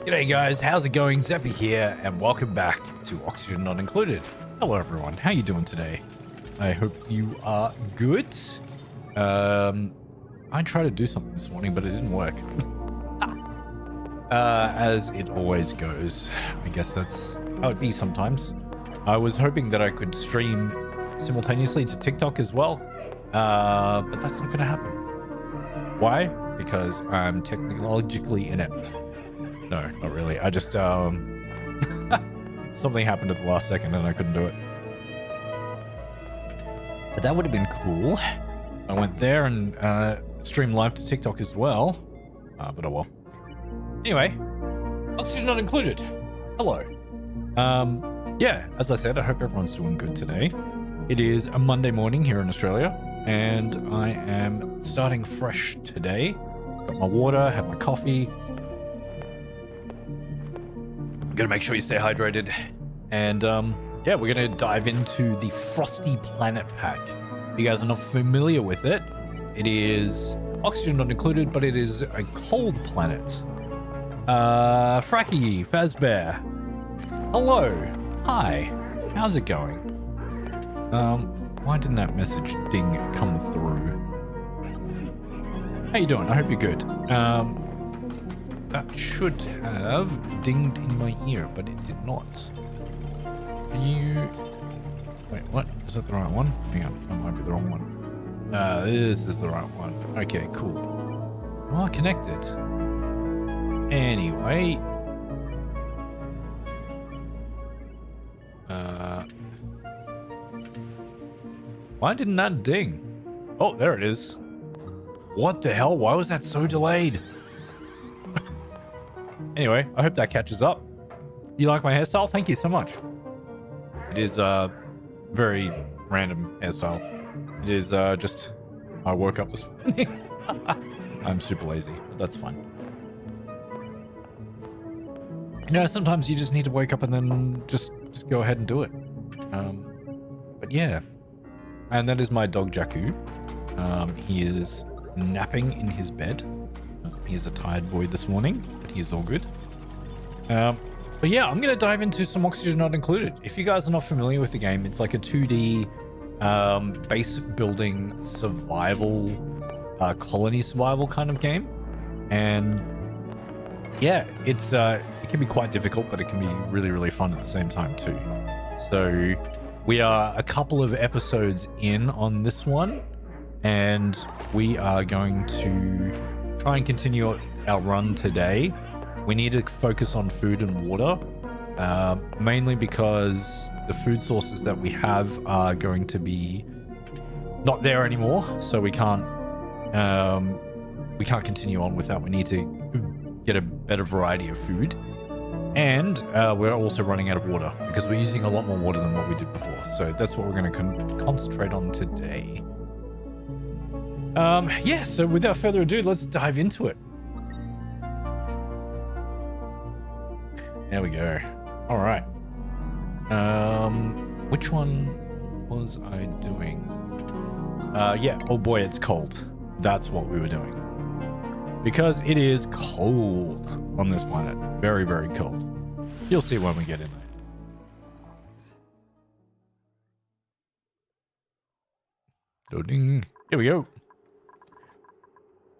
G'day guys, how's it going? Zeppy here, and welcome back to Oxygen Not Included. Hello everyone, how you doing today? I hope you are good. I tried to do something this morning, but it didn't work. As it always goes. I guess that's how it be sometimes. I was hoping that I could stream simultaneously to TikTok as well, but that's not gonna happen. Why? Because I'm technologically inept. No, not really. I just, something happened at the last second and I couldn't do it. But that would have been cool. I went there and streamed live to TikTok as well. But oh well. Anyway, Oxygen Not Included. Hello. Yeah, as I said, I hope everyone's doing good today. It is a Monday morning here in Australia, and I am starting fresh today. Got my water, had my coffee. Gotta make sure you stay hydrated. And yeah, we're gonna dive into the Frosty Planet Pack. If you guys are not familiar with it, it is Oxygen Not Included, but it is a cold planet. Fracky, Fazbear. Hello. Hi. How's it going? Why didn't that message ding come through? How you doing? I hope you're good. That should have dinged in my ear, but it did not. Wait, what? Is that the right one? Hang on, that might be the wrong one. This is the right one. Okay, cool. Oh, connected. Anyway. Why didn't that ding? Oh, there it is. What the hell? Why was that so delayed? Anyway, I hope that catches up. You like my hairstyle? Thank you so much. It is a very random hairstyle. It is just, I woke up this morning. I'm super lazy, but that's fine. You know, sometimes you just need to wake up and then just go ahead and do it. But yeah. And that is my dog, Jakku. He is napping in his bed. He is a tired boy this morning, but he is all good. But yeah, I'm going to dive into some Oxygen Not Included. If you guys are not familiar with the game, it's like a 2D base building survival, colony survival kind of game. And yeah, it can be quite difficult, but it can be really, really fun at the same time too. So we are a couple of episodes in on this one, and we are going to try and continue our run today. We need to focus on food and water, mainly because the food sources that we have are going to be not there anymore, so we can't continue on with that. We need to get a better variety of food, and we're also running out of water because we're using a lot more water than what we did before. So that's what we're going to concentrate on today. Yeah, so without further ado, let's dive into it. There we go. All right. Which one was I doing? Yeah, oh boy, it's cold. That's what we were doing. Because it is cold on this planet. Very, very cold. You'll see when we get in there. Loading. Here we go.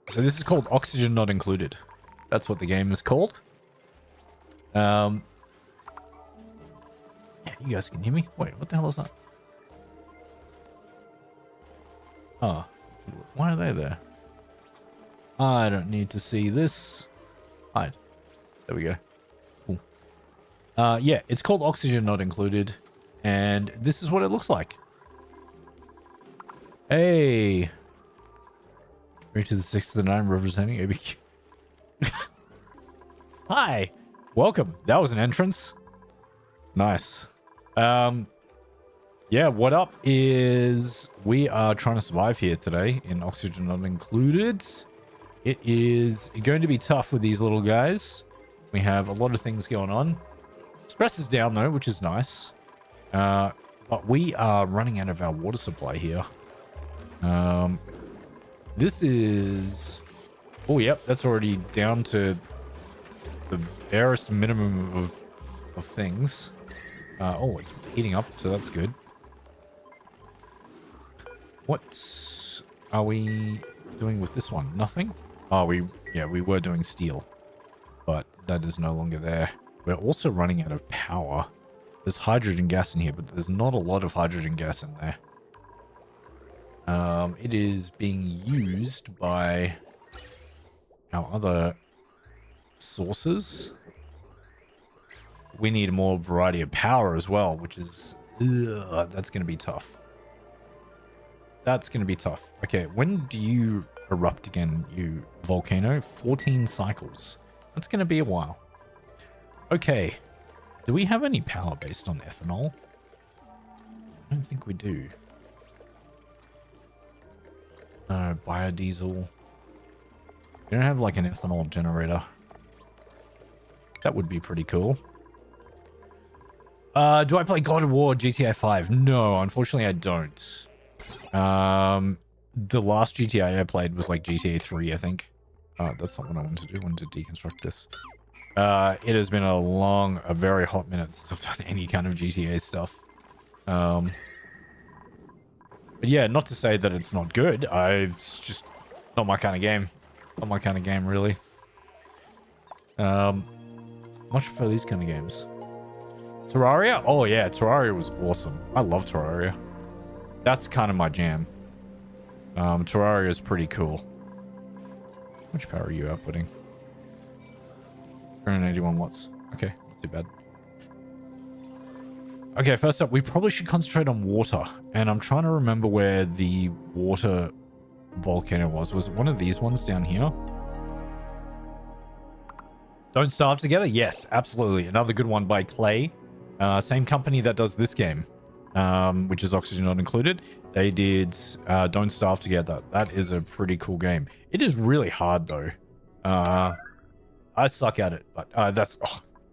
So this is called Oxygen Not Included. That's what the game is called. Yeah, you guys can hear me? Wait, what the hell is that? Oh, why are they there? I don't need to see this. Hide. There we go. Cool. Yeah, it's called Oxygen Not Included, and this is what it looks like. Hey. 3 to the 6 to the 9 representing ABQ. Hi. Welcome. That was an entrance. Nice. Yeah, what up is we are trying to survive here today in Oxygen Not Included. It is going to be tough with these little guys. We have a lot of things going on. Stress is down though, which is nice. But we are running out of our water supply here. This is... Oh, yep, that's already down to the barest minimum of things. Oh, it's heating up, so that's good. What are we doing with this one? Nothing? Oh, we were doing steel, but that is no longer there. We're also running out of power. There's hydrogen gas in here, but there's not a lot of hydrogen gas in there. It is being used by our other sources. We need more variety of power as well, which is... that's going to be tough. That's going to be tough. Okay, when do you erupt again, you volcano? 14 cycles. That's going to be a while. Okay. Do we have any power based on ethanol? I don't think we do. No, biodiesel. We don't have like an ethanol generator. That would be pretty cool. Do I play God of War GTA 5? No, unfortunately I don't. The last GTA I played was like GTA 3, I think. That's not what I wanted to do. I wanted to deconstruct this. It has been a very hot minute since I've done any kind of GTA stuff. But yeah, not to say that it's not good. It's just not my kind of game. Not my kind of game, really. Much prefer these kind of games. Terraria? Oh yeah, Terraria was awesome. I love Terraria. That's kind of my jam. Terraria is pretty cool. How much power are you outputting? 381 watts. Okay, not too bad. Okay, first up, we probably should concentrate on water. And I'm trying to remember where the water volcano was. Was it one of these ones down here? Don't Starve Together? Yes, absolutely. Another good one by Clay. Same company that does this game, which is Oxygen Not Included. They did Don't Starve Together. That is a pretty cool game. It is really hard, though. I suck at it, but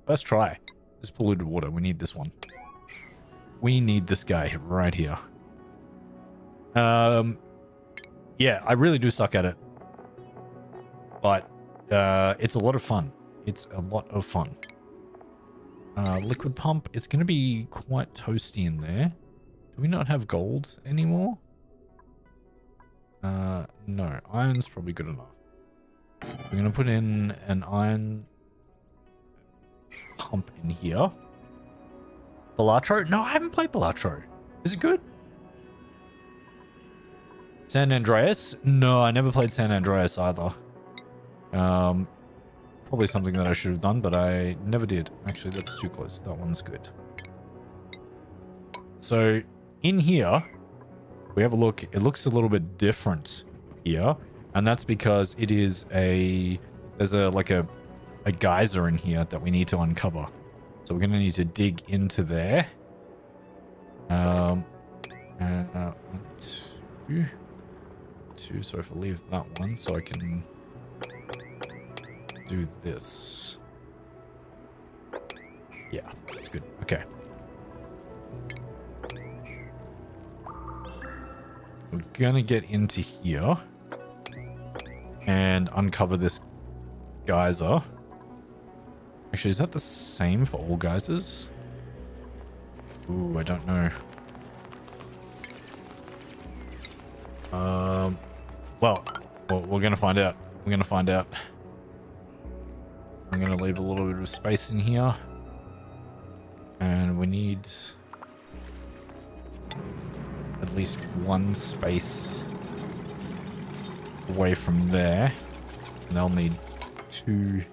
let's try. This polluted water. We need this one. We need this guy right here. Yeah, I really do suck at it. But it's a lot of fun. It's a lot of fun. Liquid pump. It's going to be quite toasty in there. Do we not have gold anymore? No. Iron's probably good enough. We're going to put in an iron pump in here. Balatro? No, I haven't played Balatro. Is it good? San Andreas? No, I never played San Andreas either. Probably something that I should have done, but I never did. Actually, that's too close. That one's good. So, in here, we have a look. It looks a little bit different here, and that's because it is there's a geyser in here that we need to uncover. So we're going to need to dig into there. Two. So if I leave that one, so I can do this. Yeah, that's good. Okay. We're gonna get into here and uncover this geyser. Actually, is that the same for all geysers? Ooh, I don't know. Well, we're gonna find out. We're gonna find out. I'm gonna leave a little bit of space in here. And we need at least one space away from there. And they'll need 2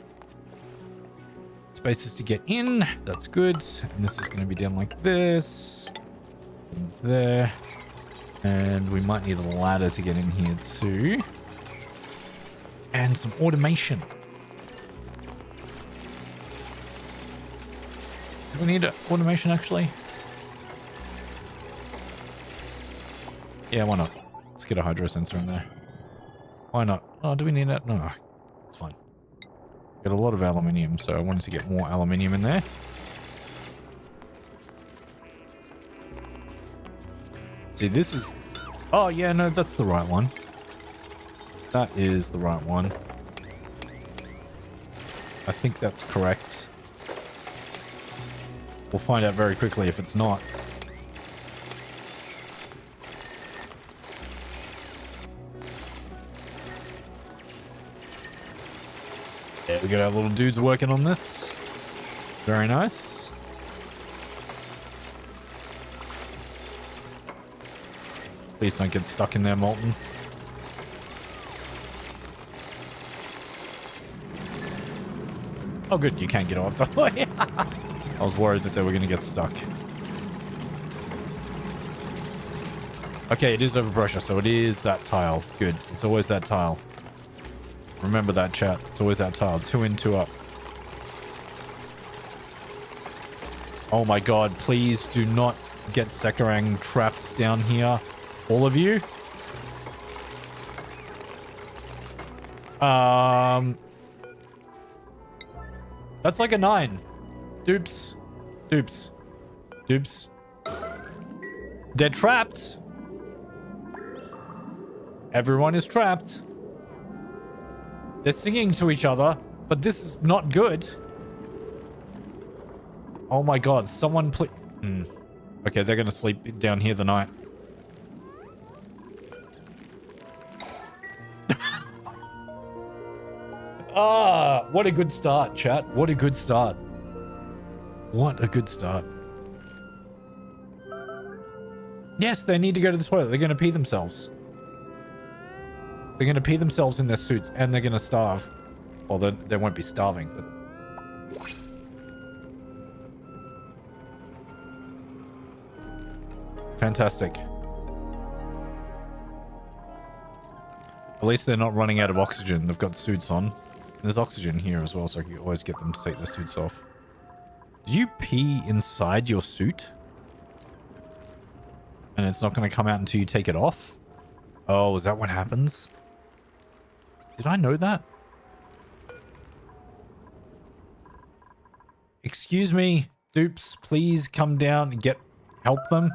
spaces to get in. That's good. And this is going to be done like this. And there. And we might need a ladder to get in here too. And some automation. Do we need automation actually? Yeah, why not? Let's get a hydro sensor in there. Why not? Oh, do we need that? No, it's fine. Got a lot of aluminium, so I wanted to get more aluminium in there. See, this is... Oh, yeah, no, that's the right one. That is the right one. I think that's correct. We'll find out very quickly if it's not. Yeah, we got our little dudes working on this. Very nice. Please don't get stuck in there, Molten. Oh, good. You can't get off the way. I was worried that they were going to get stuck. Okay, it is overpressure, so it is that tile. Good. It's always that tile. Remember that, chat. It's always that tile. 2 in, 2 up. Oh my god, please do not get Sekarang trapped down here. All of you. That's like a 9. Dupes. Dupes. Dupes. They're trapped. Everyone is trapped. They're singing to each other, but this is not good. Oh my god, someone please... Okay, they're gonna sleep down here the night. Ah, what a good start, chat. What a good start. What a good start. Yes, they need to go to the toilet. They're gonna pee themselves. They're gonna pee themselves in their suits, and they're gonna starve. Well, they won't be starving, but... Fantastic. At least they're not running out of oxygen. They've got suits on. And there's oxygen here as well, so I can always get them to take their suits off. Did you pee inside your suit? And it's not going to come out until you take it off? Oh, is that what happens? Did I know that? Excuse me, dupes, please come down and help them.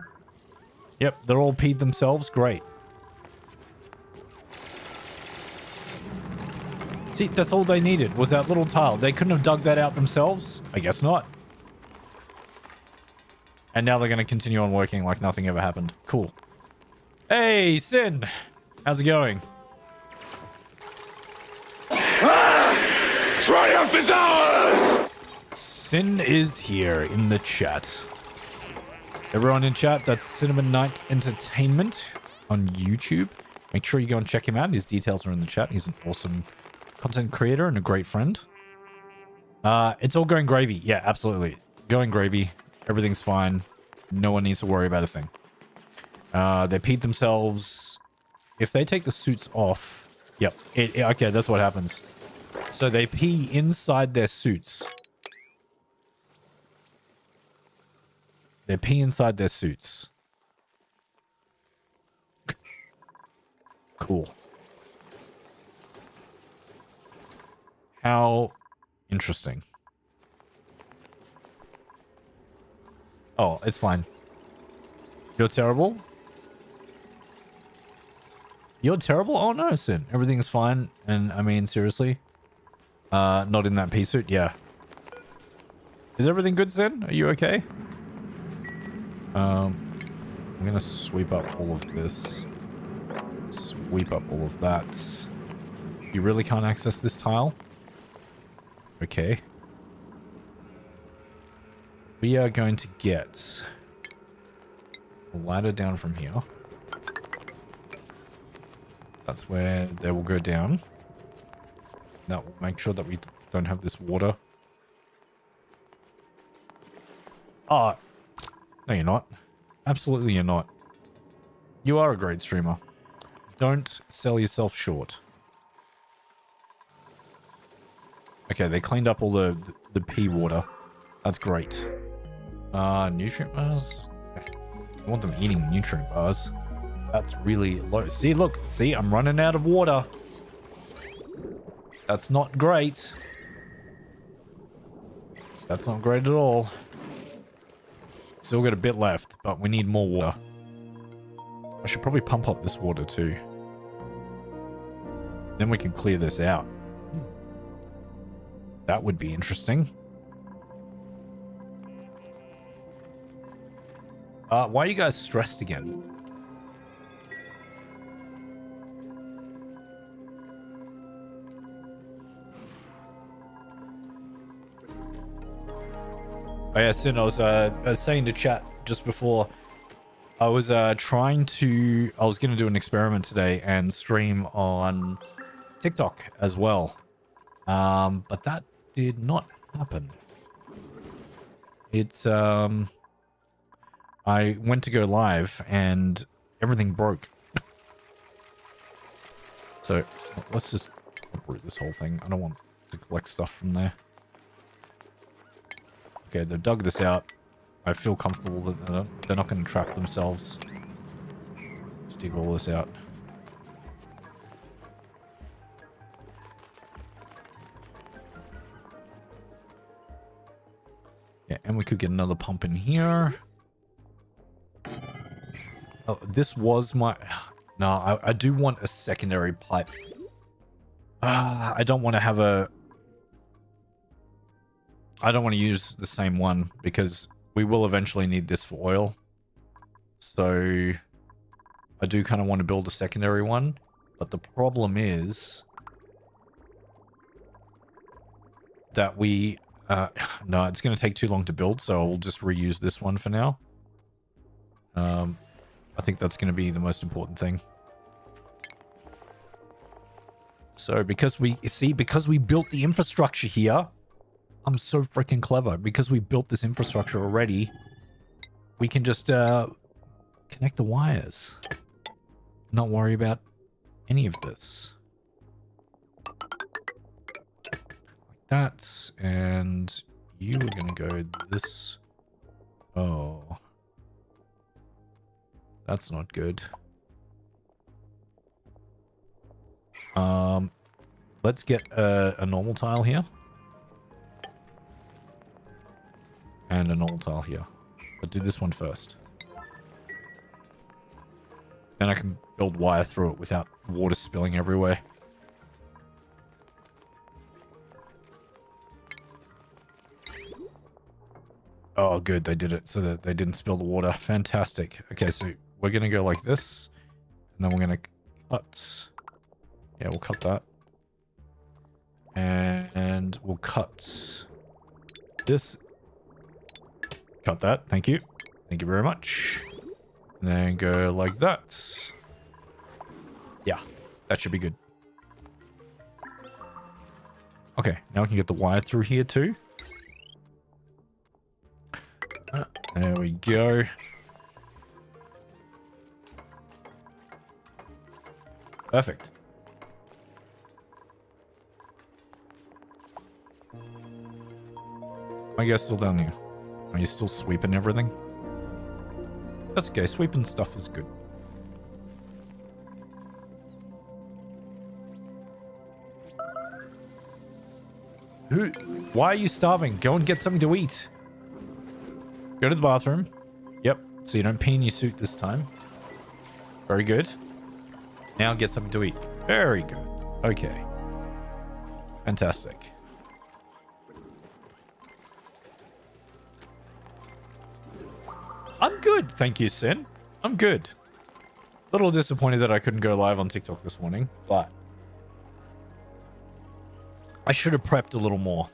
Yep, they're all peed themselves. Great. See, that's all they needed was that little tile. They couldn't have dug that out themselves? I guess not. And now they're going to continue on working like nothing ever happened. Cool. Hey, Sin! How's it going? Triumph is ours! Sin is here in the chat. Everyone in chat, that's Cinnamon Night Entertainment on YouTube. Make sure you go and check him out. His details are in the chat. He's an awesome content creator and a great friend. It's all going gravy. Yeah, absolutely. Going gravy. Everything's fine. No one needs to worry about a thing. They peed themselves. If they take the suits off... Yep. Okay, that's what happens. So they pee inside their suits. They pee inside their suits. Cool. How interesting. Oh, it's fine. You're terrible? You're terrible? Oh no, Sin. Everything's fine. And I mean, seriously? Not in that pea suit? Yeah. Is everything good, Sin? Are you okay? I'm gonna sweep up all of this. Sweep up all of that. You really can't access this tile? Okay. We are going to get a ladder down from here. That's where they will go down. That will make sure that we don't have this water. Oh, no, you're not. Absolutely, you're not. You are a great streamer. Don't sell yourself short. Okay, they cleaned up all the pea water. That's great. Nutrient bars? I want them eating nutrient bars. That's really low. See, look. See, I'm running out of water. That's not great. That's not great at all. Still got a bit left, but we need more water. I should probably pump up this water too. Then we can clear this out. That would be interesting. Why are you guys stressed again? Oh yeah, Sin, I was saying to chat just before, I was going to do an experiment today and stream on TikTok as well. But that did not happen. It's, I went to go live and everything broke. So let's just uproot this whole thing. I don't want to collect stuff from there. Okay, they've dug this out. I feel comfortable that they're not going to trap themselves. Let's dig all this out. Yeah, and we could get another pump in here. Oh, this was my... No, I do want a secondary pipe. I don't want to have a... I don't want to use the same one because we will eventually need this for oil. So I do kind of want to build a secondary one. But the problem is that we... no, it's going to take too long to build, so I'll just reuse this one for now. I think that's going to be the most important thing. So because we built the infrastructure here, I'm so freaking clever. Because we built this infrastructure already, we can just connect the wires. Not worry about any of this. Like that, and you are going to go this. Oh. That's not good. Let's get a normal tile here. And a normal tile here. But do this one first. Then I can build wire through it without water spilling everywhere. Oh, good. They did it so that they didn't spill the water. Fantastic. Okay, so we're going to go like this. And then we're going to cut... Yeah, we'll cut that. And we'll cut this. Cut that. Thank you. Thank you very much. And then go like that. Yeah, that should be good. Okay, now we can get the wire through here too. There we go. Perfect. I guess still down here. Are you still sweeping everything? That's okay. Sweeping stuff is good. Why are you starving? Go and get something to eat. Go to the bathroom. Yep. So you don't pee in your suit this time. Very good. Now get something to eat. Very good. Okay. Fantastic. I'm good, thank you, Sin. I'm good. A little disappointed that I couldn't go live on TikTok this morning, but I should have prepped a little more.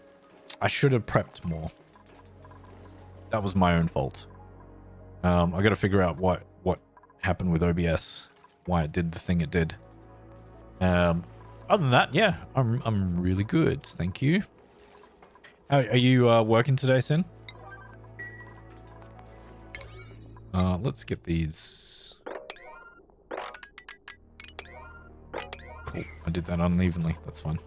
I should have prepped more. That was my own fault. I got to figure out what happened with OBS, why it did the thing it did. Other than that, yeah, I'm really good, thank you. Are you working today, Sin? Let's get these. Cool. I did that unevenly. That's fine.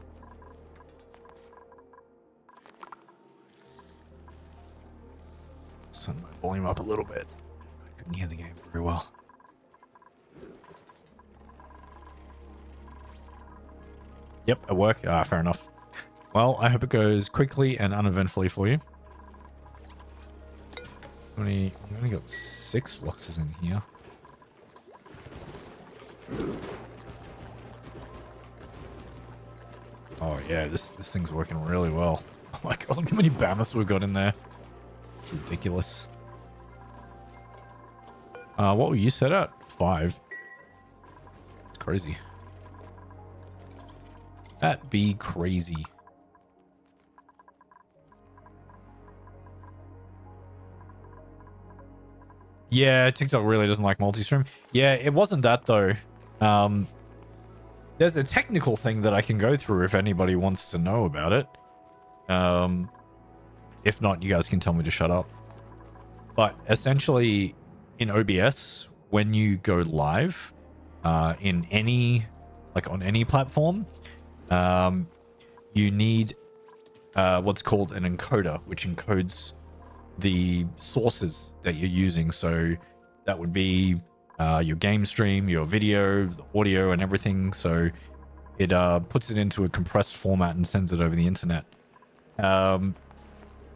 Let's turn my volume up a little bit. I couldn't hear the game very well. Yep, at work. Ah, fair enough. Well, I hope it goes quickly and uneventfully for you. We only got 6 fluxes in here. Oh yeah, this thing's working really well. Oh my god, look how many Bamas we've got in there. It's ridiculous. What were you set at? 5. It's crazy. That'd be crazy. Yeah, TikTok really doesn't like multi-stream. Yeah, it wasn't that though. There's a technical thing that I can go through if anybody wants to know about it. If not, you guys can tell me to shut up. But essentially, in OBS, when you go live, in any, like on any platform, you need what's called an encoder, which encodes the sources that you're using. So that would be your game stream, your video, the audio, and everything. So it puts it into a compressed format and sends it over the internet.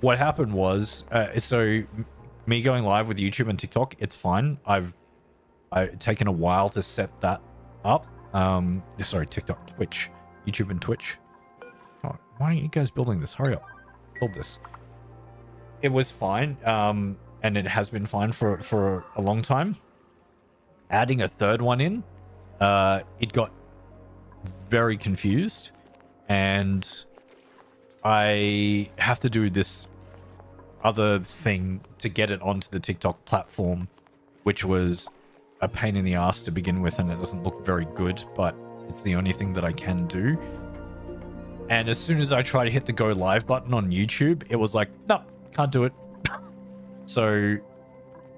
What happened was, so me going live with YouTube and TikTok, it's fine. I've taken a while to set that up. Sorry, TikTok, Twitch, YouTube and Twitch. Oh, why aren't you guys building this? Hurry up, build this. It was fine, and it has been fine for a long time. Adding a third one in, it got very confused, and I have to do this other thing to get it onto the TikTok platform, which was a pain in the ass to begin with, and it doesn't look very good, but it's the only thing that I can do. And as soon as I try to hit the go live button on YouTube, it was like, no, can't do it. So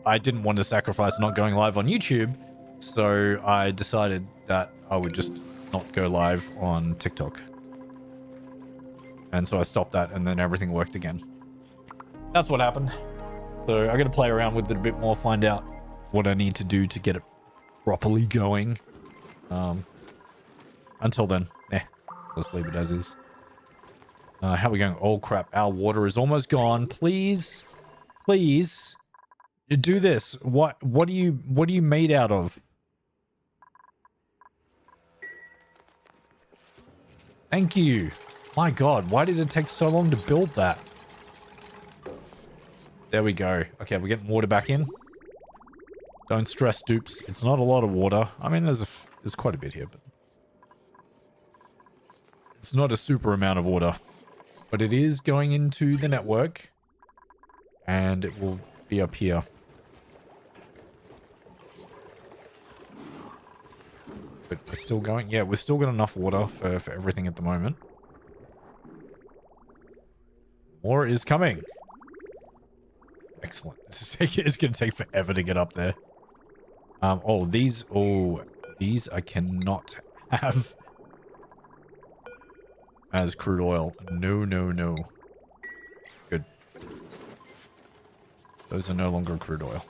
I didn't want to sacrifice not going live on YouTube, so I decided that I would just not go live on TikTok. And so I stopped that, and then everything worked again. That's what happened. So I got to play around with it a bit more, find out what I need to do to get it properly going. Until then, let's leave it as is. How are we going? Oh crap, our water is almost gone. Please, please do this. What are you made out of? Thank you. My god, why did it take so long to build that? There we go. Okay, we're getting water back in. Don't stress, dupes. It's not a lot of water. I mean, there's quite a bit here, but it's not a super amount of water. But it is going into the network, and it will be up here. But we're still going. Yeah, we've still got enough water for everything at the moment. More is coming. Excellent. It's going to take forever to get up there. Oh, these I cannot have as crude oil. No, no, no. Good. Those are no longer crude oil.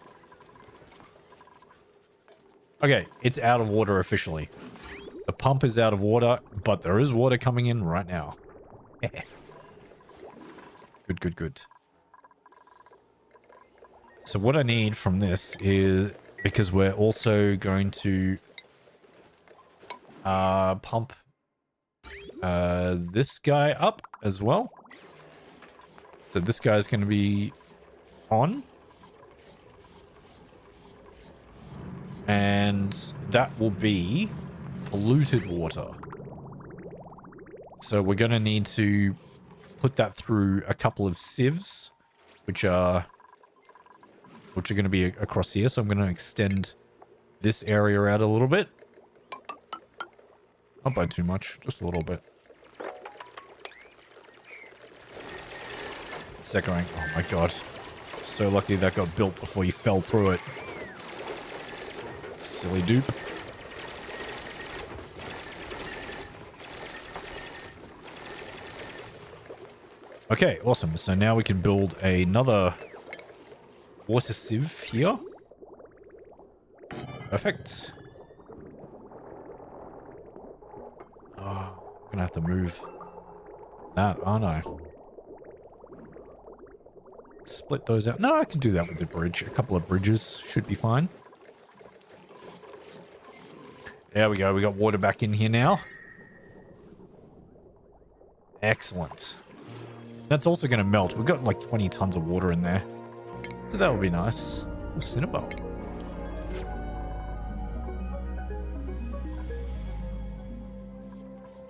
Okay, it's out of water officially. The pump is out of water, but there is water coming in right now. Good, good, good. So what I need from this is, because we're also going to pump this guy up as well. So this guy's going to be on. And that will be polluted water. So we're going to need to put that through a couple of sieves, which are going to be across here. So I'm going to extend this area out a little bit. Not by too much, just a little bit. Second rank. Oh my god. So lucky that got built before you fell through it. Silly dupe. Okay, awesome. So now we can build another water sieve here. Perfect. Oh, I'm gonna have to move that, aren't I? Split those out. No, I can do that with the bridge. A couple of bridges should be fine. There we go. We got water back in here now. Excellent. That's also going to melt. We've got like 20 tons of water in there. So that would be nice. Oh, Cinnabelle.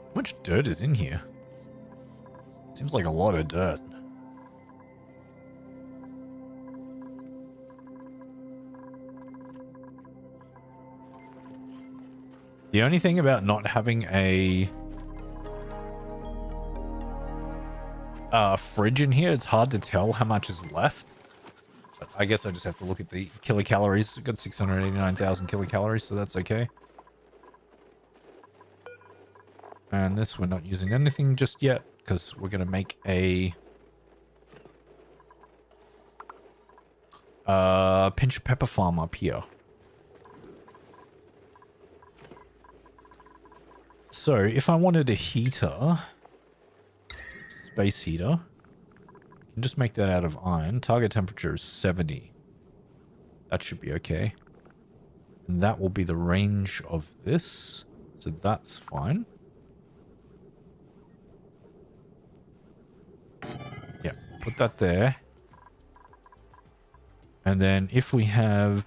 How much dirt is in here? Seems like a lot of dirt. The only thing about not having a fridge in here, it's hard to tell how much is left. But I guess I just have to look at the kilocalories. I've got 689,000 kilocalories, so that's okay. And this, we're not using anything just yet, because we're going to make a pinch of pepper farm up here. So, if I wanted a heater, space heater, I can just make that out of iron. Target temperature is 70. That should be okay. And that will be the range of this. So that's fine. Yeah, put that there. And then if we have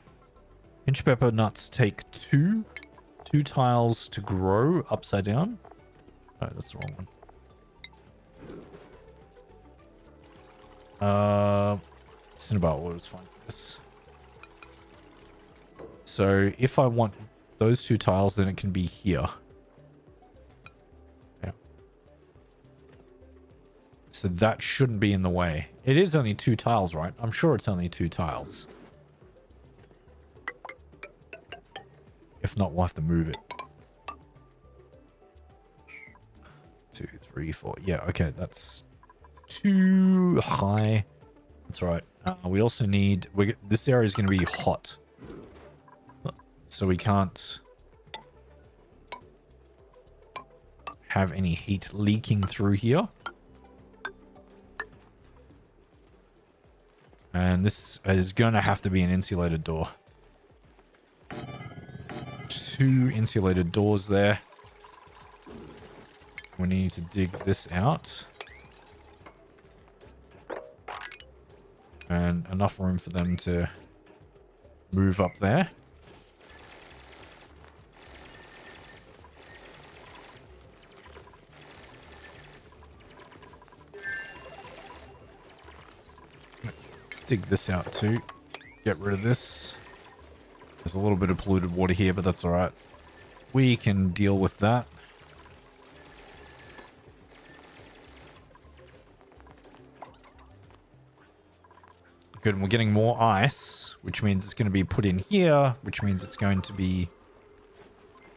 pinch pepper nuts, take two tiles to grow upside down. Oh, that's the wrong one. Cinnabar water is fine for this. So if I want those 2 tiles, then it can be here. Yeah. So that shouldn't be in the way. It is only 2 tiles, right? I'm sure it's only 2 tiles. If not, we'll have to move it. 2, 3, 4. Yeah, okay, that's too high. That's right. We also need... this area is going to be hot. So we can't have any heat leaking through here. And this is going to have to be an insulated door. 2 insulated doors there. We need to dig this out. And enough room for them to move up there. Let's dig this out too. Get rid of this. There's a little bit of polluted water here, but that's alright. We can deal with that. Good, and we're getting more ice, which means it's going to be put in here, which means it's going to be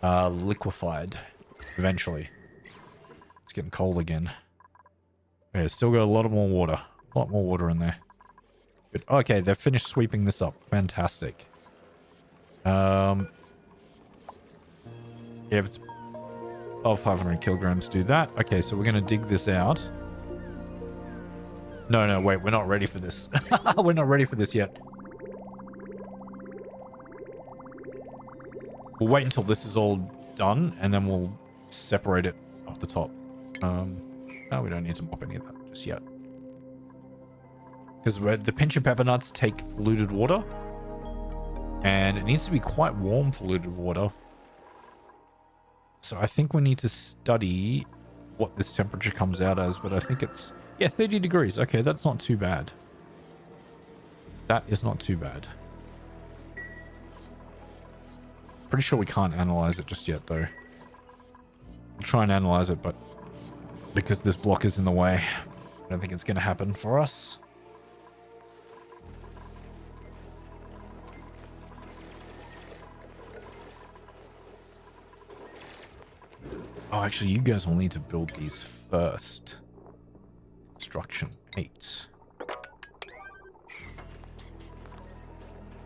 liquefied eventually. It's getting cold again. Yeah, still got a lot more water. A lot more water in there. Good. Okay, they've finished sweeping this up. Fantastic. Yeah, if it's above 500 kilograms, do that. Okay, so we're going to dig this out. No, wait, we're not ready for this. We're not ready for this yet. We'll wait until this is all done, and then we'll separate it up the top. No, we don't need to mop any of that just yet. Because the pinch of pepper nuts take polluted water. And it needs to be quite warm polluted water. So I think we need to study what this temperature comes out as, but I think it's... yeah, 30 degrees. Okay, that's not too bad. That is not too bad. Pretty sure we can't analyze it just yet, though. We'll try and analyze it, but because this block is in the way, I don't think it's going to happen for us. Oh, actually, you guys will need to build these first. Construction 8.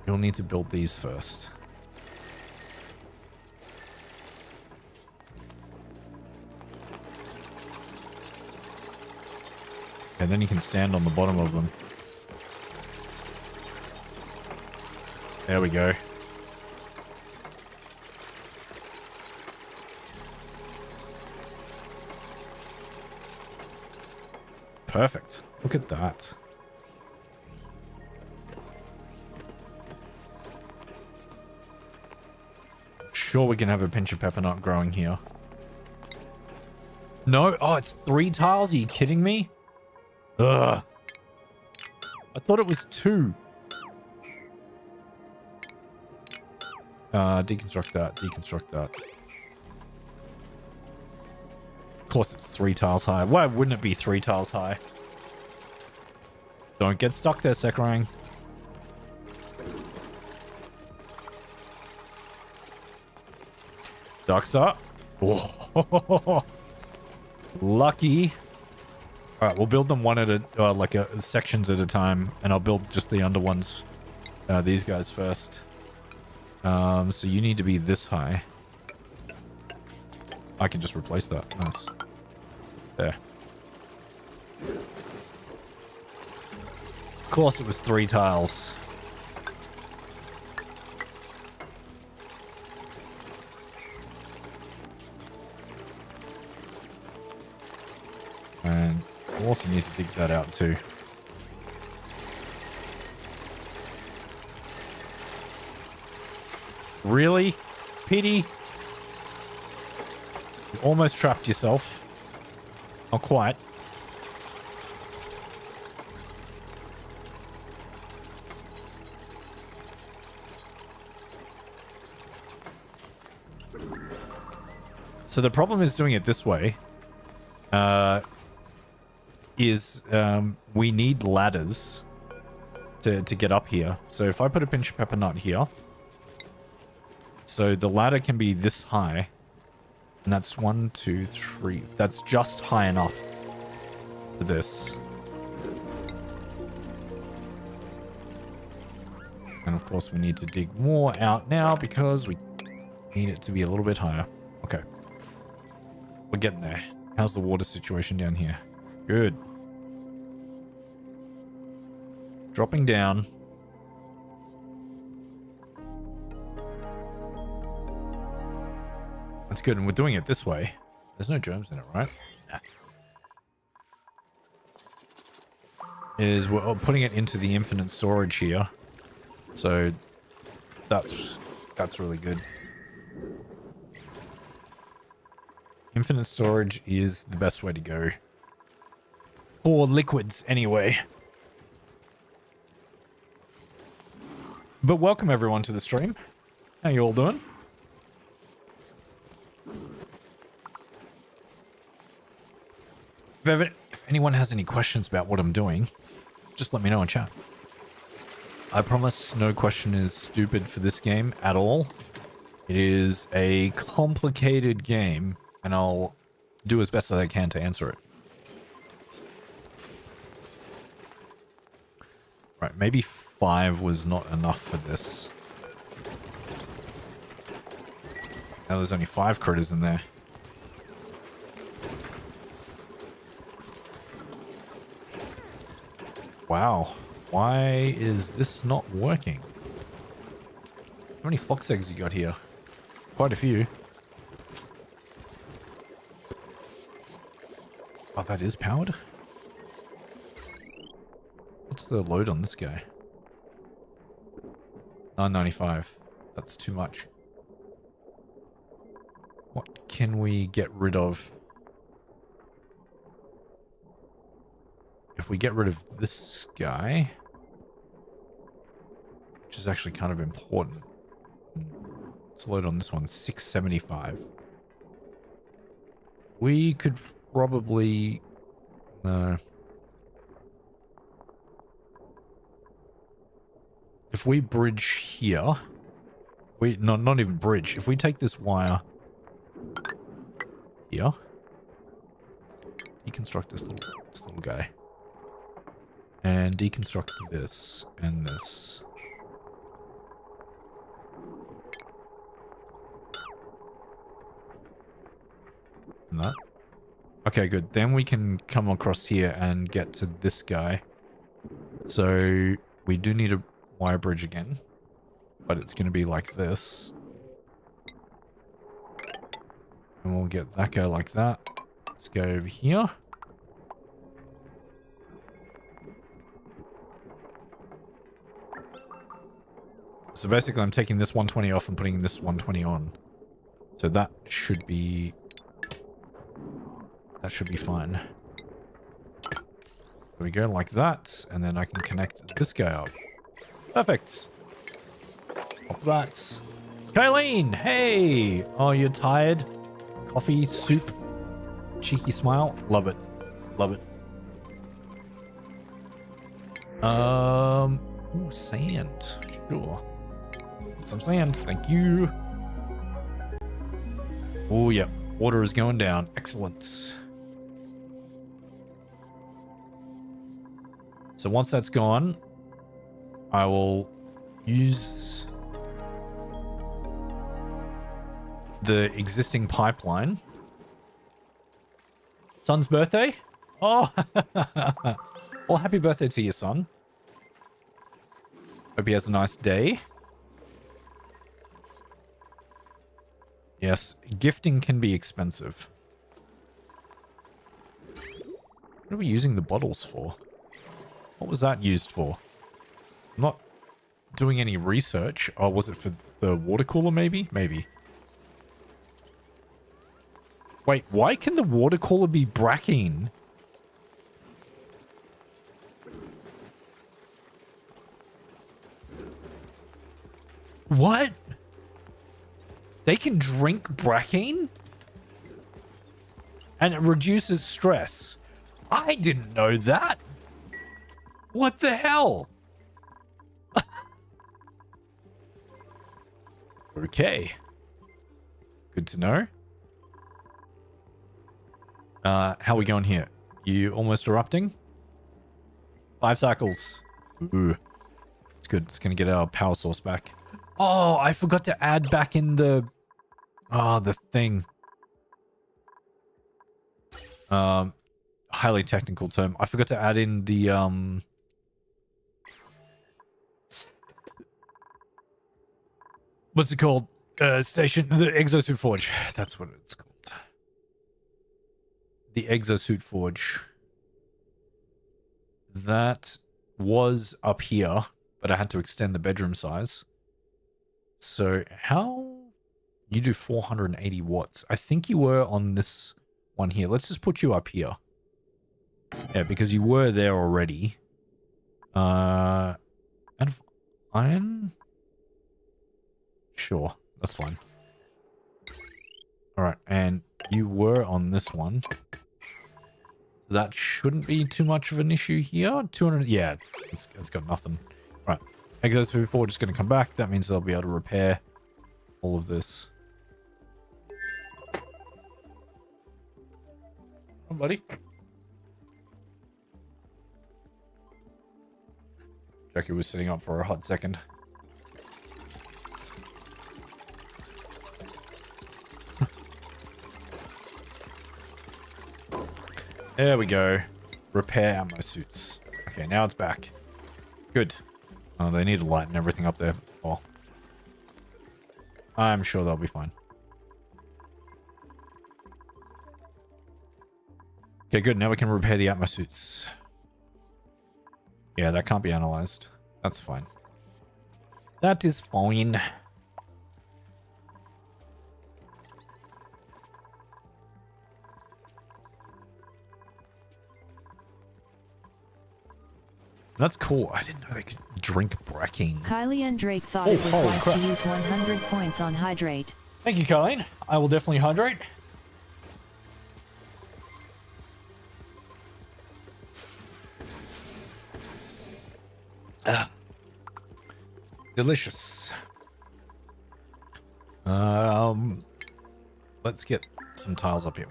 You'll need to build these first. And then you can stand on the bottom of them. There we go. Perfect. Look at that. Sure, we can have a pinch of peppermint growing here. No? Oh, it's 3 tiles? Are you kidding me? Ugh. I thought it was 2. Deconstruct that. Deconstruct that. Of course, it's 3 tiles high. Why wouldn't it be 3 tiles high? Don't get stuck there, Sekarang. Ducks up. Oh. Lucky. All right, we'll build them one at a sections at a time, and I'll build just the under ones. These guys first. So you need to be this high. I can just replace that. Nice. There. Of course, it was 3 tiles. And I also need to dig that out too. Really? Pity? You almost trapped yourself. Not quite. So the problem is doing it this way. We need ladders to get up here. So if I put a pinch of pepper nut here, so the ladder can be this high, and that's 1, 2, 3. That's just high enough for this. And of course we need to dig more out now because we need it to be a little bit higher. Okay. We're getting there. How's the water situation down here? Good. Dropping down. That's good, and we're doing it this way. There's no germs in it, right? Nah. We're putting it into the infinite storage here. So that's really good. Infinite storage is the best way to go. For liquids, anyway. But welcome everyone to the stream. How you all doing? If anyone has any questions about what I'm doing, just let me know in chat. I promise no question is stupid for this game at all. It is a complicated game, and I'll do as best as I can to answer it. Right, maybe 5 was not enough for this. Now there's only 5 critters in there. Wow. Why is this not working? How many fox eggs you got here? Quite a few. Oh, that is powered? What's the load on this guy? 995. That's too much. What can we get rid of? If we get rid of this guy, which is actually kind of important. Let's load on this one, 675. We could probably... No. If we bridge here... not even bridge. If we take this wire here, deconstruct this little guy. And deconstruct this and this. And that. Okay, good. Then we can come across here and get to this guy. So we do need a wire bridge again. But it's going to be like this. And we'll get that guy like that. Let's go over here. So basically I'm taking this 120 off and putting this 120 on. So that should be fine. There we go, like that. And then I can connect this guy up. Perfect. Pop that. Kylene, hey! Oh, you're tired? Coffee, soup, cheeky smile. Love it. Love it. Ooh, sand. Sure. Some sand. Thank you. Oh, yeah. Water is going down. Excellent. So once that's gone, I will use the existing pipeline. Son's birthday? Oh, well, happy birthday to your son. Hope he has a nice day. Yes, gifting can be expensive. What are we using the bottles for? What was that used for? I'm not doing any research. Oh, was it for the water cooler maybe? Maybe. Wait, why can the water cooler be brackine? What? They can drink brackine? And it reduces stress. I didn't know that. What the hell? Okay. Good to know. How are we going here? You almost erupting? 5 cycles. Ooh. It's good. It's going to get our power source back. Oh, I forgot to add back in the... Oh, the thing. Highly technical term. I forgot to add in the, what's it called? Station... The exosuit forge. That's what it's called. The exosuit forge. That was up here, but I had to extend the bedroom size. So how... You do 480 watts. I think you were on this one here. Let's just put you up here. Yeah, because you were there already. Out of iron? Sure, that's fine. Alright, and you were on this one. That shouldn't be too much of an issue here. 200, yeah, it's got nothing. Right, Exo 4 just going to come back. That means they'll be able to repair all of this. Oh, buddy. Jackie was sitting up for a hot second. There we go. Repair ammo suits. Okay, now it's back. Good. Oh, they need to lighten everything up there. Oh. I'm sure they'll be fine. Okay, good. Now we can repair the atmo suits. Yeah, that can't be analyzed. That's fine. That is fine. That's cool. I didn't know they could drink brackine. Kylie and Drake thought it was wise to use 100 points on hydrate. Thank you, Colleen. I will definitely hydrate. Delicious. Let's get some tiles up here.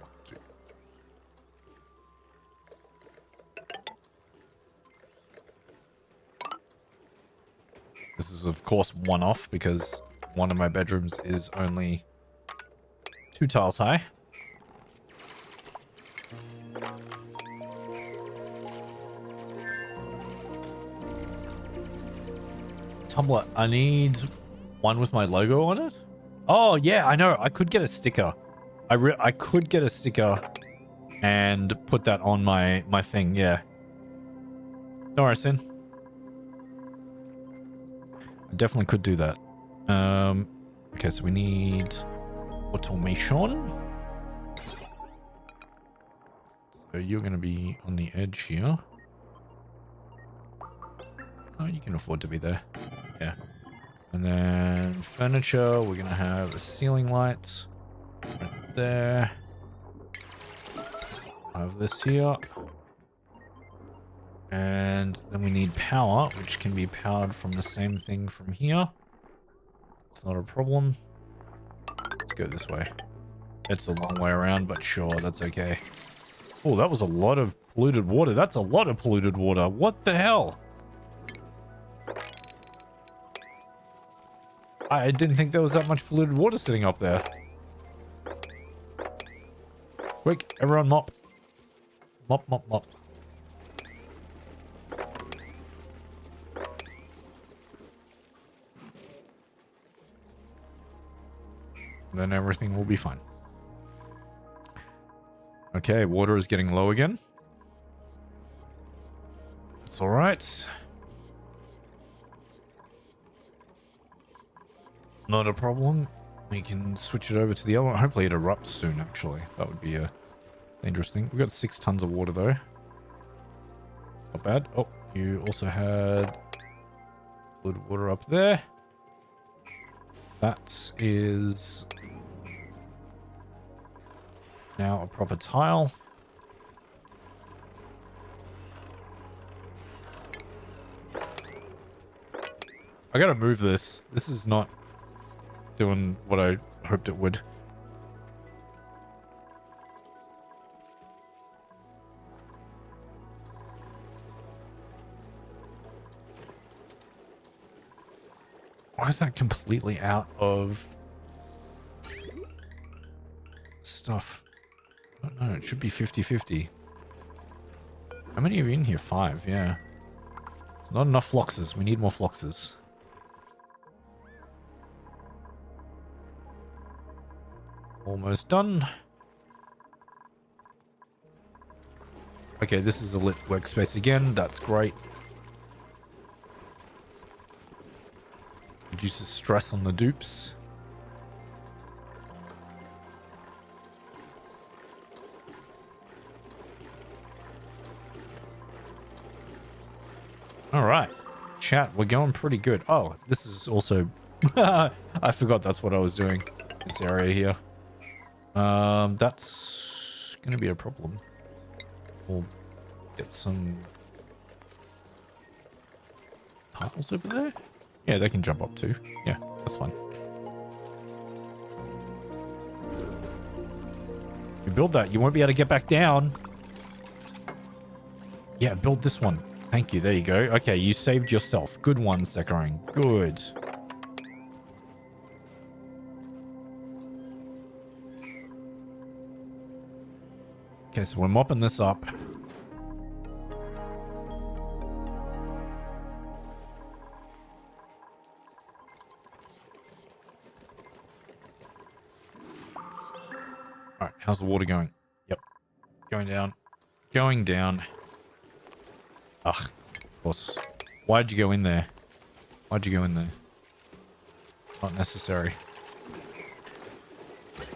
This is, of course, one off because one of my bedrooms is only 2 tiles high. Tumblr, I need one with my logo on it. Oh, yeah, I know. I could get a sticker. I could get a sticker and put that on my thing, yeah. No worries, Sin. I definitely could do that. Okay, so we need automation. So you're going to be on the edge here. Oh, you can afford to be there. Yeah. And then furniture, we're going to have a ceiling light right there. I have this here. And then we need power, which can be powered from the same thing from here. It's not a problem. Let's go this way. It's a long way around, but sure, that's okay. Oh, that was a lot of polluted water. That's a lot of polluted water. What the hell? I didn't think there was that much polluted water sitting up there. Quick, everyone mop. Mop, mop, mop. Then everything will be fine. Okay, water is getting low again. That's all right. Not a problem. We can switch it over to the other one. Hopefully it erupts soon, actually. That would be a dangerous thing. We've got 6 tons of water, though. Not bad. Oh, you also had good water up there. That is now a proper tile. I gotta move this. This is not doing what I hoped it would. Why is that completely out of stuff? I don't know. It should be 50-50. How many are in here? 5, yeah. It's not enough floxes. We need more floxes. Almost done. Okay, this is a lit workspace again. That's great. Reduces stress on the dupes. All right. Chat, we're going pretty good. Oh, this is also... I forgot that's what I was doing. This area here. That's going to be a problem. We'll get some tiles over there. Yeah, they can jump up too. Yeah, that's fine. You build that, you won't be able to get back down. Yeah, build this one. Thank you, there you go. Okay, you saved yourself. Good one, Sekarang. Good. Okay, so we're mopping this up. Alright, how's the water going? Yep. Going down. Going down. Ugh, of course. Why'd you go in there? Why'd you go in there? Not necessary.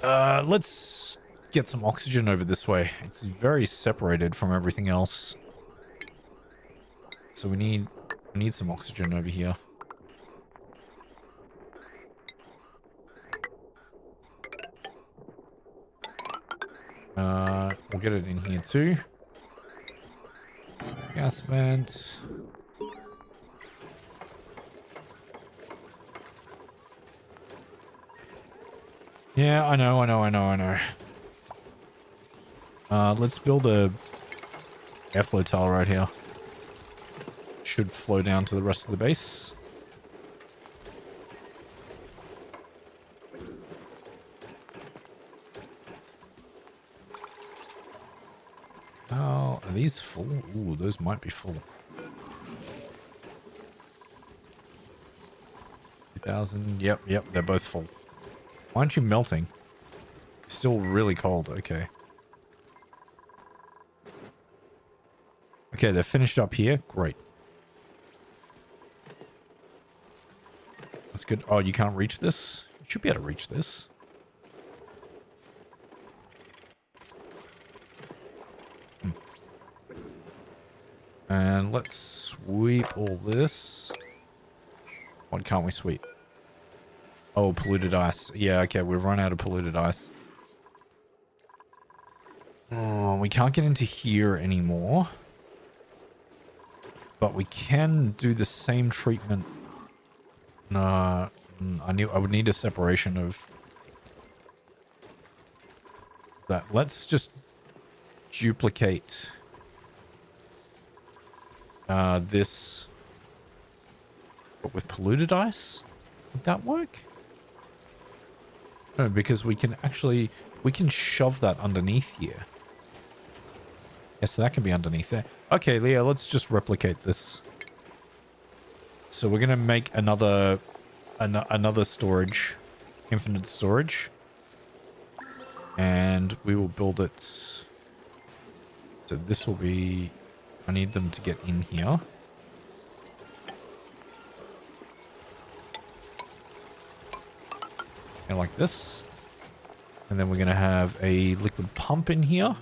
Let's get some oxygen over this way. It's very separated from everything else. So we need some oxygen over here. We'll get it in here too. Gas vent. Yeah, I know. Let's build a airflow tile right here. Should flow down to the rest of the base. Oh, are these full? Ooh, those might be full. 2,000. Yep, they're both full. Why aren't you melting? Still really cold. Okay. Okay, they're finished up here. Great. That's good. Oh, you can't reach this? You should be able to reach this. And let's sweep all this. What can't we sweep? Oh, polluted ice. Yeah, okay, we've run out of polluted ice. Oh, we can't get into here anymore. But we can do the same treatment. I would need a separation of that. Let's just duplicate this, but with polluted ice. Would that work? No, because we can shove that underneath here. Yeah, so that can be underneath there. Okay, Leah, let's just replicate this. So we're gonna make another storage, infinite storage, and we will build it. So this will be. I need them to get in here. And like this. And then we're going to have a liquid pump in here.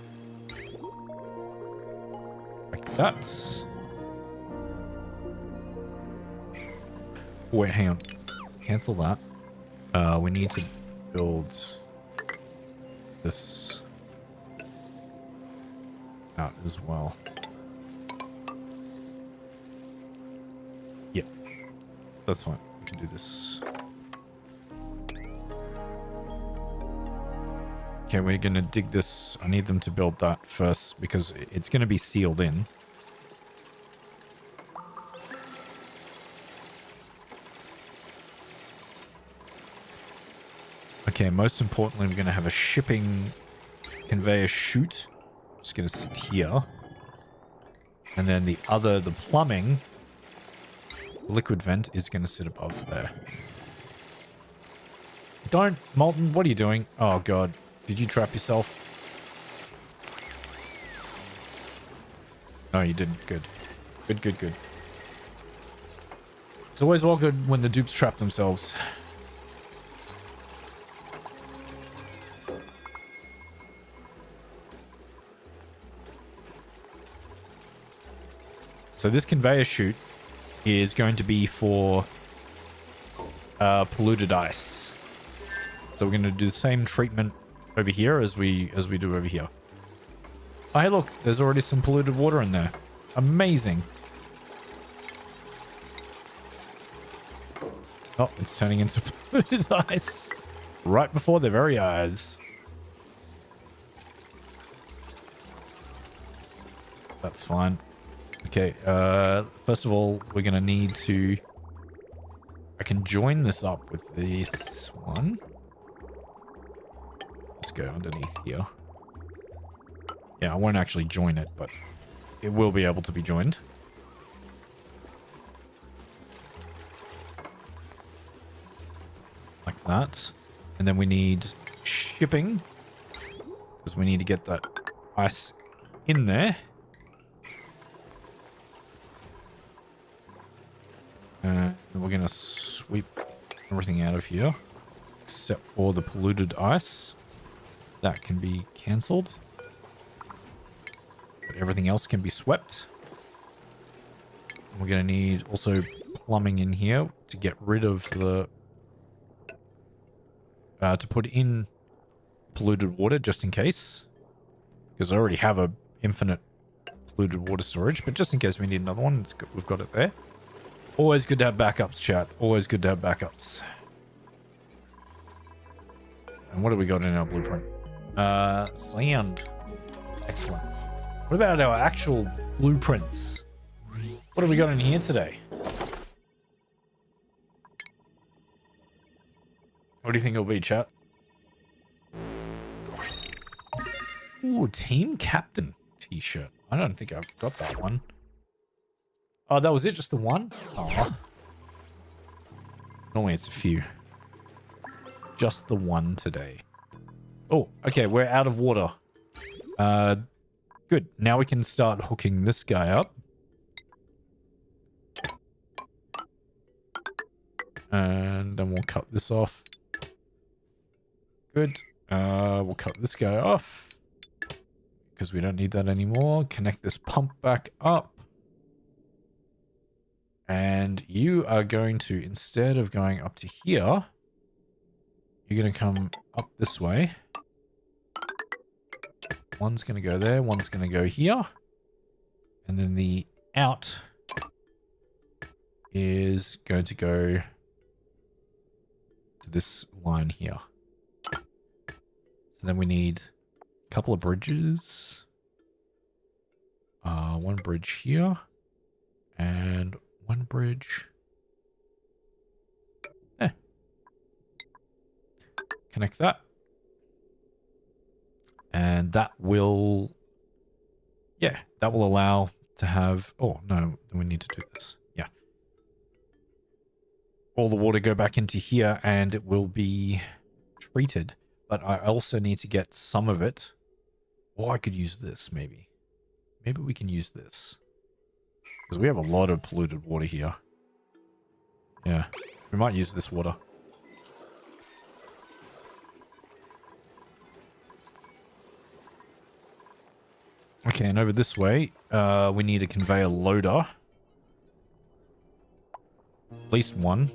Like that. Wait, hang on. Cancel that. We need to build this out as well. Yep. That's fine. We can do this. Okay, we're going to dig this. I need them to build that first because it's going to be sealed in. Okay, most importantly, we're going to have a shipping conveyor chute. It's going to sit here. And then the plumbing, liquid vent is going to sit above there. Don't, Molten, what are you doing? Oh, God. Did you trap yourself? No, you didn't. Good. Good, good, good. It's always awkward when the dupes trap themselves. So this conveyor chute is going to be for polluted ice. So we're going to do the same treatment over here as we do over here. Oh, hey, look, there's already some polluted water in there. Amazing. Oh, it's turning into polluted ice right before their very eyes. That's fine. Okay, first of all, we're going to need to... I can join this up with this one. Let's go underneath here. Yeah, I won't actually join it, but it will be able to be joined. Like that. And then we need shipping, because we need to get that ice in there. We're going to sweep everything out of here, except for the polluted ice. That can be cancelled. But everything else can be swept. We're going to need also plumbing in here to get rid of the... to put in polluted water just in case. Because I already have a infinite polluted water storage, but just in case we need another one, we've got it there. Always good to have backups, chat. Always good to have backups. And what have we got in our blueprint? Sand. Excellent. What about our actual blueprints? What have we got in here today? What do you think it'll be, chat? Ooh, team captain t-shirt. I don't think I've got that one. Oh, that was it? Just the one? Oh. Normally it's a few. Just the one today. Oh, okay. We're out of water. Good. Now we can start hooking this guy up. And then we'll cut this off. Good. We'll cut this guy off because we don't need that anymore. Connect this pump back up. And you are going to, instead of going up to here, you're going to come up this way. One's going to go there. One's going to go here. And then the out is going to go to this line here. So then we need a couple of bridges. One bridge here. And one bridge. There. Connect that. And that will... Yeah, that will allow to have... Oh, no, we need to do this. Yeah. All the water go back into here and it will be treated. But I also need to get some of it. Or I could use this, maybe. Maybe we can use this. Because we have a lot of polluted water here. Yeah, we might use this water. Okay, and over this way, we need a conveyor loader. At least one.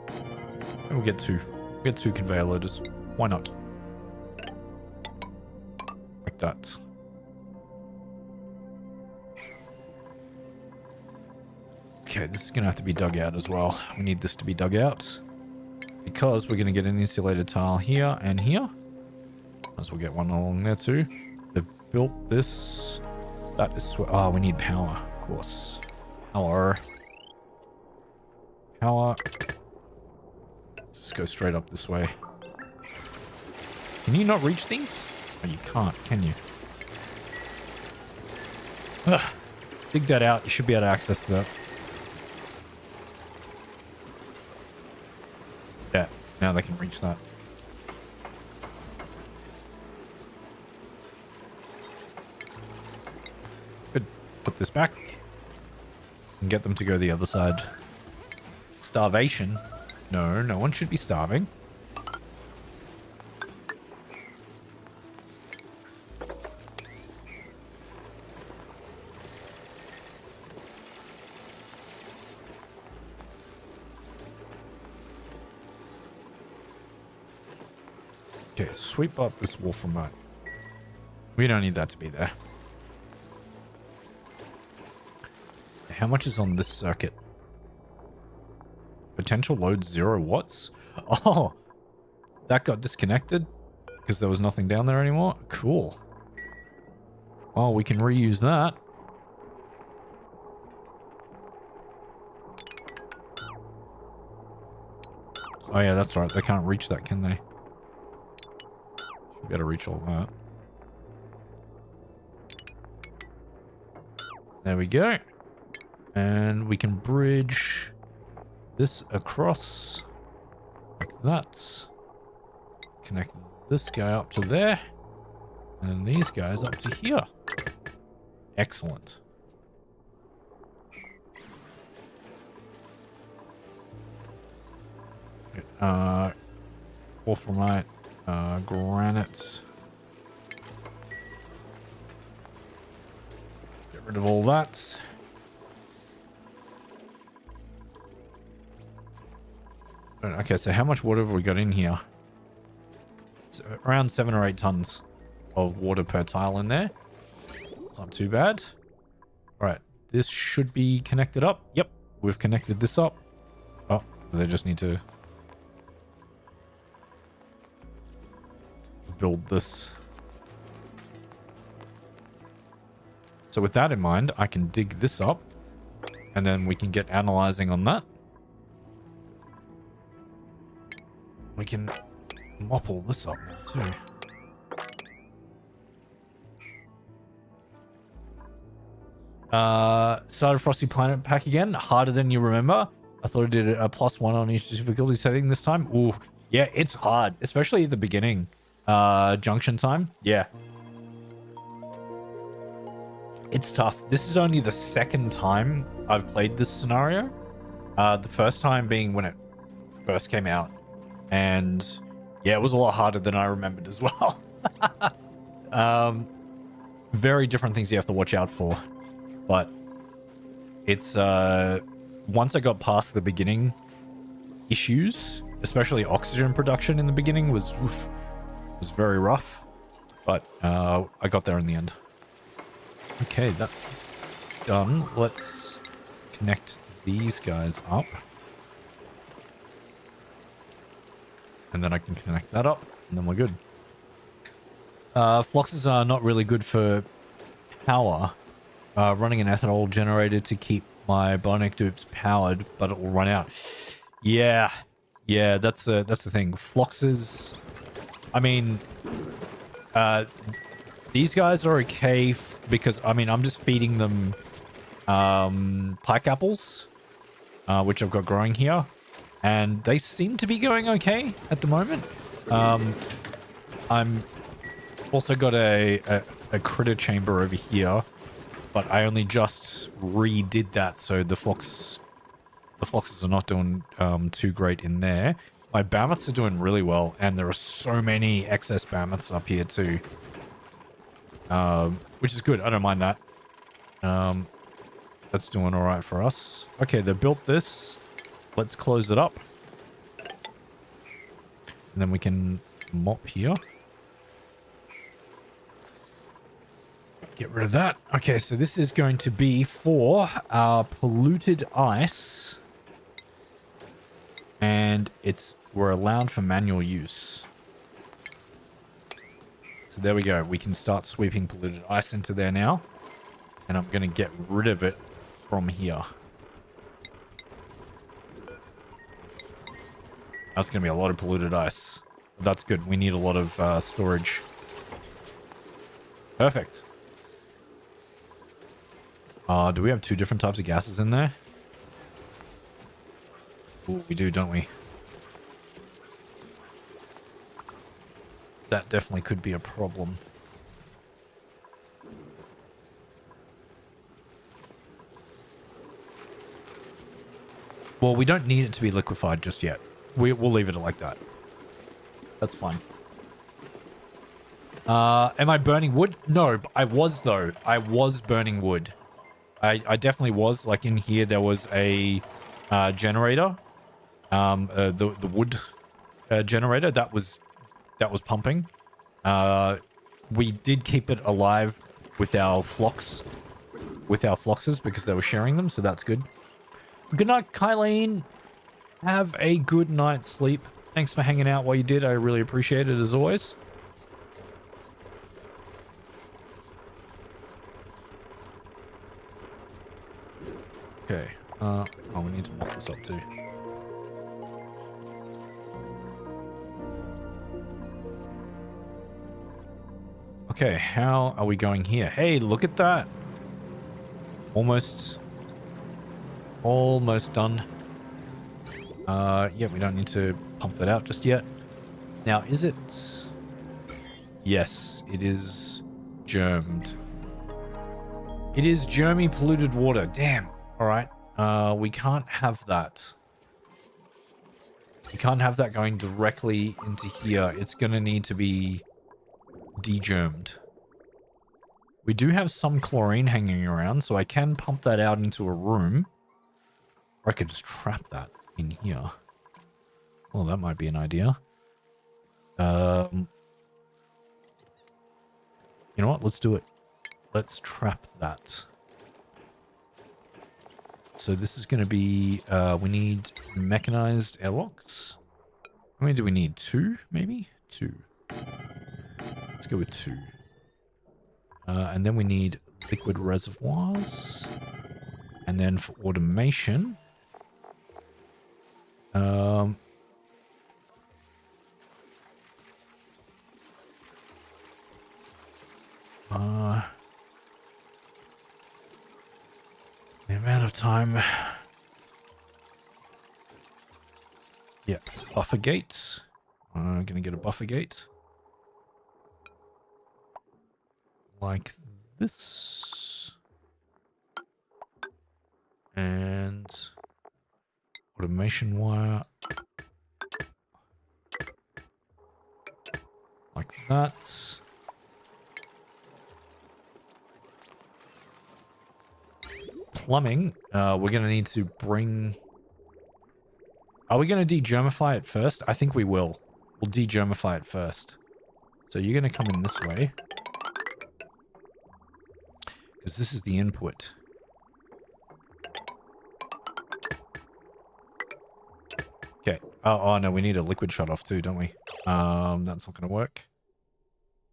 And we'll get two. We'll get two conveyor loaders. Why not? Like that. Okay, this is going to have to be dug out as well. We need this to be dug out. Because we're going to get an insulated tile here and here. Might as well get one along there too. They've built this. That is... Oh, we need power, of course. Power. Power. Let's just go straight up this way. Can you not reach these? Oh, you can't, can you? Ugh. Dig that out. You should be able to access that. Yeah, now they can reach that. Good. Put this back. And get them to go the other side. Starvation? No, no one should be starving. Okay, sweep up this wolf remote. We don't need that to be there. How much is on this circuit? Potential load 0 watts? Oh, that got disconnected because there was nothing down there anymore? Cool. Oh, we can reuse that. Oh yeah, that's right. They can't reach that, can they? Should be able to reach all that. There we go. And we can bridge this across like that. Connect this guy up to there. And these guys up to here. Excellent. Wolframite, granite. Get rid of all that. Okay, so how much water have we got in here? It's around 7 or 8 tons of water per tile in there. It's not too bad. Right, this should be connected up. Yep, we've connected this up. Oh, they just need to build this. So with that in mind, I can dig this up and then we can get analyzing on that. We can mop all this up now too. Started Frosty Planet Pack again. Harder than you remember. I thought it did a +1 on each difficulty setting this time. Ooh, yeah, it's hard, especially at the beginning. Junction time. Yeah. It's tough. This is only the second time I've played this scenario. The first time being when it first came out. And yeah, it was a lot harder than I remembered as well. Very different things you have to watch out for. But it's, once I got past the beginning issues, especially oxygen production in the beginning was very rough. But I got there in the end. Okay, that's done. Let's connect these guys up. And then I can connect that up, and then we're good. Floxes are not really good for power. Running an ethanol generator to keep my bionic dupes powered, but it will run out. Yeah, that's the thing. Floxes, I mean, these guys are okay because I mean I'm just feeding them pike apples, which I've got growing here, and they seem to be going okay at the moment. I'm also got a critter chamber over here, but I only just redid that, so the foxes are not doing too great in there. My mammoths are doing really well, and there are so many excess mammoths up here too, which is good. I don't mind that. That's doing all right for us. Okay, they built this. Let's close it up, and then we can mop here. Get rid of that. Okay, so this is going to be for our polluted ice. And we're allowed for manual use. So there we go. We can start sweeping polluted ice into there now. And I'm going to get rid of it from here. That's going to be a lot of polluted ice. That's good. We need a lot of storage. Perfect. Do we have two different types of gases in there? Ooh, we do, don't we? That definitely could be a problem. Well, we don't need it to be liquefied just yet. We'll leave it like that. That's fine. Am I burning wood? No, I was though. I was burning wood. I definitely was. Like in here, there was a generator. The wood generator that was pumping. We did keep it alive with our floxes because they were sharing them, so that's good. Good night, Kylene. Have a good night's sleep. Thanks for hanging out while you did. I really appreciate it as always. Okay. Oh, we need to mop this up too. Okay, how are we going here? Hey, look at that. Almost done. Yeah, we don't need to pump that out just yet. Now, is it... Yes, it is germed. It is germy polluted water. Damn. All right. We can't have that. We can't have that going directly into here. It's going to need to be degermed. We do have some chlorine hanging around, so I can pump that out into a room. Or I could just trap that in here. Well, that might be an idea. You know what? Let's do it. Let's trap that. So this is going to be, we need mechanized airlocks. How many do we need? 2, maybe? 2. Let's go with 2. And then we need liquid reservoirs. And then for automation, the amount of time. Yeah, buffer gate. I'm gonna get a buffer gate. Like this. And automation wire. Like that. Plumbing. We're going to need to bring... Are we going to degermify it first? I think we will. We'll degermify it first. So you're going to come in this way. Because this is the input. Okay. Oh, no, we need a liquid shut off too, don't we? That's not going to work.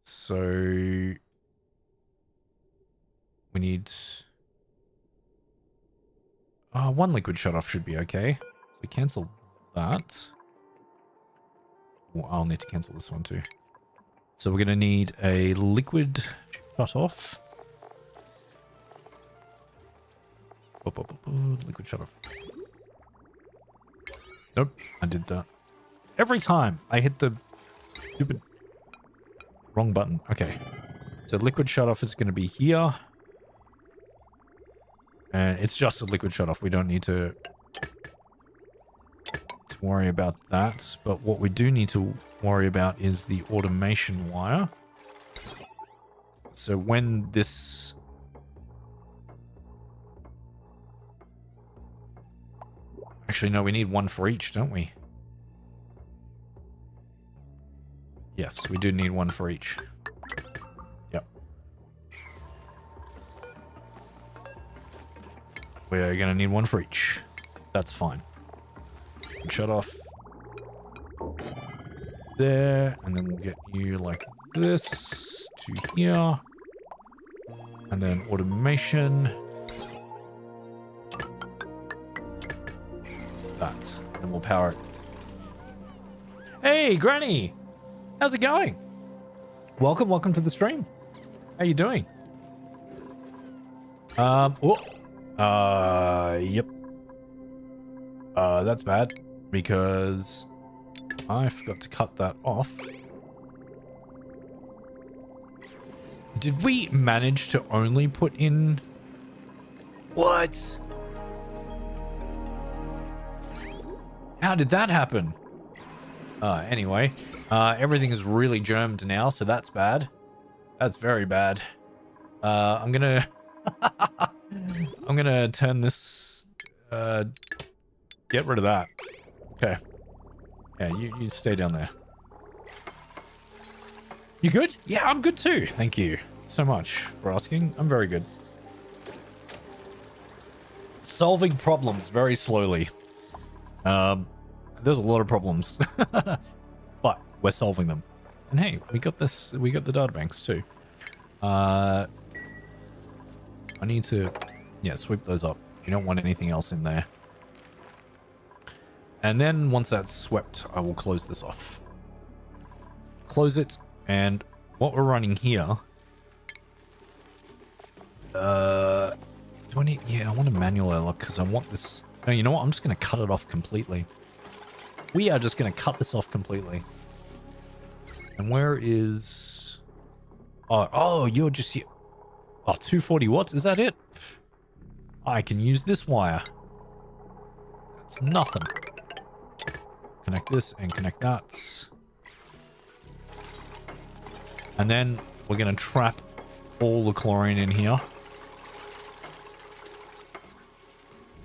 So we need... one liquid shut off should be okay. So cancel that. Well, I'll need to cancel this one too. So we're going to need a liquid shut off. Liquid shut off. Nope, I did that. Every time I hit the stupid wrong button. Okay. So liquid shut off is going to be here. And it's just a liquid shut off. We don't need to worry about that. But what we do need to worry about is the automation wire. So when this... Actually, no, we need one for each, don't we? Yes, we do need one for each. Yep. We're going to need one for each. That's fine. Shut off. There. And then we'll get you like this to here. And then automation. That. And we'll power it. Hey, Granny! How's it going? Welcome to the stream. How you doing? Yep. That's bad because I forgot to cut that off. Did we manage to only put in... What? How did that happen? Anyway, everything is really germed now, so that's bad. That's very bad. I'm gonna... I'm gonna turn this... get rid of that. Okay. Yeah, you stay down there. You good? Yeah, I'm good too. Thank you so much for asking. I'm very good. Solving problems very slowly. There's a lot of problems. But we're solving them. And hey, we got this. We got the databanks too. I need to... Yeah, sweep those up. You don't want anything else in there. And then once that's swept, I will close this off. Close it. And what we're running here... do I need... Yeah, I want a manual airlock because I want this... No, you know what? I'm just going to cut it off completely. We are just going to cut this off completely. And where is... Oh, you're just here. Oh, 240 watts? Is that it? I can use this wire. That's nothing. Connect this and connect that. And then we're going to trap all the chlorine in here.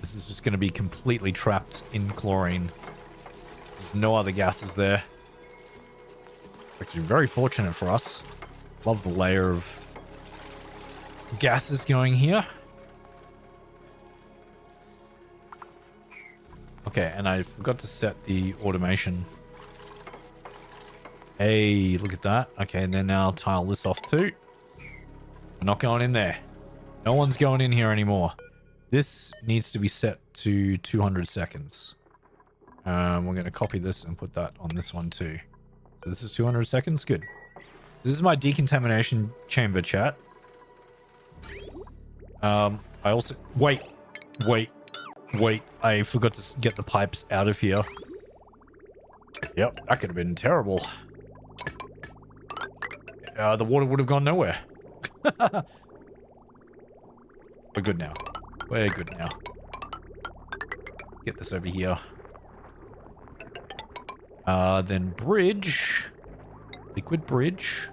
This is just going to be completely trapped in chlorine. There's no other gases there. Actually, very fortunate for us. Love the layer of gases going here. Okay, and I forgot to set the automation. Hey, look at that. Okay, and then now I'll tile this off too. We're not going in there. No one's going in here anymore. This needs to be set to 200 seconds. We're going to copy this and put that on this one too. So this is 200 seconds. Good. This is my decontamination chamber, chat. I also... Wait. I forgot to get the pipes out of here. Yep, that could have been terrible. The water would have gone nowhere. We're good now. We're good now. Get this over here. Then bridge. Liquid bridge.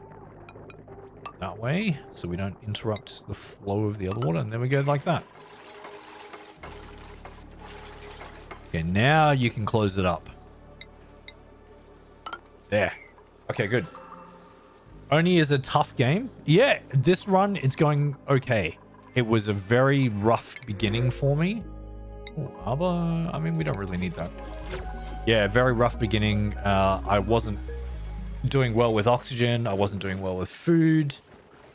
That way. So we don't interrupt the flow of the other water. And then we go like that. Okay, now you can close it up. There. Okay, good. Oni is a tough game. Yeah, this run, it's going okay. It was a very rough beginning for me. Oh, Arbor. I mean, we don't really need that. Yeah, very rough beginning. I wasn't doing well with oxygen. I wasn't doing well with food.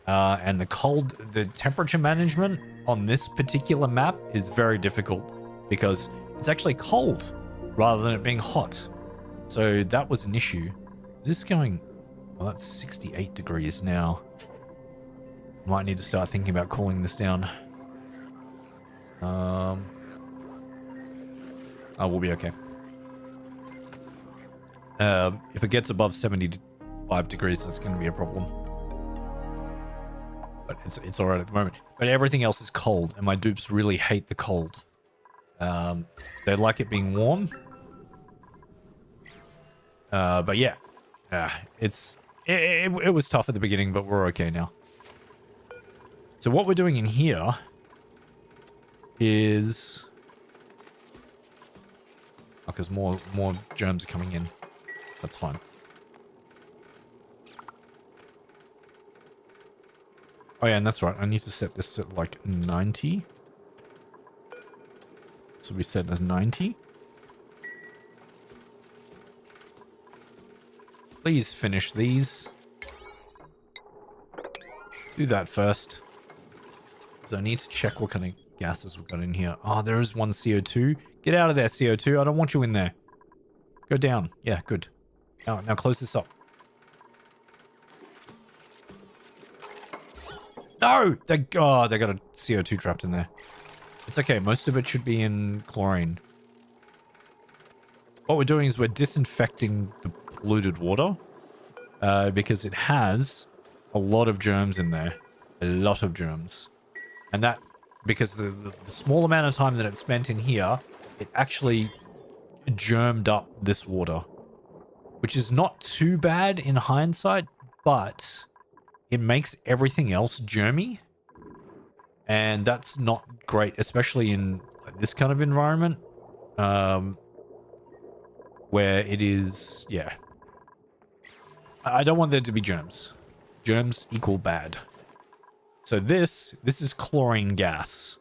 And the temperature management on this particular map is very difficult because it's actually cold rather than it being hot. So that was an issue. Is this going... Well, that's 68 degrees now. Might need to start thinking about cooling this down. Oh, we'll be okay. If it gets above 75 degrees, that's going to be a problem. But it's alright at the moment. But everything else is cold, and my dupes really hate the cold. They like it being warm. But yeah, it was tough at the beginning, but we're okay now. So what we're doing in here is... because more germs are coming in. That's fine. Oh yeah, and that's right. I need to set this to like 90. So we set it as 90. Please finish these. Do that first. So I need to check what kind of gases we've got in here. Oh, there is one CO2. Get out of there, CO2. I don't want you in there. Go down. Yeah, good. Now close this up. No! They got a CO2 trapped in there. It's okay. Most of it should be in chlorine. What we're doing is we're disinfecting the polluted water because it has a lot of germs in there. A lot of germs. And that, because the small amount of time that it spent in here, it actually germed up this water. Which is not too bad in hindsight, but it makes everything else germy. And that's not great, especially in this kind of environment. Where it is, yeah. I don't want there to be germs. Germs equal bad. So this is chlorine gas.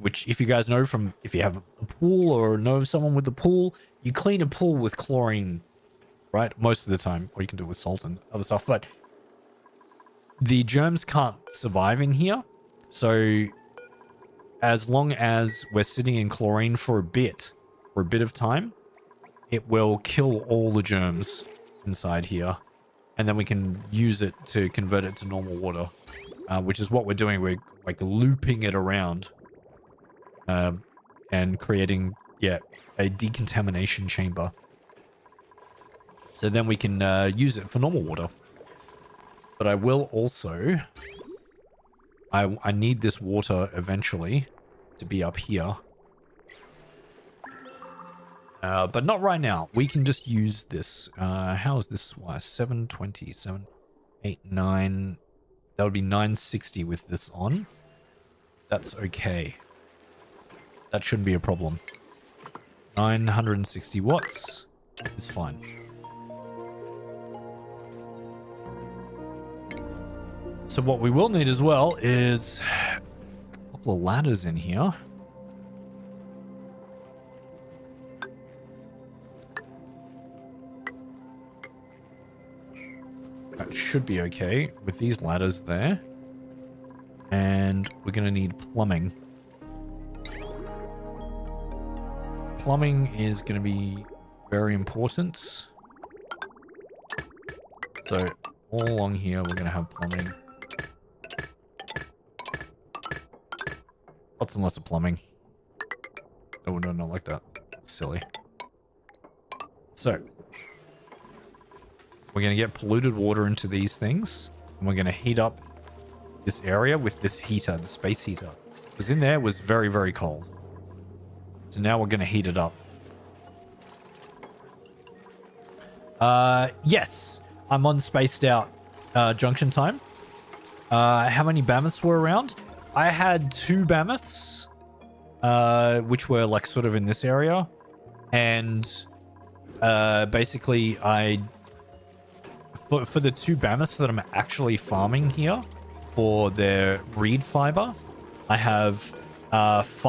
Which, if you guys know from, if you have a pool or know of someone with a pool, you clean a pool with chlorine, right? Most of the time. Or you can do it with salt and other stuff. But the germs can't survive in here. So as long as we're sitting in chlorine for a bit of time, it will kill all the germs inside here. And then we can use it to convert it to normal water. Which is what we're doing. We're like looping it around. And creating, yeah, a decontamination chamber. So then we can use it for normal water. But I will also... I need this water eventually to be up here. But not right now. We can just use this. How is this? 720, 7, 8, 9. That would be 960 with this on. That's okay. That shouldn't be a problem. 960 watts is fine. So what we will need as well is a couple of ladders in here. That should be okay with these ladders there. And we're going to need plumbing. Plumbing is going to be very important. So all along here, we're going to have plumbing. Lots and lots of plumbing. Oh, no, not like that. Silly. So we're going to get polluted water into these things. And we're going to heat up this area with this heater, the space heater. Because in there was very, very cold. So now we're going to heat it up. Yes, I'm on spaced out junction time. How many mammoths were around? I had 2 mammoths, which were like sort of in this area, and basically for the 2 mammoths that I'm actually farming here for their reed fiber, I have 10.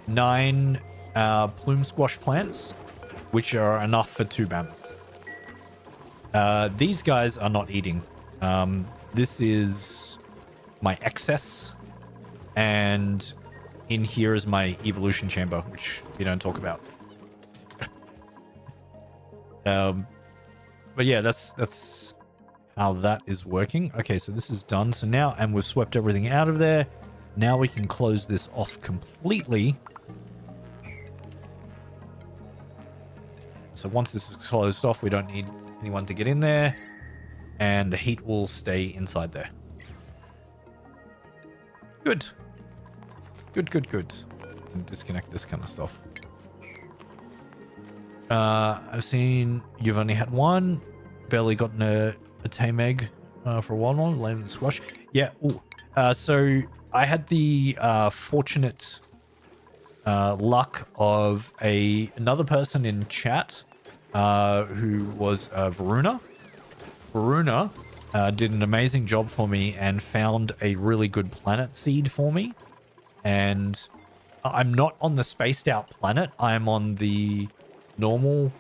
9 plume squash plants, which are enough for 2 mammoths. These guys are not eating. This is my excess, and in here is my evolution chamber, which we don't talk about. But yeah, that's how that is working. Okay, so this is done. So now, and we've swept everything out of there. Now we can close this off completely. So once this is closed off, we don't need anyone to get in there, and the heat will stay inside there. Good. Good. And disconnect this kind of stuff. I've seen you've only had 1. Barely gotten a tame egg for a while now. Lemon squash. Yeah. Ooh. So I had the fortunate luck of another person in chat who was Varuna. Varuna did an amazing job for me and found a really good planet seed for me. And I'm not on the spaced out planet. I'm on the normal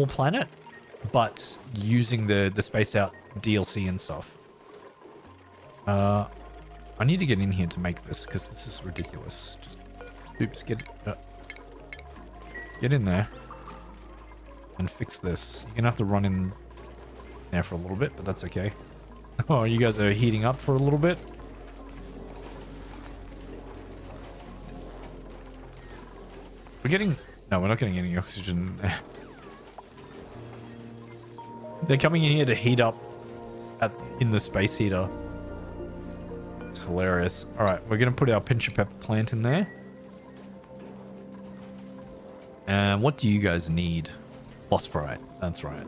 planet, but using the spaced out DLC and stuff. I need to get in here to make this because this is ridiculous. Oops, get in there and fix this. You're gonna have to run in there for a little bit, but that's okay. Oh, you guys are heating up for a little bit. No, we're not getting any oxygen. They're coming in here to heat up in the space heater. It's hilarious. All right, we're going to put our pinch of pepper plant in there. And what do you guys need? Phosphorite. That's right.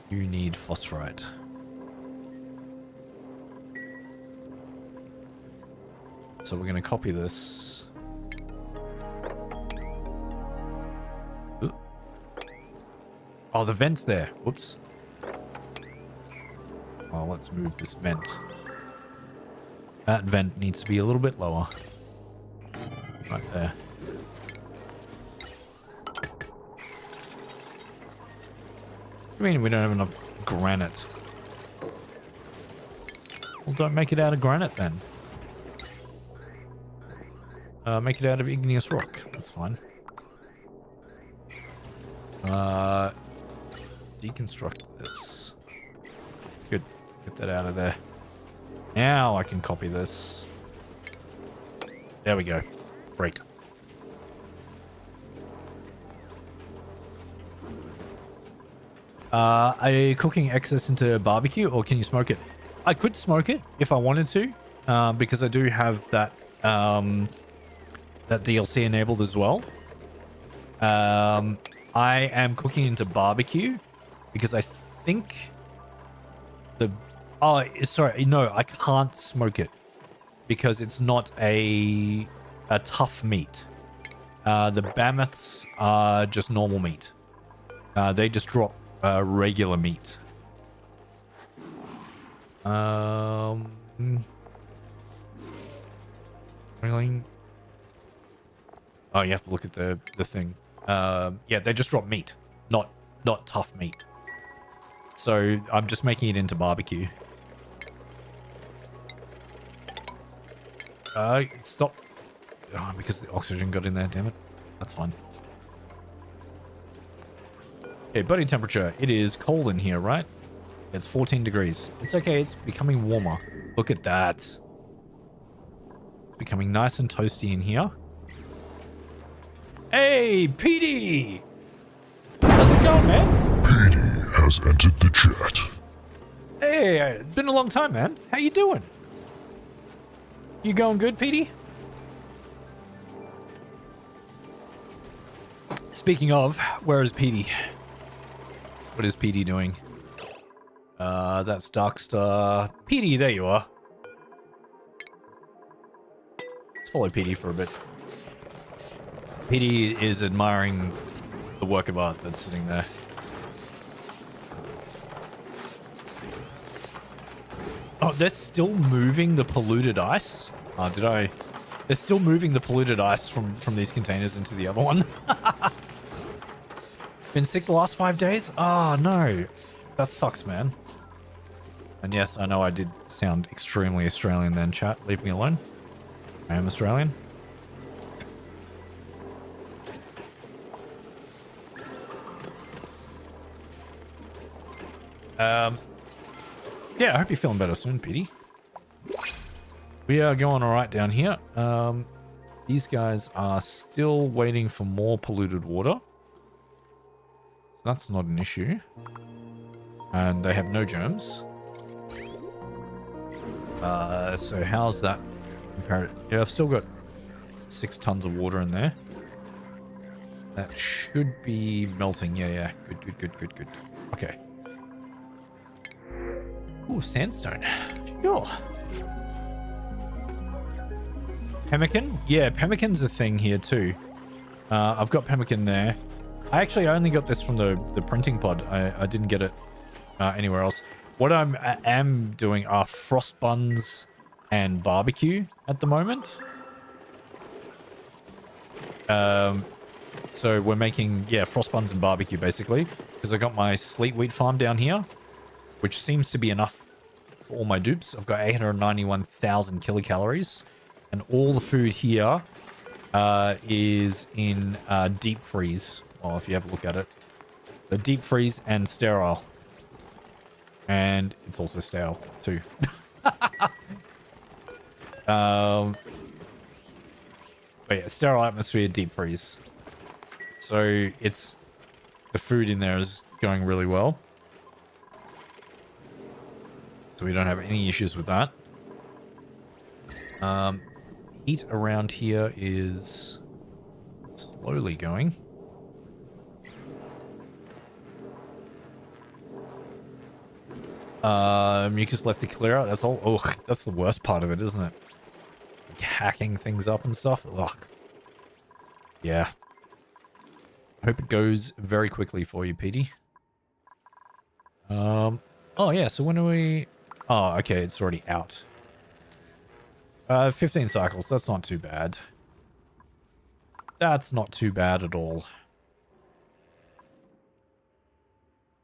You need phosphorite. So we're going to copy this. Oh, the vent's there. Whoops. Well, let's move this vent. That vent needs to be a little bit lower. Right there. I mean, we don't have enough granite. Well, don't make it out of granite then. Make it out of igneous rock. That's fine. Deconstruct this. Good. Get that out of there. Now I can copy this. There we go. Great. Are you cooking excess into barbecue, or can you smoke it? I could smoke it if I wanted to, because I do have that that DLC enabled as well. I am cooking into barbecue because I think sorry, no, I can't smoke it because it's not a tough meat. The mammoths are just normal meat. They just drop regular meat. Really? Oh, you have to look at the thing. Yeah, they just drop meat, not tough meat. So I'm just making it into barbecue. Stop. Oh, because the oxygen got in there, damn it. That's fine. Okay, body temperature. It is cold in here, right? It's 14 degrees. It's okay, it's becoming warmer. Look at that. It's becoming nice and toasty in here. Hey, Petey! How's it going, man? Petey has entered the chat. Hey, it's been a long time, man. How you doing? You going good, Petey? Speaking of, where is Petey? What is Petey doing? That's Darkstar. Petey, there you are. Let's follow Petey for a bit. Petey is admiring the work of art that's sitting there. Oh, they're still moving the polluted ice? Oh, did I... They're still moving the polluted ice from these containers into the other one. Been sick the last 5 days? Oh, no. That sucks, man. And yes, I know I did sound extremely Australian then, chat. Leave me alone. I am Australian. Yeah, I hope you're feeling better soon, Petey. We are going all right down here. These guys are still waiting for more polluted water. So that's not an issue. And they have no germs. So how's that compared? Yeah, I've still got 6 tons of water in there. That should be melting. Yeah. Good. Okay. Ooh, sandstone. Sure. Pemmican? Yeah, pemmican's a thing here too. I've got pemmican there. I actually only got this from the printing pod. I didn't get it anywhere else. What I am doing are frost buns and barbecue at the moment. So we're making, frost buns and barbecue basically. Because I got my sleet wheat farm down here, which seems to be enough for all my dupes. I've got 891,000 kilocalories. And all the food here is in deep freeze. Well, if you have a look at it. The deep freeze and sterile. And it's also stale too. But yeah, sterile atmosphere, deep freeze. So it's the food in there is going really well. So we don't have any issues with that. Heat around here is slowly going. Mucus left to clear out. That's all. Oh, that's the worst part of it, isn't it? Like hacking things up and stuff. Ugh. Yeah. Hope it goes very quickly for you, Petey. Oh yeah. So when are we? Oh, okay. It's already out. 15 cycles. That's not too bad. That's not too bad at all.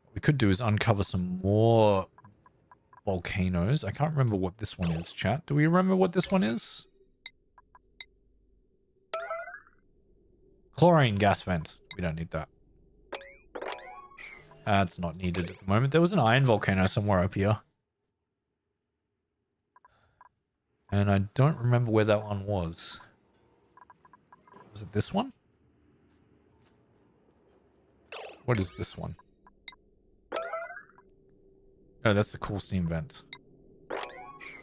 What we could do is uncover some more volcanoes. I can't remember what this one is, chat. Do we remember what this one is? Chlorine gas vent. We don't need that. That's not needed at the moment. There was an iron volcano somewhere up here. And I don't remember where that one was. Was it this one? What is this one? Oh, that's the cool steam vent.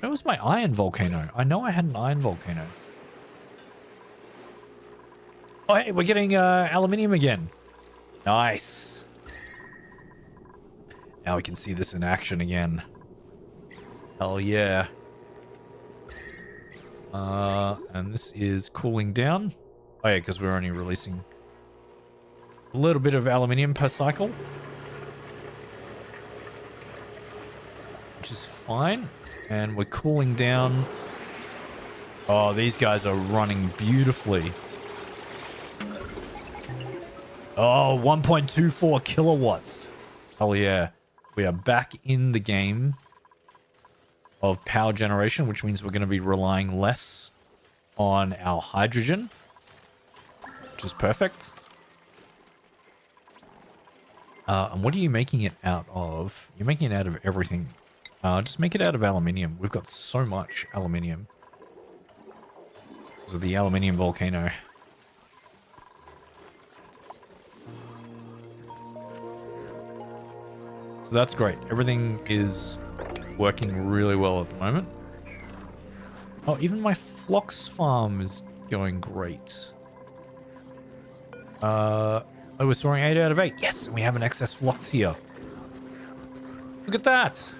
Where was my iron volcano? I know I had an iron volcano. Oh, hey, we're getting aluminium again. Nice. Now we can see this in action again. Hell yeah. And this is cooling down. Oh yeah, because we're only releasing a little bit of aluminium per cycle. Which is fine. And we're cooling down. Oh, these guys are running beautifully. Oh, 1.24 kilowatts. Hell yeah. We are back in the game of power generation, which means we're going to be relying less on our hydrogen, which is perfect. And what are you making it out of? You're making it out of everything. Just make it out of aluminium. We've got so much aluminium. So the aluminium volcano. So that's great. Everything is working really well at the moment. Oh, even my phlox farm is going great. Oh, we're storing 8 out of 8. Yes, and we have an excess flux here. Look at that.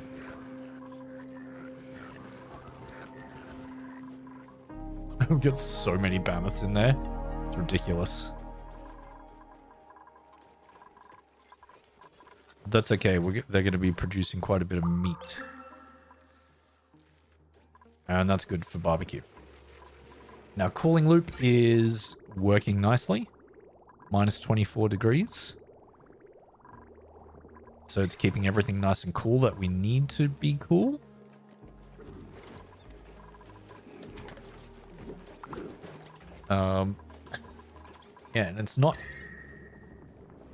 We've got so many mammoths in there. It's ridiculous. That's okay. They're going to be producing quite a bit of meat. And that's good for barbecue. Now, cooling loop is working nicely. Minus 24 degrees. So it's keeping everything nice and cool that we need to be cool. Yeah, and it's not...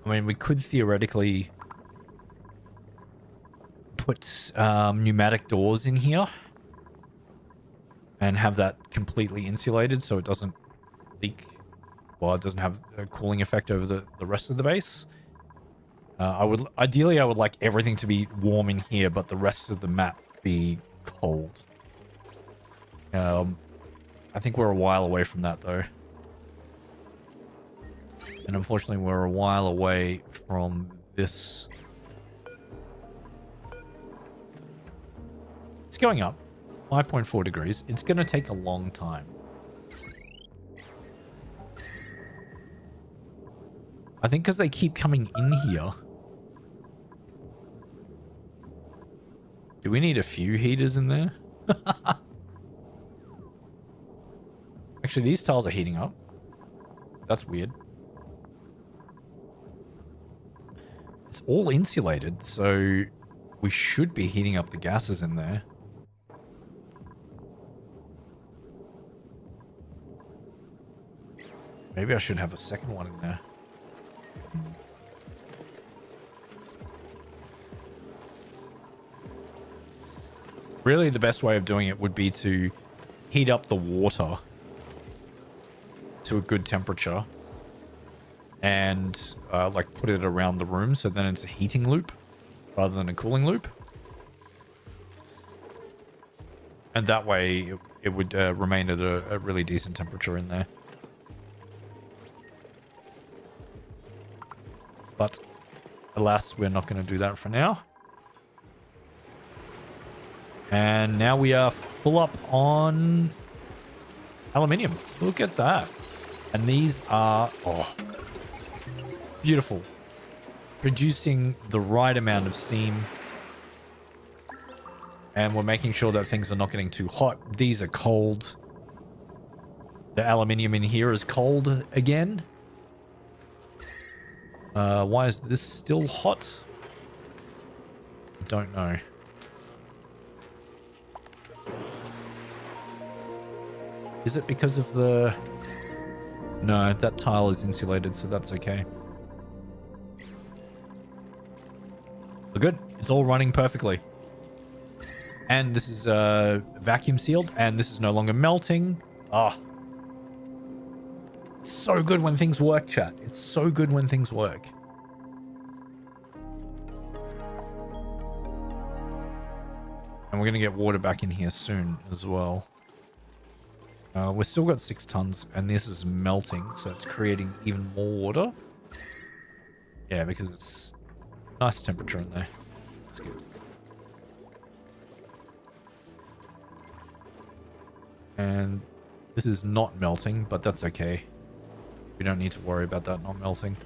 I mean, we could theoretically put pneumatic doors in here and have that completely insulated so it doesn't leak. Well, it doesn't have a cooling effect over the rest of the base. Ideally, I would like everything to be warm in here, but the rest of the map be cold. I think we're a while away from that, though. And unfortunately, we're a while away from this. It's going up. 5.4 degrees. It's going to take a long time. I think because they keep coming in here. Do we need a few heaters in there? Actually, these tiles are heating up. That's weird. It's all insulated, so we should be heating up the gases in there. Maybe I should have a second one in there. Really, the best way of doing it would be to heat up the water to a good temperature and like put it around the room, so then it's a heating loop rather than a cooling loop. And that way it would remain at a really decent temperature in there. But alas, we're not going to do that for now. And now we are full up on aluminium. Look at that. And these are, oh, beautiful. Producing the right amount of steam. And we're making sure that things are not getting too hot. These are cold. The aluminium in here is cold again. Why is this still hot? I don't know. Is it because of the... No, that tile is insulated, so that's okay. We're good. It's all running perfectly. And this is vacuum sealed, and this is no longer melting. Ah. It's so good when things work, chat. It's so good when things work. And we're going to get water back in here soon as well. We've still got 6 tons, and this is melting, so it's creating even more water. Yeah, because it's nice temperature in there. That's good. And this is not melting, but that's okay. We don't need to worry about that not melting.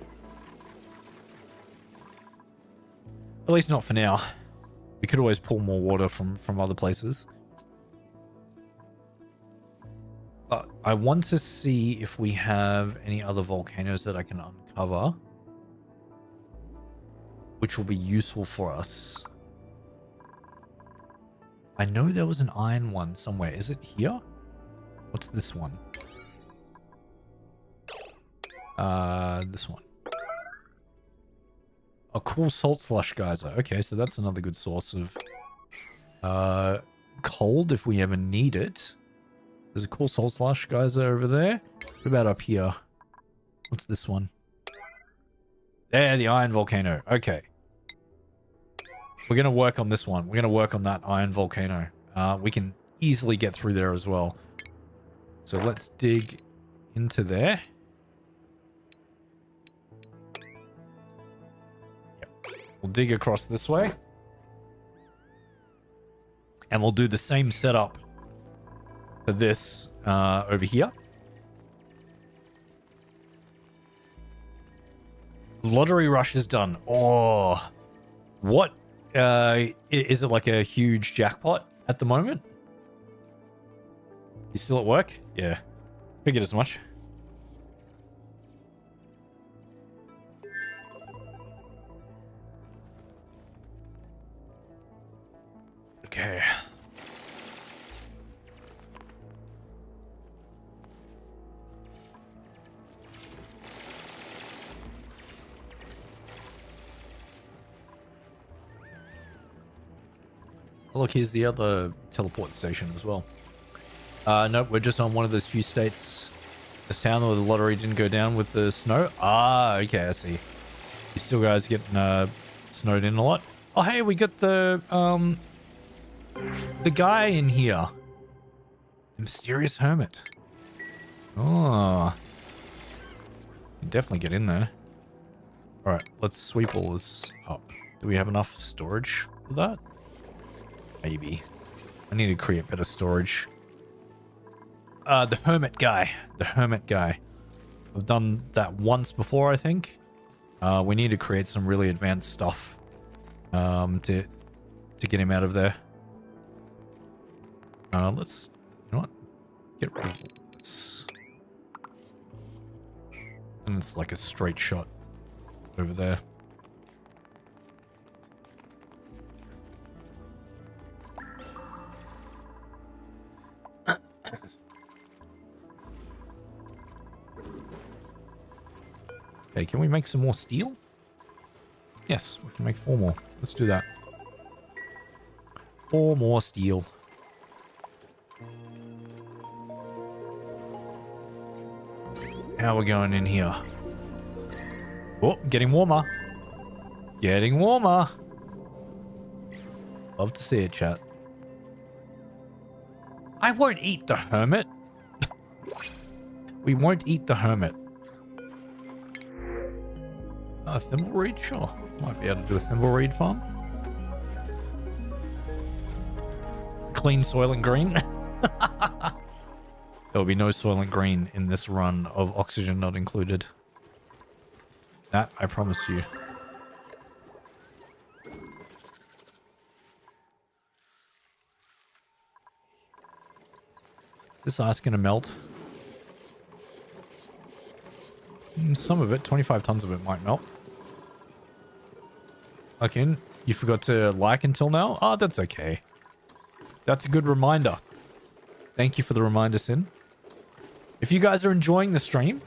At least not for now. We could always pull more water from other places. But I want to see if we have any other volcanoes that I can uncover, which will be useful for us. I know there was an iron one somewhere. Is it here? What's this one? This one. A cool salt slush geyser. Okay, so that's another good source of cold if we ever need it. There's a cool salt slush geyser over there. What about up here? What's this one? There, the iron volcano. Okay. We're going to work on this one. We're going to work on that iron volcano. We can easily get through there as well. So let's dig into there. We'll dig across this way. And we'll do the same setup for this over here. Lottery rush is done. Oh, what? Is it like a huge jackpot at the moment? You still at work? Yeah. Figured as much. Okay. Oh, look, here's the other teleport station as well. Nope, we're just on one of those few states, this town where the lottery didn't go down with the snow. Ah, okay, I see. You still guys getting snowed in a lot? Oh, hey, we got the guy in here. The mysterious hermit. Oh. You definitely get in there. Alright, let's sweep all this up. Do we have enough storage for that? Maybe. I need to create better storage. The hermit guy. The hermit guy. I've done that once before, I think. We need to create some really advanced stuff to get him out of there. Let's, you know what? Get rid of this. And it's like a straight shot over there. Okay, can we make some more steel? Yes, we can make 4 more. Let's do that. 4 more steel. How are we going in here? Oh, getting warmer. Getting warmer. Love to see it, chat. I won't eat the hermit. We won't eat the hermit. A thimbleweed? Sure. Might be able to do a thimbleweed farm. Clean soil and green. There will be no soil and green in this run of oxygen not included. That I promise you. Is this ice going to melt? Some of it, 25 tons of it might melt. Okay, you forgot to like until now? Oh, that's okay. That's a good reminder. Thank you for the reminder, Sin. If you guys are enjoying the stream,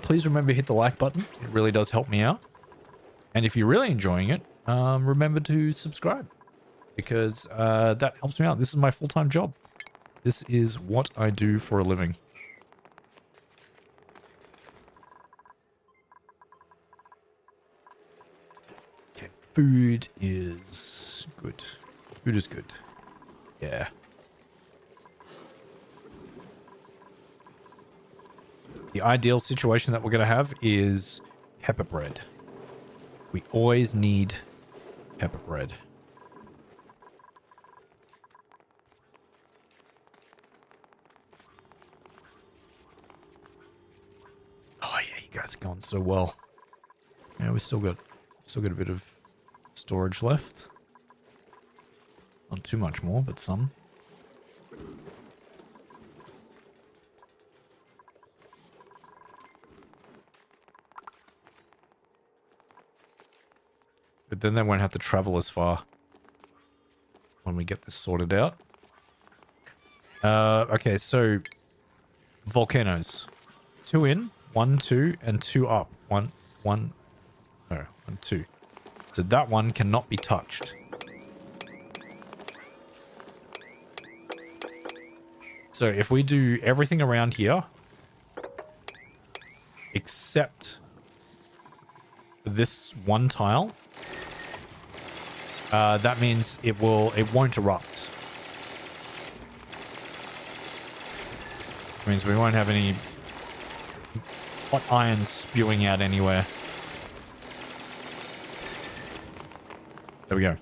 please remember to hit the like button. It really does help me out. And if you're really enjoying it, remember to subscribe. Because that helps me out. This is my full-time job. This is what I do for a living. Food is good. Food is good. Yeah. The ideal situation that we're going to have is pepper bread. We always need pepper bread. Oh yeah, you guys are going so well. Yeah, we still got a bit of storage left. Not too much more, but some. But then they won't have to travel as far when we get this sorted out. Okay, so volcanoes. 2 in, 1, 2, and 2 up. 1, 2. So that one cannot be touched. So if we do everything around here, except this one tile, that means it won't erupt. Which means we won't have any hot iron spewing out anywhere. There we go.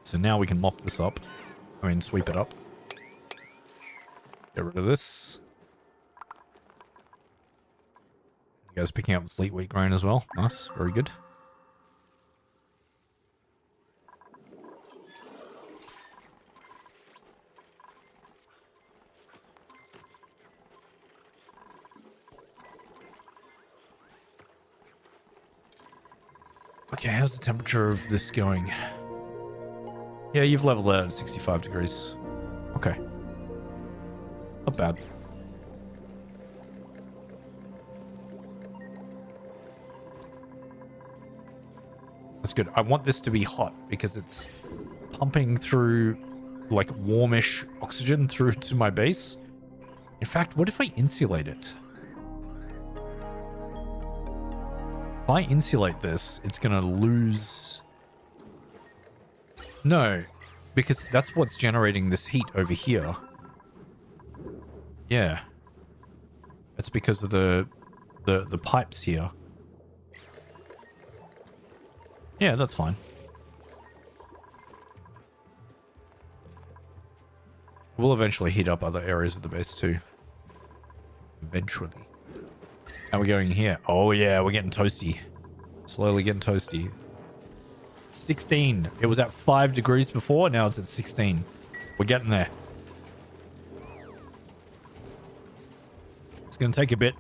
So now we can mop this up. I mean, sweep it up. Get rid of this. You guys picking up the sleet wheat grain as well. Nice. Very good. Okay, how's the temperature of this going? Yeah, you've leveled out at 65 degrees. Okay. Not bad. That's good. I want this to be hot because it's pumping through like warmish oxygen through to my base. In fact, what if I insulate it? If I insulate this, it's going to lose... No, because that's what's generating this heat over here. Yeah. That's because of the pipes here. Yeah, that's fine. We'll eventually heat up other areas of the base too. Eventually. How are we going here? Oh yeah, we're getting toasty. Slowly getting toasty. 16. It was at 5 degrees before, now it's at 16. We're getting there. It's going to take a bit,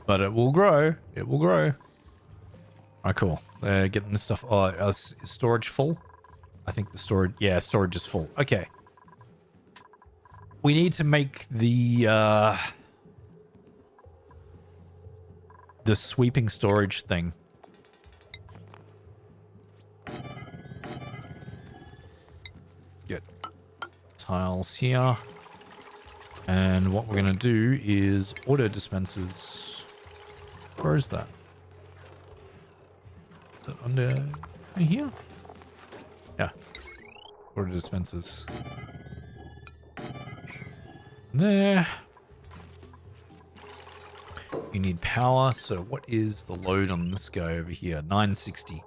but it will grow. It will grow. Alright, cool. Getting this stuff. Oh, is storage full? I think the storage... Yeah, storage is full. Okay. We need to make the sweeping storage thing. Get tiles here. And what we're going to do is auto dispensers. Where is that? Is it under here? Yeah. Auto dispensers. There. You need power. So what is the load on this guy over here? 960.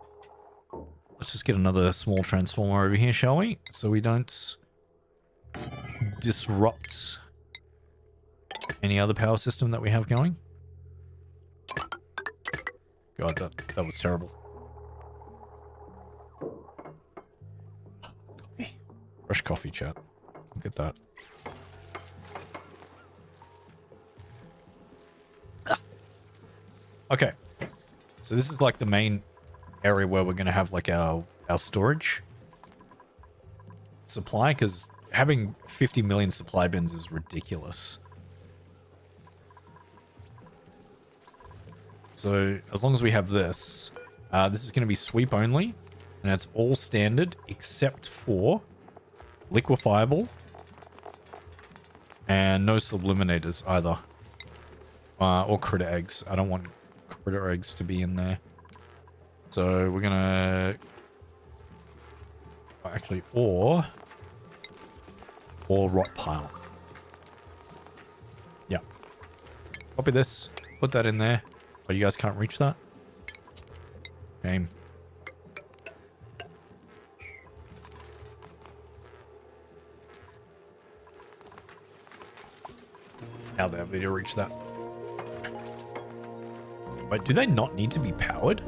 Let's just get another small transformer over here, shall we? So we don't disrupt any other power system that we have going. God, that was terrible. Coffee. Fresh coffee, chat. Look at that. Okay. So this is like the main area where we're going to have like our storage supply, because having 50 million supply bins is ridiculous. So as long as we have this, this is going to be sweep only, and it's all standard except for liquefiable and no subliminators either, or critter eggs. I don't want critter eggs to be in there. So we're gonna actually or rot pile. Yeah. Copy this. Put that in there. Oh, you guys can't reach that? Game. How the hell did you reach that? Wait, do they not need to be powered?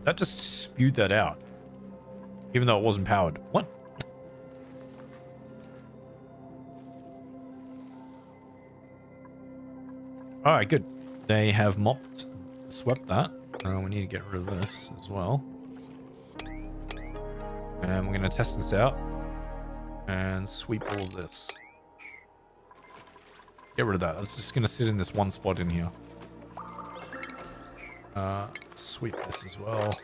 That just spewed that out. Even though it wasn't powered. What? Alright, good. They have swept that. We need to get rid of this as well. And we're going to test this out. And sweep all of this. Get rid of that. It's just going to sit in this one spot in here. Sweep this as well.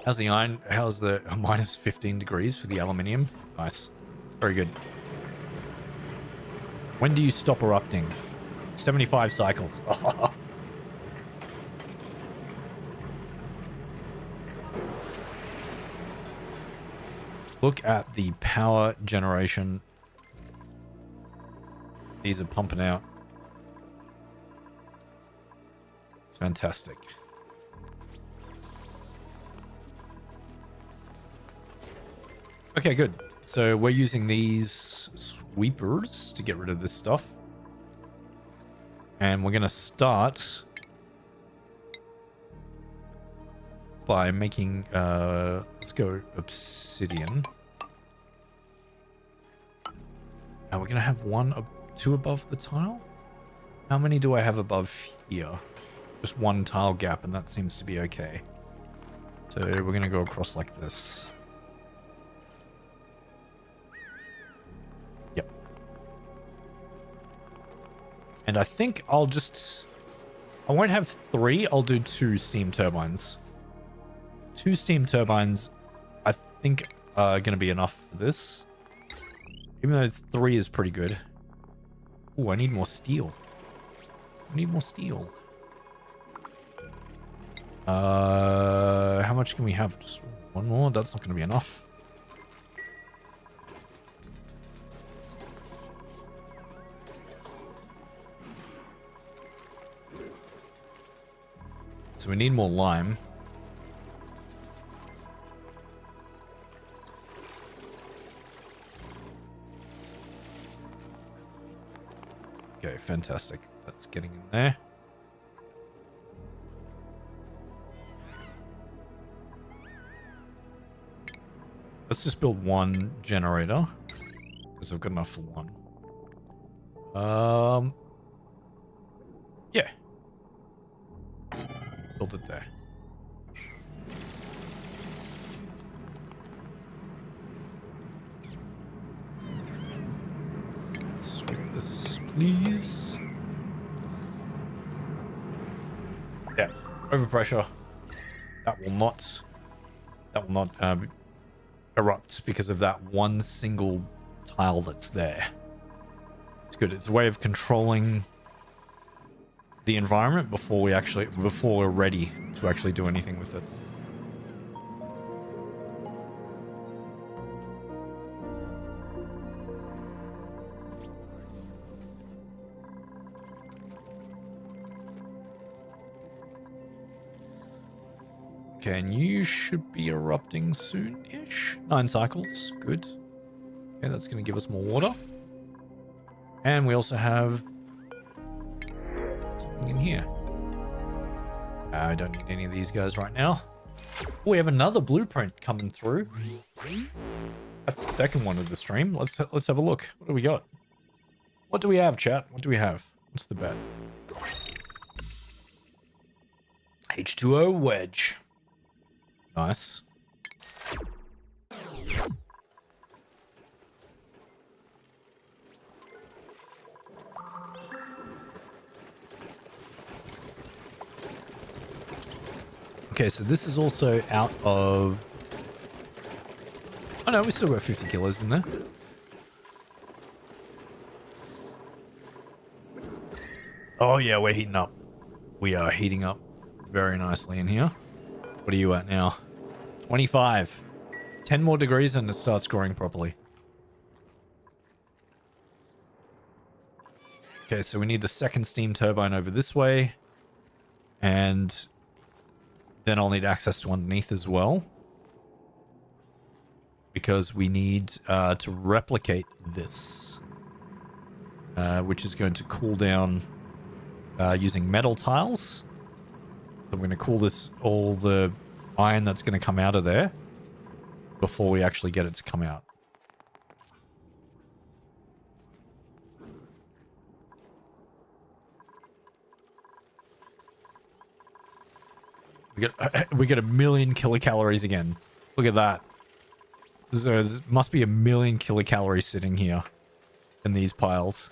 How's the iron? How's the minus 15 degrees for the aluminium? Nice. Very good. When do you stop erupting? 75 cycles. Look at the power generation. These are pumping out. Fantastic. Okay, good. So we're using these sweepers to get rid of this stuff. And we're going to start by making, let's go obsidian. And we're going to have two above the tile. How many do I have above here? Just one tile gap, and that seems to be okay. So we're going to go across like this. Yep. And I think I won't have 3, I'll do 2 steam turbines. 2 steam turbines, I think, are going to be enough for this. Even though 3 is pretty good. Oh, I need more steel. I need more steel. How much can we have? Just one more? That's not going to be enough. So we need more lime. Okay, fantastic. That's getting in there. Let's just build one generator, because I've got enough for one. Yeah. Build it there. Sweep this, please. Yeah, overpressure. That will not erupt because of that one single tile that's there. It's good. It's a way of controlling the environment before we're ready to actually do anything with it. Okay, and you should be erupting soon-ish. 9 cycles. Good. Okay, that's going to give us more water. And we also have something in here. I don't need any of these guys right now. Oh, we have another blueprint coming through. That's the second one of the stream. Let's have a look. What do we got? What do we have, chat? What do we have? What's the bet? H2O wedge. Nice. Okay, so this is also out of... Oh no, we still got 50 kilos in there. Oh yeah, we're heating up. We are heating up very nicely in here. What are you at now? 25. 10 more degrees and it starts growing properly. Okay, so we need the second steam turbine over this way. And then I'll need access to underneath as well. Because we need to replicate this. Which is going to cool down using metal tiles. So we're going to cool this, all the iron that's going to come out of there before we actually get it to come out. We get 1,000,000 kilocalories again. Look at that. So there must be 1,000,000 kilocalories sitting here in these piles.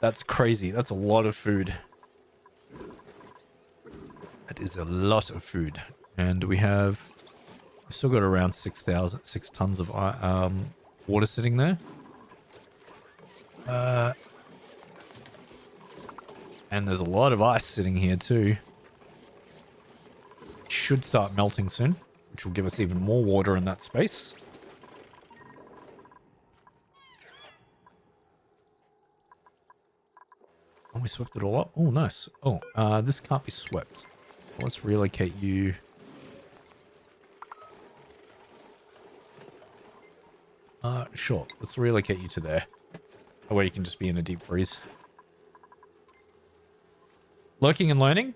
That's crazy. That's a lot of food. That is a lot of food. And we've still got around 6 tons of water sitting there. And there's a lot of ice sitting here too. It should start melting soon, which will give us even more water in that space. Oh, we swept it all up. Oh, nice. Oh, this can't be swept. Let's relocate you. Sure. Let's relocate you to there. That way you can just be in a deep freeze. Lurking and learning?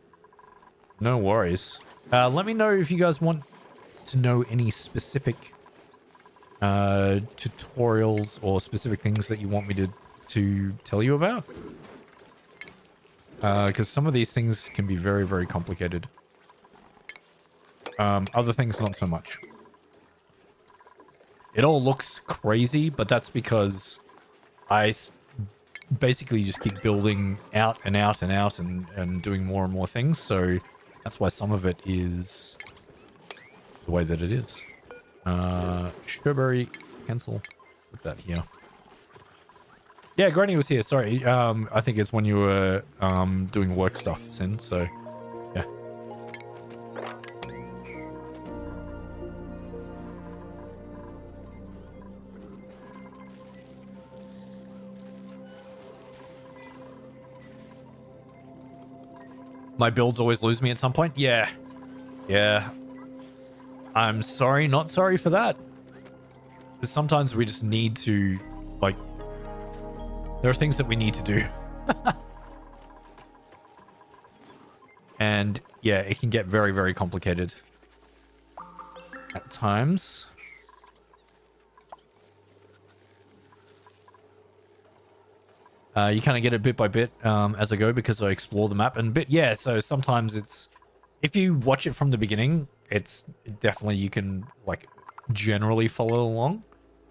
No worries. Let me know if you guys want to know any specific tutorials or specific things that you want me to tell you about. Because some of these things can be very, very complicated. Other things, not so much. It all looks crazy, but that's because I basically just keep building out and out and out and doing more and more things. So that's why some of it is the way that it is. Strawberry, cancel. Put that here. Yeah, Granny was here. Sorry. I think it's when you were doing work stuff, Sin. So, yeah. My builds always lose me at some point? Yeah. Yeah. I'm sorry, not sorry for that. Sometimes we just need to, like, there are things that we need to do. And, yeah, it can get very, very complicated at times. You kind of get it bit by bit as I go because I explore the map. And yeah, so sometimes it's... If you watch it from the beginning, it's definitely you can, like, generally follow along.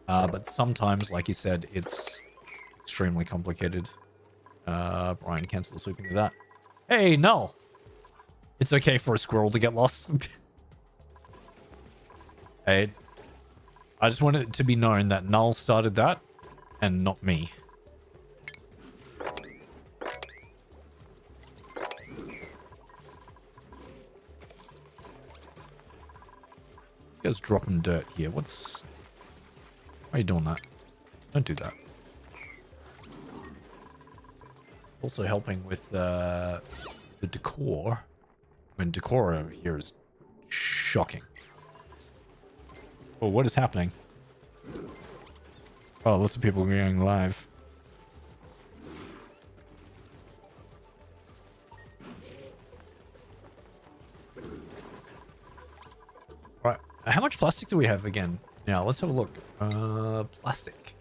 But sometimes, like you said, it's extremely complicated. Brian, cancel the swooping of that. Hey, Null! It's okay for a squirrel to get lost. Hey, I just want it to be known that Null started that and not me. You guys dropping dirt here. Why are you doing that? Don't do that. Also helping with the decor. I mean, decor over here is shocking. Oh, what is happening? Oh, lots of people going live. Right. How much plastic do we have again? Now, let's have a look. Plastic.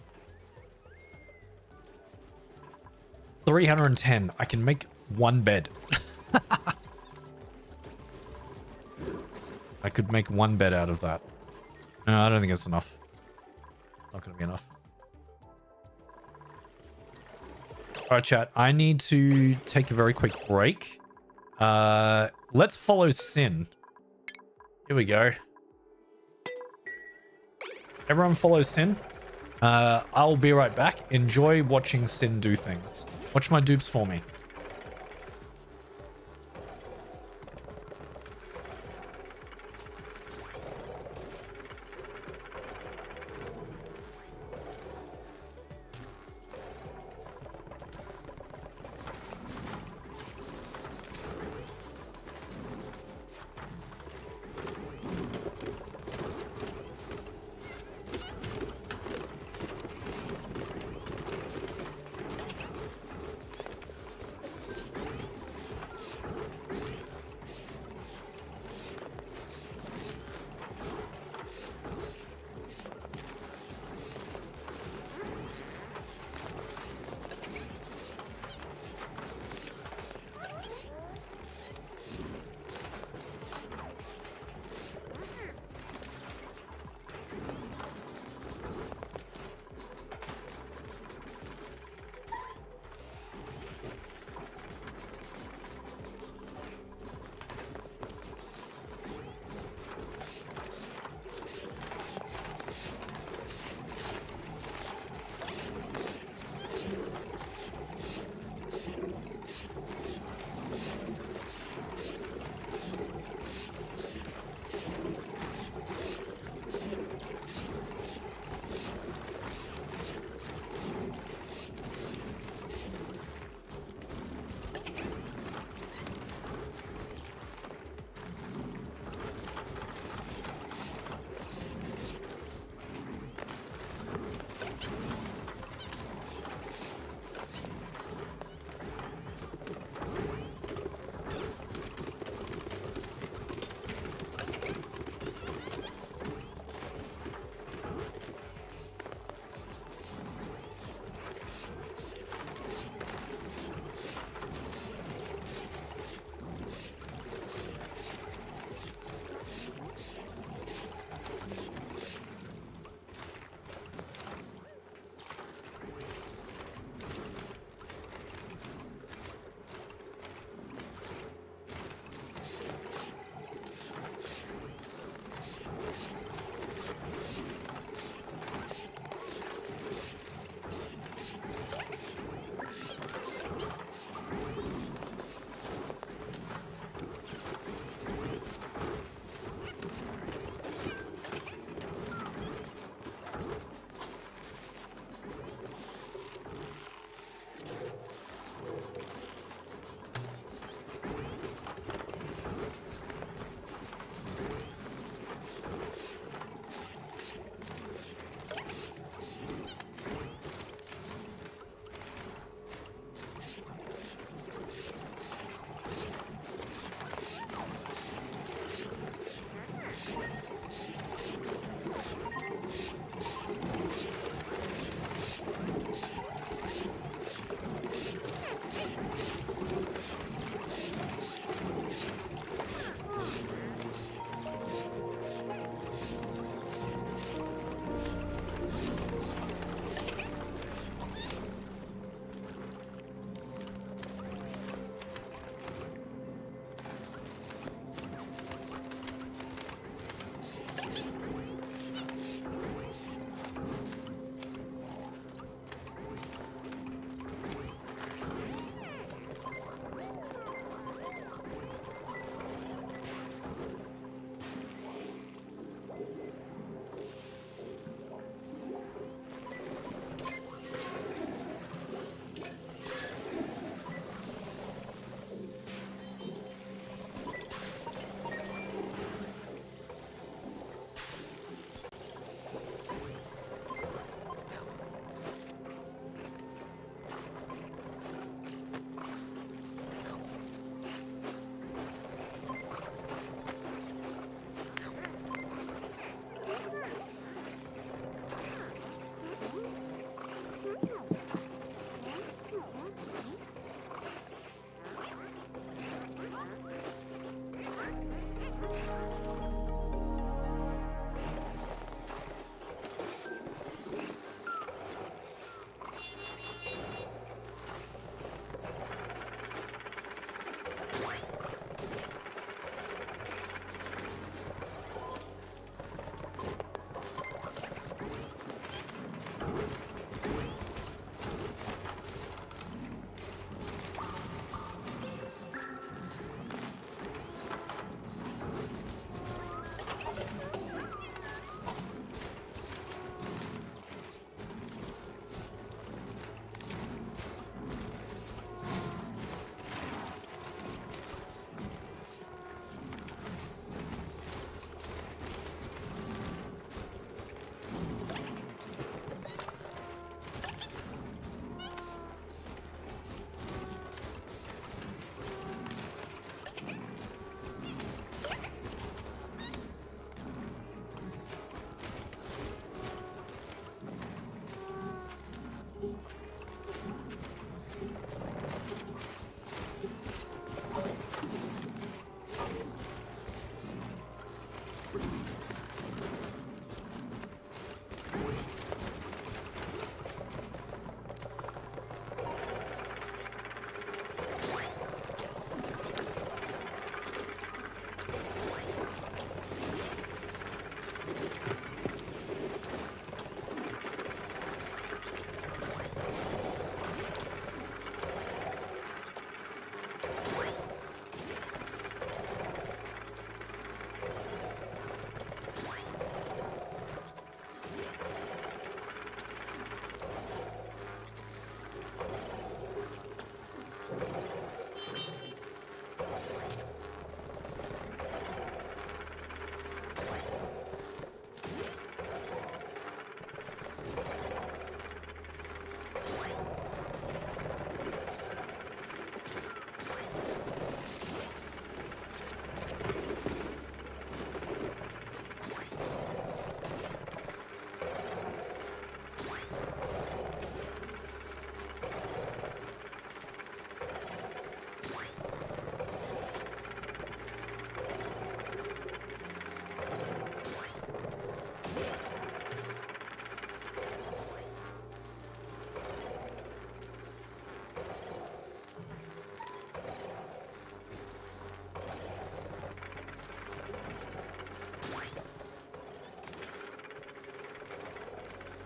310. I can make one bed. I could make one bed out of that. No, I don't think it's enough. It's not going to be enough. Alright, chat. I need to take a very quick break. Let's follow Sin. Here we go. Everyone follow Sin. I'll be right back. Enjoy watching Sin do things. Watch my dupes for me.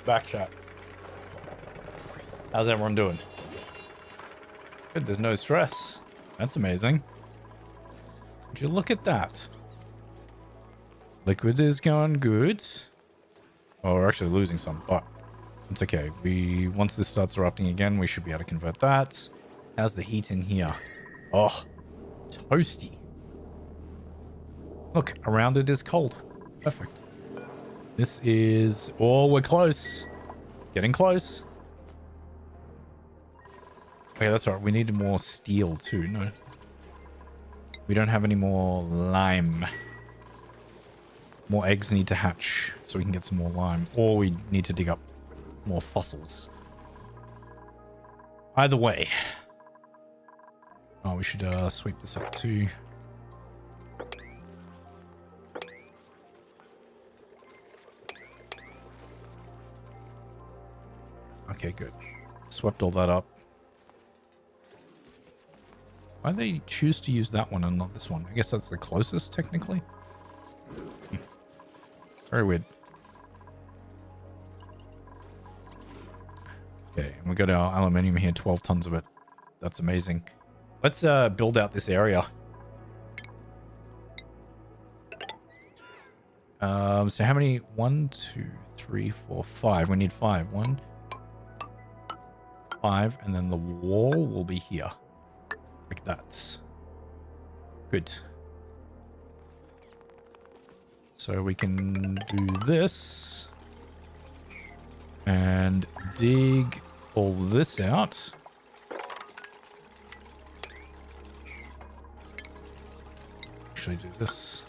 back chat. How's everyone doing? Good, there's no stress. That's amazing. Would you look at that? Liquid is going good. Oh, we're actually losing some, but it's okay. Once this starts erupting again, we should be able to convert that. How's the heat in here? Oh, toasty. Look, around it is cold. Perfect. This is... Oh, we're close. Getting close. Okay, that's right. We need more steel too. No. We don't have any more lime. More eggs need to hatch so we can get some more lime. Or we need to dig up more fossils. Either way. Oh, we should sweep this up too. Okay, good. Swept all that up. Why do they choose to use that one and not this one? I guess that's the closest, technically. Very weird. Okay, and we got our aluminium here, 12 tons of it. That's amazing. Let's build out this area. So how many? 1, 2, 3, 4, 5. We need 5. 1, 5, and then the wall will be here. Like that. Good. So we can do this. And dig all this out. Actually do this.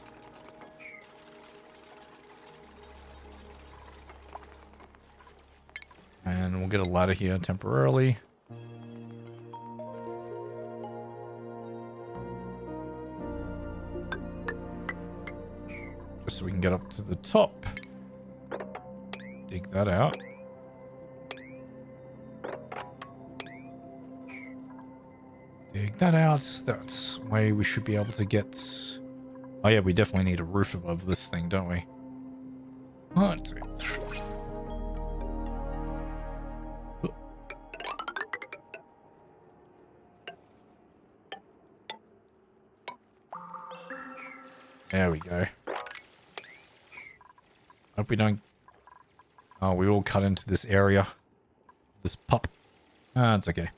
And we'll get a ladder here temporarily. Just so we can get up to the top. Dig that out. Dig that out. That way we should be able to get... Oh yeah, we definitely need a roof above this thing, don't we? What? There we go. Hope we don't... Oh, we all cut into this area. This pup. Ah, it's okay.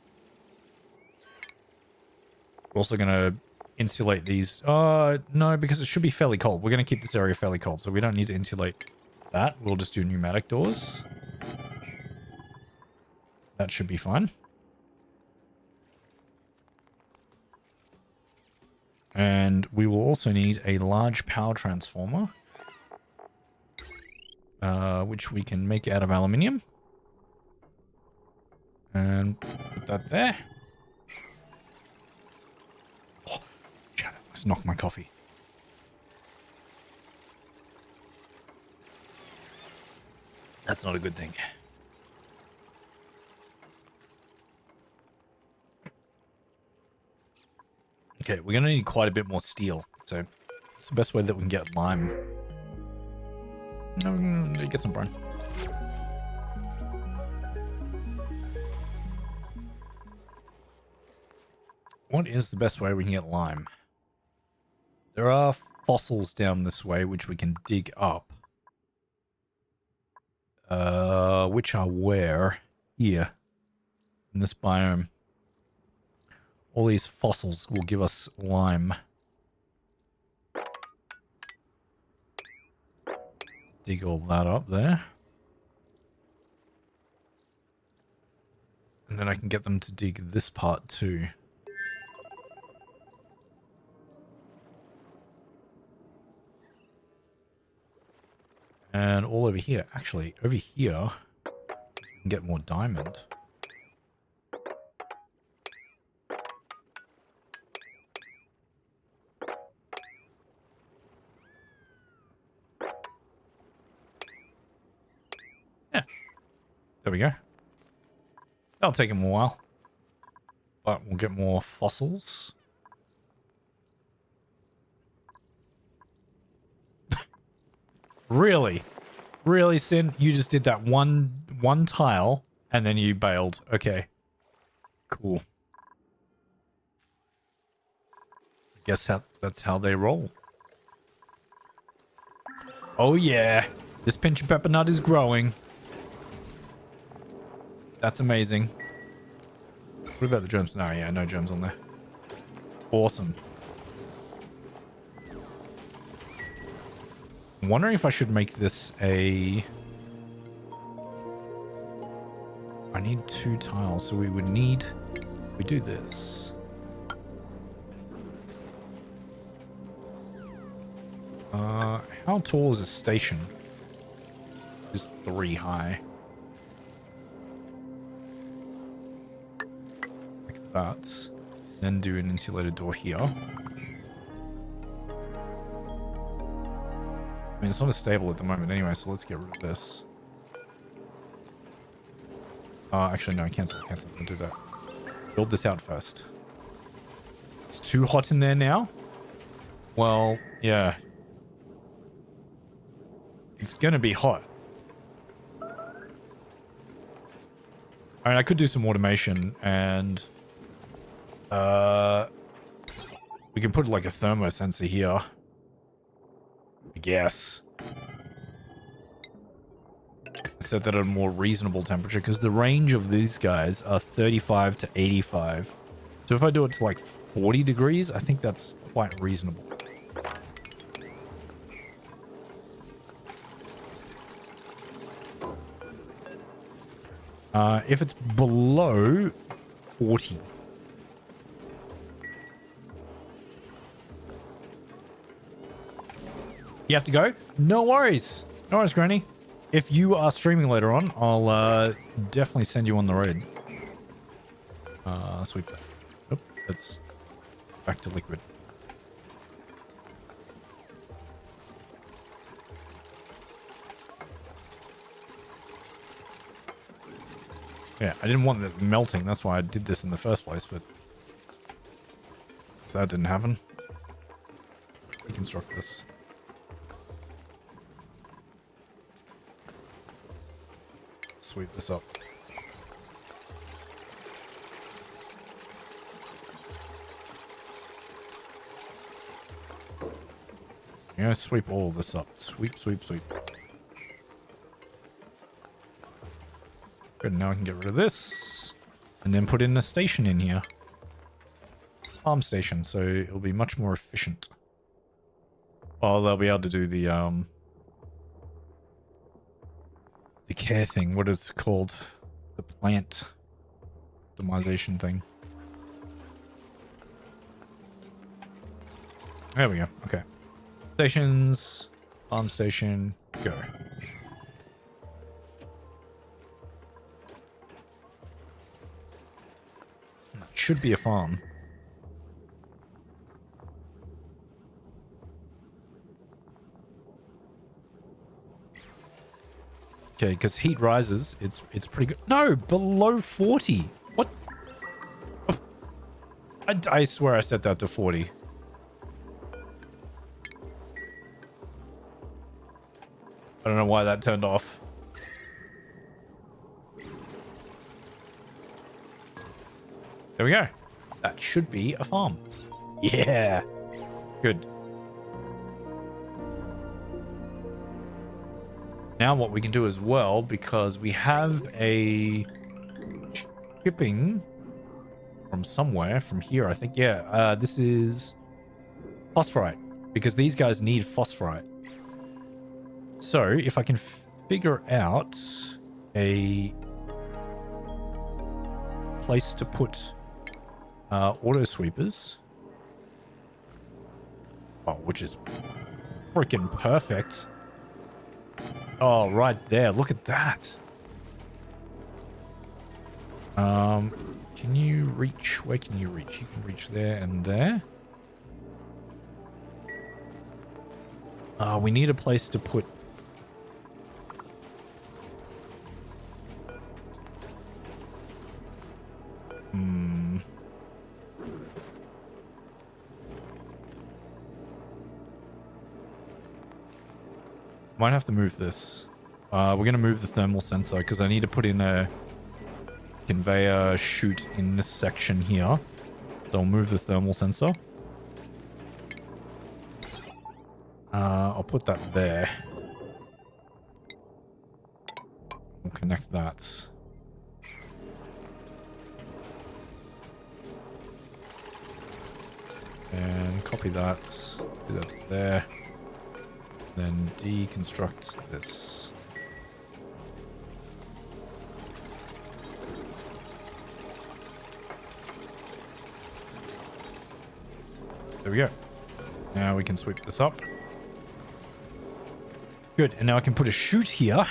We're also going to insulate these. No, because it should be fairly cold. We're going to keep this area fairly cold, so we don't need to insulate that. We'll just do pneumatic doors. That should be fine. And we will also need a large power transformer. Which we can make out of aluminium. And put that there. Oh, shut up. Let's knock my coffee. That's not a good thing. Okay, we're going to need quite a bit more steel. So it's the best way that we can get lime. No, get some bone. What is the best way we can get lime? There are fossils down this way which we can dig up. Which are where? Here. In this biome. All these fossils will give us lime. Dig all that up there. And then I can get them to dig this part too. And all over here. Actually, over here, we can get more diamond. Yeah. There we go. That'll take them a while. But we'll get more fossils. Really? Really, Sin? You just did that one tile and then you bailed. Okay. Cool. Guess that's how they roll. Oh yeah. This pinch and pepper nut is growing. That's amazing. What about the germs? No, yeah, no germs on there. Awesome. I'm wondering if I should make this a... I need 2 tiles, so we would need... We do this. How tall is a station? Just 3 high. Like that. Then do an insulated door here. I mean, it's not stable at the moment anyway, so let's get rid of this. Actually, no, cancel. Don't do that. Build this out first. It's too hot in there now? Well, yeah. It's gonna be hot. I mean, I could do some automation and... we can put like a thermo sensor here. I guess. Set that at a more reasonable temperature because the range of these guys are 35 to 85. So if I do it to like 40 degrees, I think that's quite reasonable. If it's below 40. You have to go? No worries. No worries, Granny. If you are streaming later on, I'll definitely send you on the road. Sweep that. Nope, that's back to liquid. Yeah, I didn't want it melting. That's why I did this in the first place, but... So that didn't happen. Deconstruct this. Sweep this up. I'm gonna sweep all of this up. Sweep, sweep, sweep. Good, now I can get rid of this. And then put in a station in here. Farm station, so it'll be much more efficient. Well, they'll be able to do the care thing. What is it called? The plant optimization thing. There we go. Okay. Stations. Farm station. Go. That should be a farm. Okay, because heat rises, it's pretty good. No, below 40. What? Oh, I swear I set that to 40. I don't know why that turned off. There we go. That should be a farm. Yeah. Good. Now what we can do as well, because we have a shipping from somewhere, from here, I think. Yeah, this is phosphorite, because these guys need phosphorite. So if I can figure out a place to put auto sweepers, oh, which is freaking perfect. Oh, right there. Look at that. Can you reach? Where can you reach? You can reach there and there. We need a place to put... Might have to move this. We're going to move the thermal sensor because I need to put in a conveyor chute in this section here. So I'll move the thermal sensor. I'll put that there. We'll connect that. And copy that. Do that there. Then deconstruct this. There we go. Now we can sweep this up. Good, and now I can put a chute here.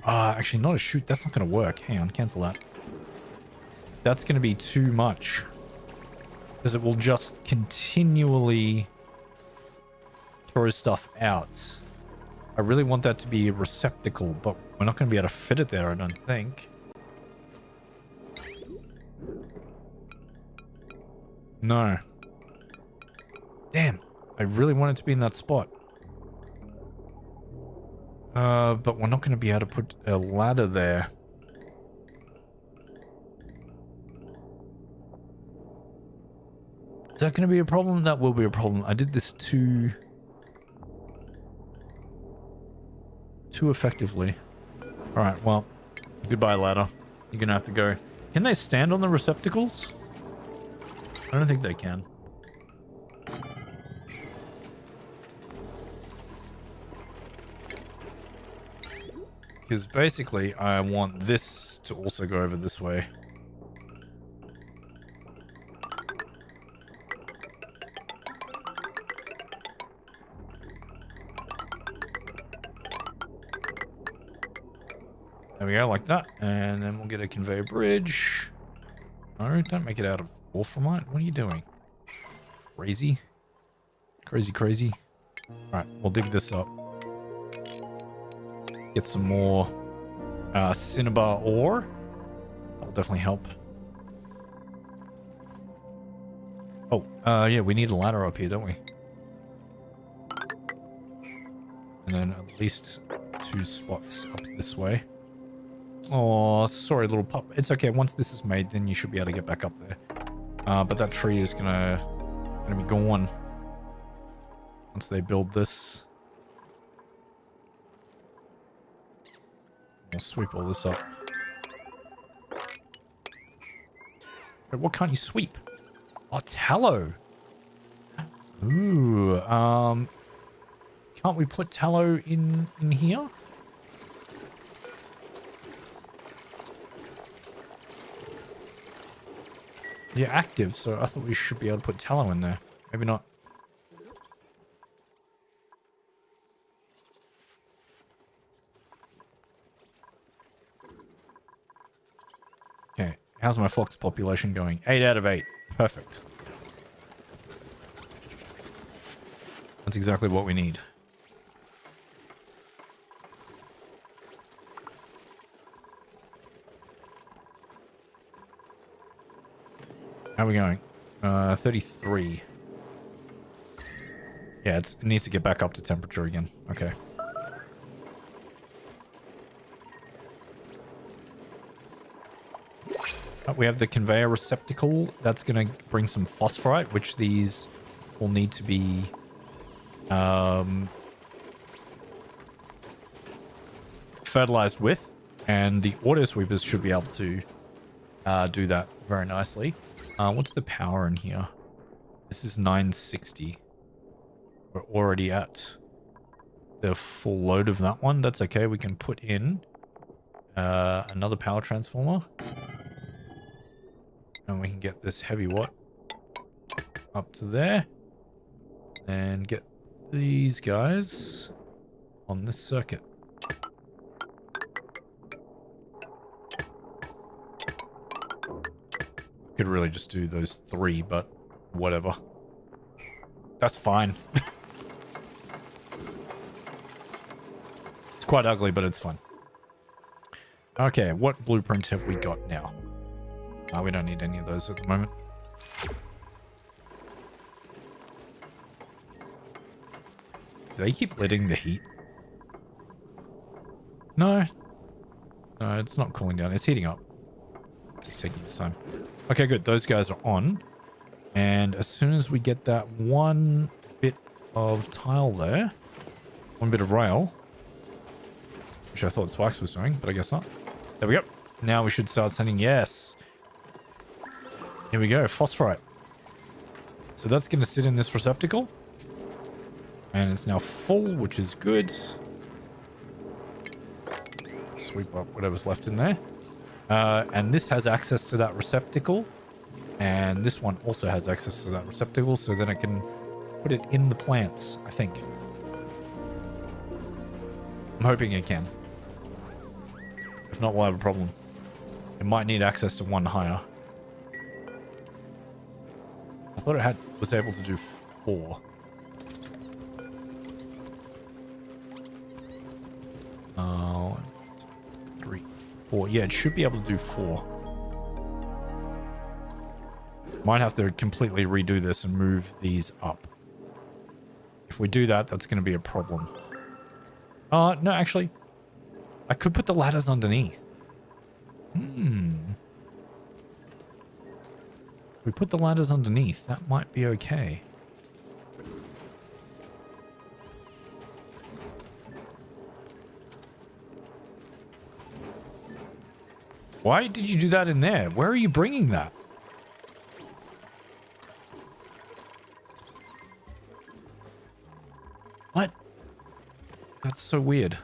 Actually not a chute, that's not going to work. Hang on, cancel that. That's going to be too much. Because it will just continually throw stuff out. I really want that to be a receptacle, but we're not going to be able to fit it there, I don't think. No. Damn. I really want it to be in that spot. But we're not going to be able to put a ladder there. Is that going to be a problem? That will be a problem. I did this too effectively. Alright, well, goodbye ladder. You're going to have to go. Can they stand on the receptacles? I don't think they can. Because basically, I want this to also go over this way. There we go, like that. And then we'll get a conveyor bridge. No, don't make it out of orphamite. What are you doing? Crazy? Crazy, crazy. Alright, we'll dig this up. Get some more cinnabar ore. That'll definitely help. Oh, yeah, we need a ladder up here, don't we? And then at least 2 spots up this way. Oh, sorry, little pup. It's okay. Once this is made, then you should be able to get back up there. But that tree is gonna be gone once they build this. We'll sweep all this up. Wait, what can't you sweep? Oh, tallow. Ooh, can't we put tallow in here? Yeah, active, so I thought we should be able to put tallow in there. Maybe not. Okay, how's my fox population going? 8 out of 8. Perfect. That's exactly what we need. How are we going? 33. Yeah, it needs to get back up to temperature again. Okay. We have the conveyor receptacle. That's going to bring some phosphorite, which these will need to be fertilized with. And the auto sweepers should be able to do that very nicely. What's the power in here? This is 960. We're already at the full load of that one. That's okay. We can put in another power transformer. And we can get this heavy watt up to there. And get these guys on this circuit. Could really just do those 3, but whatever. That's fine. It's quite ugly, but it's fun. Okay, what blueprint have we got now? We don't need any of those at the moment. Do they keep letting the heat? No. No, it's not cooling down. It's heating up. It's just taking its time. Okay, good. Those guys are on. And as soon as we get that one bit of tile there, one bit of rail, which I thought Spikes was doing, but I guess not. There we go. Now we should start sending. Yes. Here we go. Phosphorite. So that's going to sit in this receptacle. And it's now full, which is good. Sweep up whatever's left in there. And this has access to that receptacle. And this one also has access to that receptacle. So then I can put it in the plants, I think. I'm hoping it can. If not, we'll have a problem. It might need access to one higher. I thought it was able to do 4. 1, 2, 3, 4. Yeah, it should be able to do 4. Might have to completely redo this and move these up. If we do that, that's going to be a problem. No, actually, I could put the ladders underneath. If we put the ladders underneath, that might be okay. Why did you do that in there? Where are you bringing that? What? That's so weird.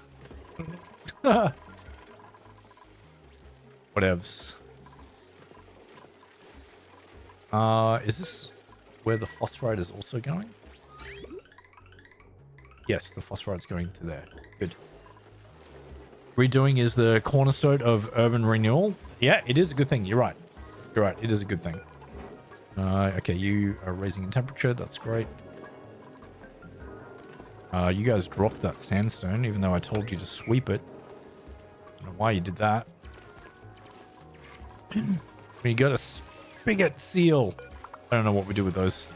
Whatevs. Is this where the phosphorite is also going? Yes, the phosphorite's going to there. Good. Redoing is the cornerstone of urban renewal. Yeah, it is a good thing. You're right. You're right. It is a good thing. Okay, you are raising in temperature. That's great. You guys dropped that sandstone, even though I told you to sweep it. I don't know why you did that. We got a spigot seal. I don't know what we do with those.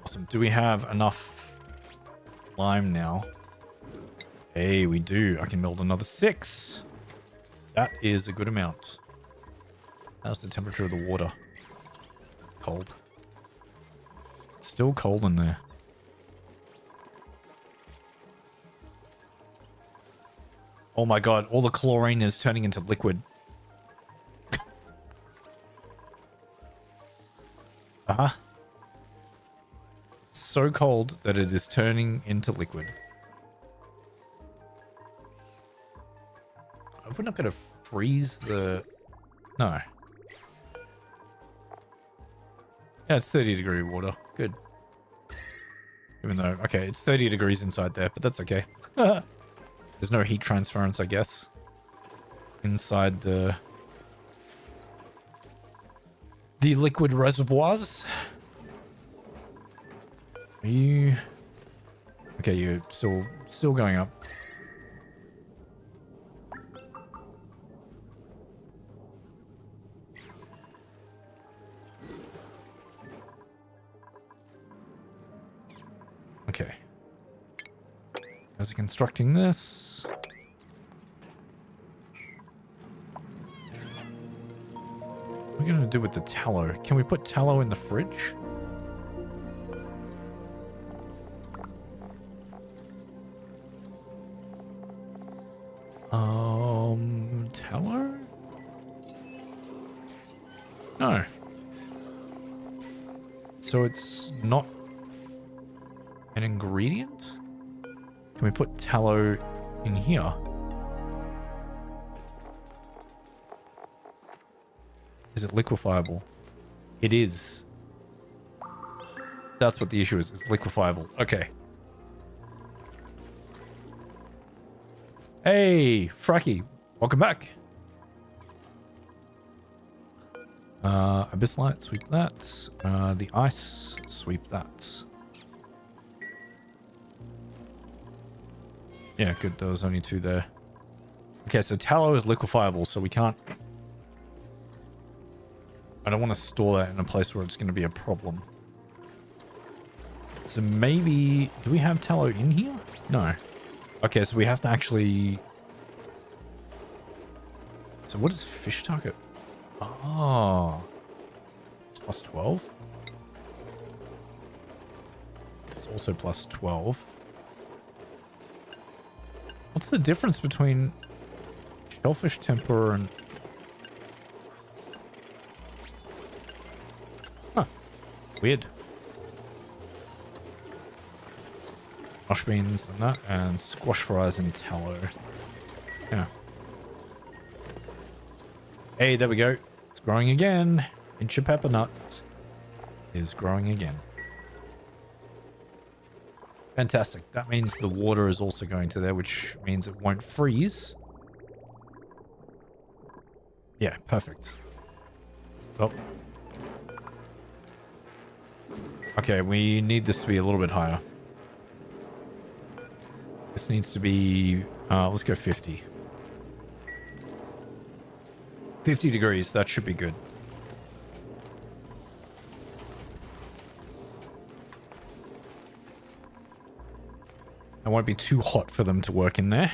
Awesome. Do we have enough lime now? Hey, we do. I can build another 6. That is a good amount. How's the temperature of the water? Cold. Still cold in there. Oh my god, all the chlorine is turning into liquid. Uh-huh. It's so cold that it is turning into liquid. We're not going to freeze the... No. Yeah, it's 30 degree water. Good. Even though, okay, it's 30 degrees inside there, but that's okay. There's no heat transference, I guess. Inside the liquid reservoirs. Are you... Okay, you're still going up. Okay. As constructing this. What are we going to do with the tallow? Can we put tallow in the fridge? Tallow? No. So it's not an ingredient? Can we put tallow in here? Is it liquefiable? It is. That's what the issue is. It's liquefiable. Okay. Hey, Fracky. Welcome back. Abyssite, sweep that. The ice, sweep that. Yeah, good. There was only 2 there. Okay, so tallow is liquefiable, so we can't... I don't want to store that in a place where it's going to be a problem. So maybe... Do we have tallow in here? No. Okay, so we have to actually... So what is fish target? Oh. It's plus 12. It's also plus 12. What's the difference between shellfish tempura and... Huh. Weird. Mush beans and that, and squash fries and tallow. Yeah. Hey, there we go. It's growing again. Inch of pepper nut is growing again. Fantastic. That means the water is also going to there, which means it won't freeze. Yeah, perfect. Oh. Okay, we need this to be a little bit higher. This needs to be... let's go 50. 50 degrees, that should be good. It won't be too hot for them to work in there.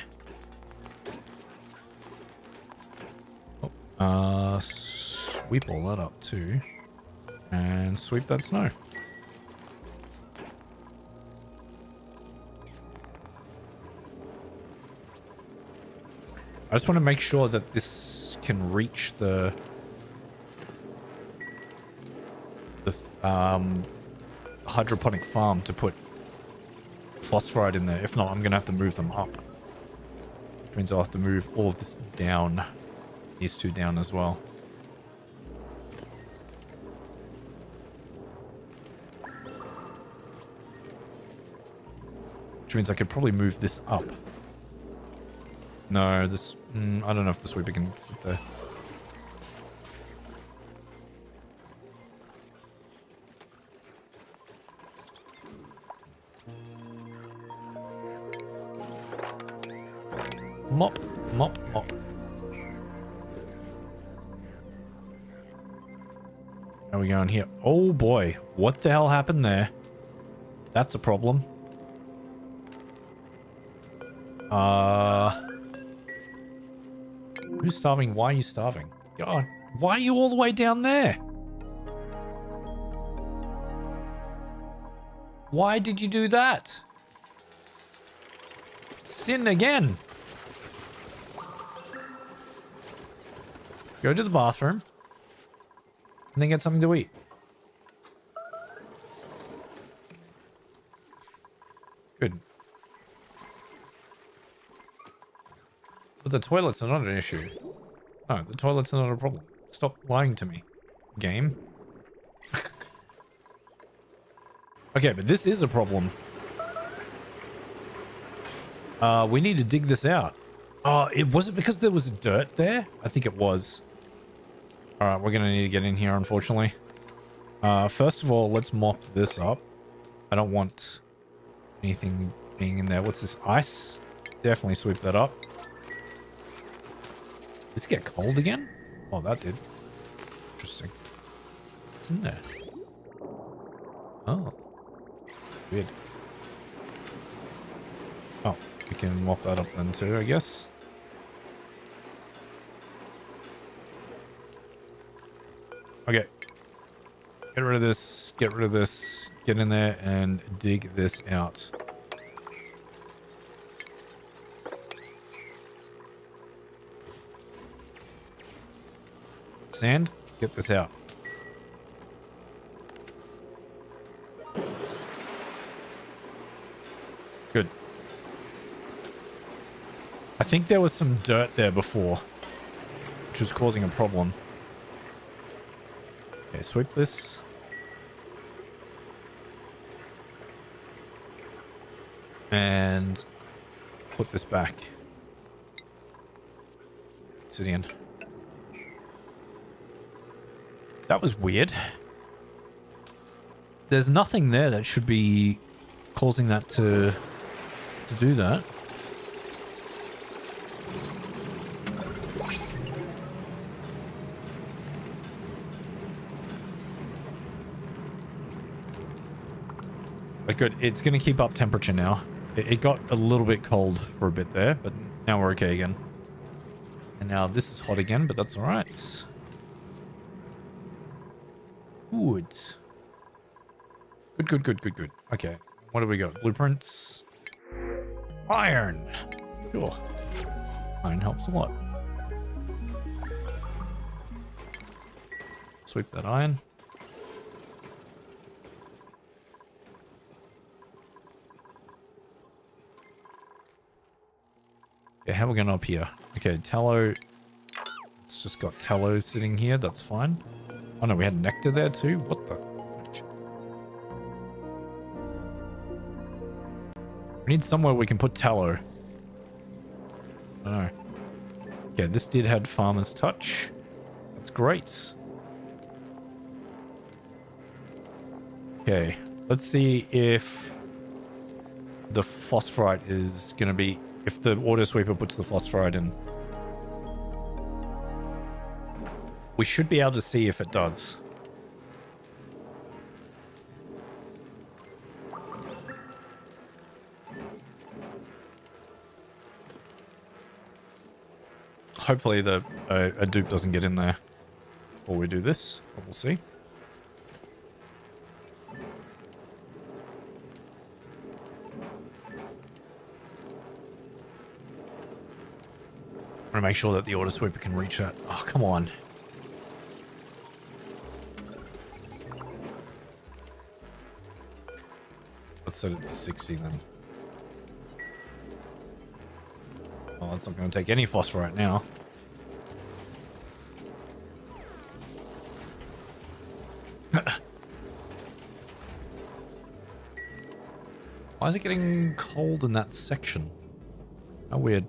Oh, sweep all that up too. And sweep that snow. I just want to make sure that this can reach the hydroponic farm to put phosphorite in there. If not, I'm going to have to move them up. Which means I'll have to move all of this down. These two down as well. Which means I could probably move this up. No, this... I don't know if the sweeper can fit there. Mop, mop, mop. How are we going here? Oh boy, what the hell happened there? That's a problem. Who's starving? Why are you starving? God, why are you all the way down there? Why did you do that? Sin again. Go to the bathroom and then get something to eat. Good. But the toilets are not an issue. No, the toilets are not a problem. Stop lying to me, game. Okay, but this is a problem. We need to dig this out. It wasn't because there was dirt there? I think it was. Alright, we're gonna need to get in here, unfortunately. First of all, let's mop this up. I don't want anything being in there. What's this? Ice? Definitely sweep that up. Does it get cold again? Oh, that did. Interesting. What's in there? Oh. Weird. Oh, we can mop that up then too, I guess. Okay. Get rid of this. Get rid of this. Get in there and dig this out. Sand, get this out. Good. I think there was some dirt there before, which was causing a problem. Okay, sweep this. And put this back. Obsidian. That was weird. There's nothing there that should be causing that to do that. But good. It's going to keep up temperature now. It got a little bit cold for a bit there, but now we're okay again. And now this is hot again, but that's all right. Good. Good. Okay. What do we got? Blueprints. Iron. Sure. Iron helps a lot. Sweep that iron. Okay, how are we going up here? Okay, tallow. It's just got tallow sitting here. That's fine. Oh no, we had nectar there too? What the? We need somewhere we can put tallow. I don't know. Okay, this did have farmer's touch. That's great. Okay, let's see if the phosphorite is going to be... If the auto sweeper puts the phosphorite in. We should be able to see if it does. Hopefully a dupe doesn't get in there before we do this, but we'll see. I want to make sure that the auto sweeper can reach that. Oh, come on. Let's set it to 60 then. Well, that's not going to take any phosphorite now. Why is it getting cold in that section? How weird.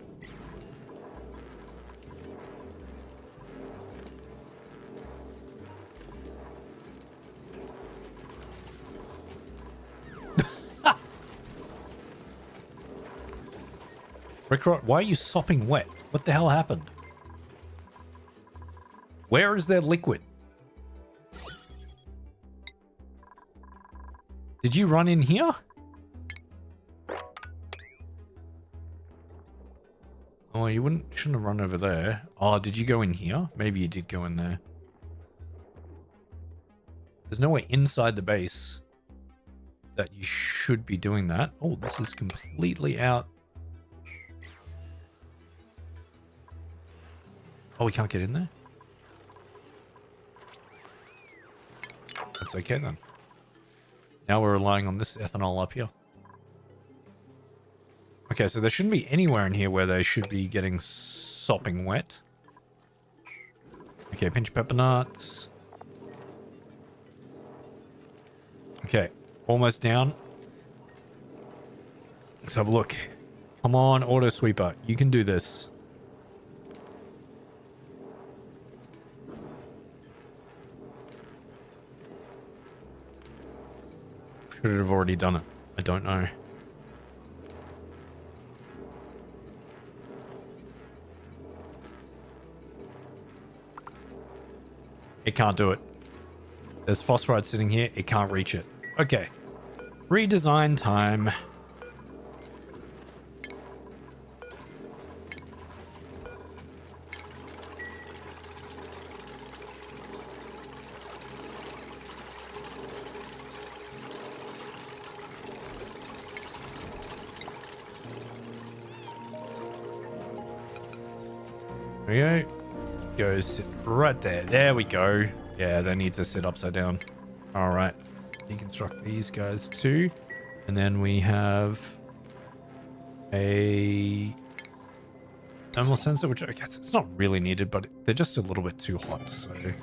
Rickrot, why are you sopping wet? What the hell happened? Where is their liquid? Did you run in here? Oh, you shouldn't have run over there. Oh, did you go in here? Maybe you did go in there. There's nowhere inside the base that you should be doing that. Oh, this is completely out. Oh, we can't get in there? That's okay then. Now we're relying on this ethanol up here. Okay, so there shouldn't be anywhere in here where they should be getting sopping wet. Okay, pinch pepper nuts. Okay, almost down. Let's have a look. Come on, auto sweeper. You can do this. Should it have already done it? I don't know. It can't do it. There's phosphorite sitting here. It can't reach it. Okay. Redesign time. There we go. Go sit right there. There we go. Yeah, they need to sit upside down. All right. Deconstruct these guys too. And then we have a thermal sensor, which I guess it's not really needed, but they're just a little bit too hot. So get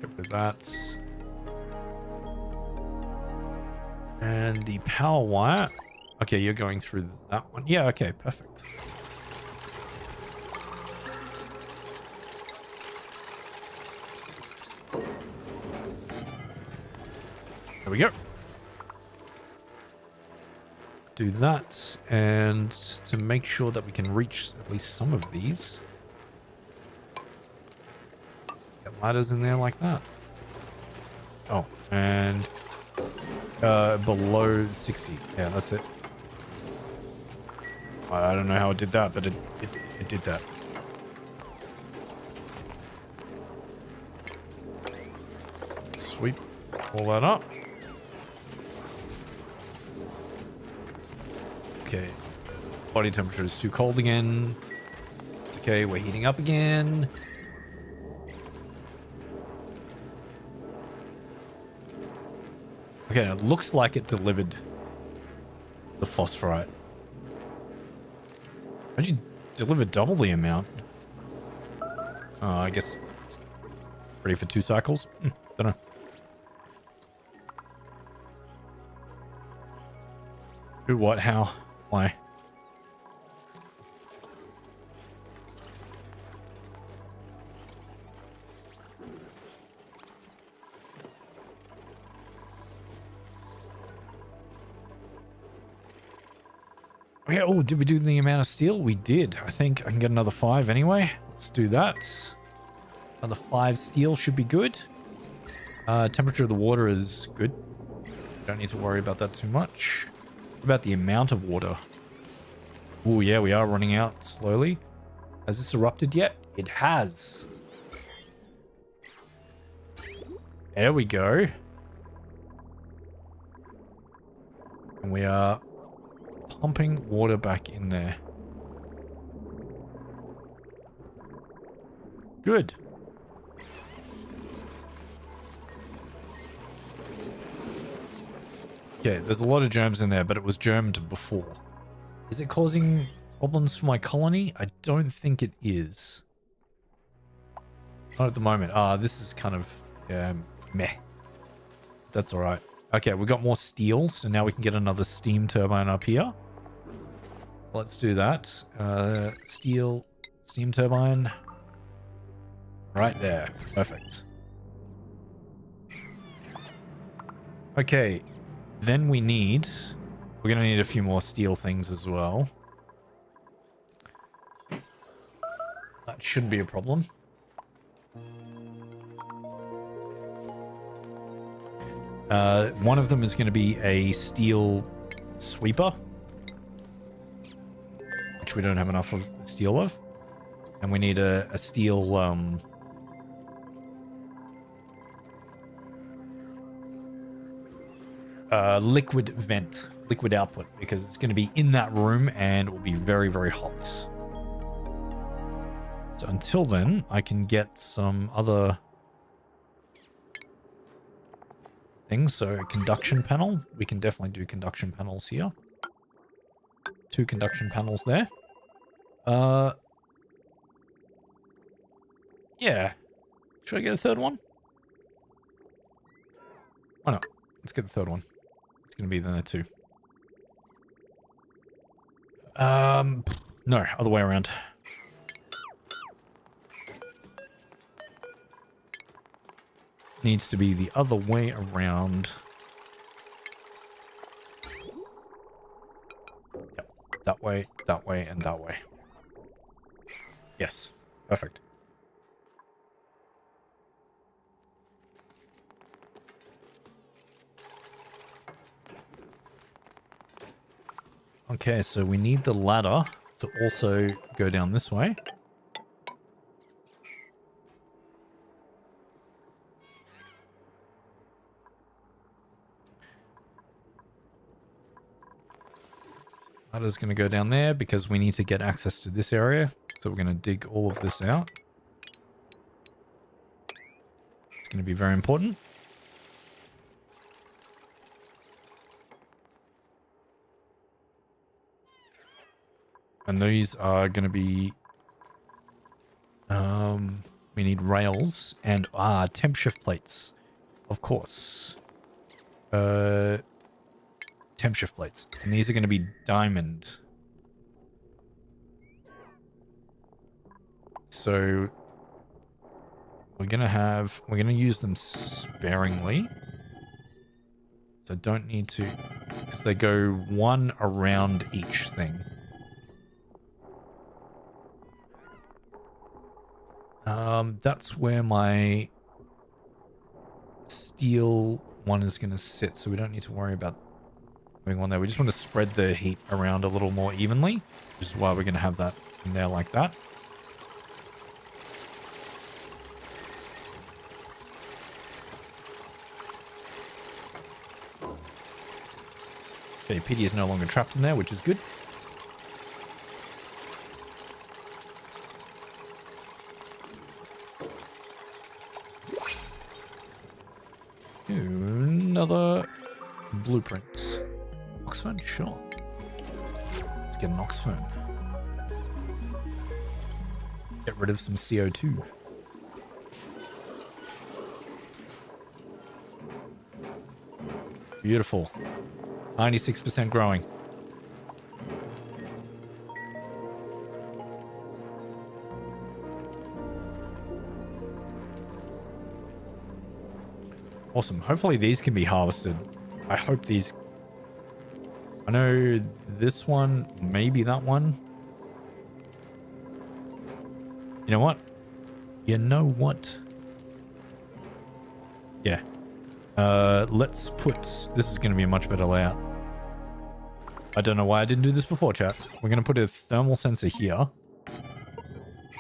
rid of that. And the power wire. Okay, you're going through that one. Yeah, okay, perfect. There we go. Do that, and to make sure that we can reach at least some of these, get ladders in there like that. Oh, and Below 60. Yeah, that's it. I don't know how it did that, but it did that. Sweep all that up. Okay. Body temperature is too cold again. It's okay, we're heating up again. Okay, it looks like it delivered the phosphorite. How'd you deliver double the amount? I guess it's ready for 2 cycles. Don't know. Who, what, how, why? Okay, oh, did we do the amount of steel? We did. I think I can get another 5 anyway. Let's do that. Another 5 steel should be good. Temperature of the water is good. Don't need to worry about that too much. What about the amount of water? Oh, yeah, we are running out slowly. Has this erupted yet? It has. There we go. And we are pumping water back in there. Good. Okay, there's a lot of germs in there, but it was germed before. Is it causing problems for my colony? I don't think it is. Not at the moment. This is kind of meh. That's all right. Okay, we got more steel, so now we can get another steam turbine up here. Let's do that. Steel, steam turbine. Right there. Perfect. Okay, then we're going to need a few more steel things as well. That shouldn't be a problem. One of them is going to be a steel sweeper, which we don't have enough of steel of. And we need a steel liquid vent, liquid output, because it's going to be in that room and it will be very, very hot. So until then, I can get some other things. So a conduction panel, we can definitely do conduction panels here. 2 conduction panels there. Yeah. Should I get a 3rd one? Why not? Let's get the 3rd one. It's going to be there too. No, other way around. Needs to be the other way around. Yep. That way, and that way. Yes. Perfect. Okay, so we need the ladder to also go down this way. Ladder's going to go down there because we need to get access to this area. So we're going to dig all of this out. It's going to be very important. And these are going to be... we need rails and temp shift plates. Of course. Temp shift plates. And these are going to be diamond. So we're going to use them sparingly. So don't need to, because they go 1 around each thing. That's where my steel one is going to sit, so we don't need to worry about having one there. We just want to spread the heat around a little more evenly, which is why we're going to have that in there like that. Okay, PD is no longer trapped in there, which is good. Another blueprint. Oxfern? Sure. Let's get an Oxfern. Get rid of some CO2. Beautiful. 96% growing. Awesome. Hopefully these can be harvested. I hope these... I know this one, maybe that one. You know what? You know what? Yeah. Let's put... This is going to be a much better layout. I don't know why I didn't do this before, chat. We're going to put a thermal sensor here.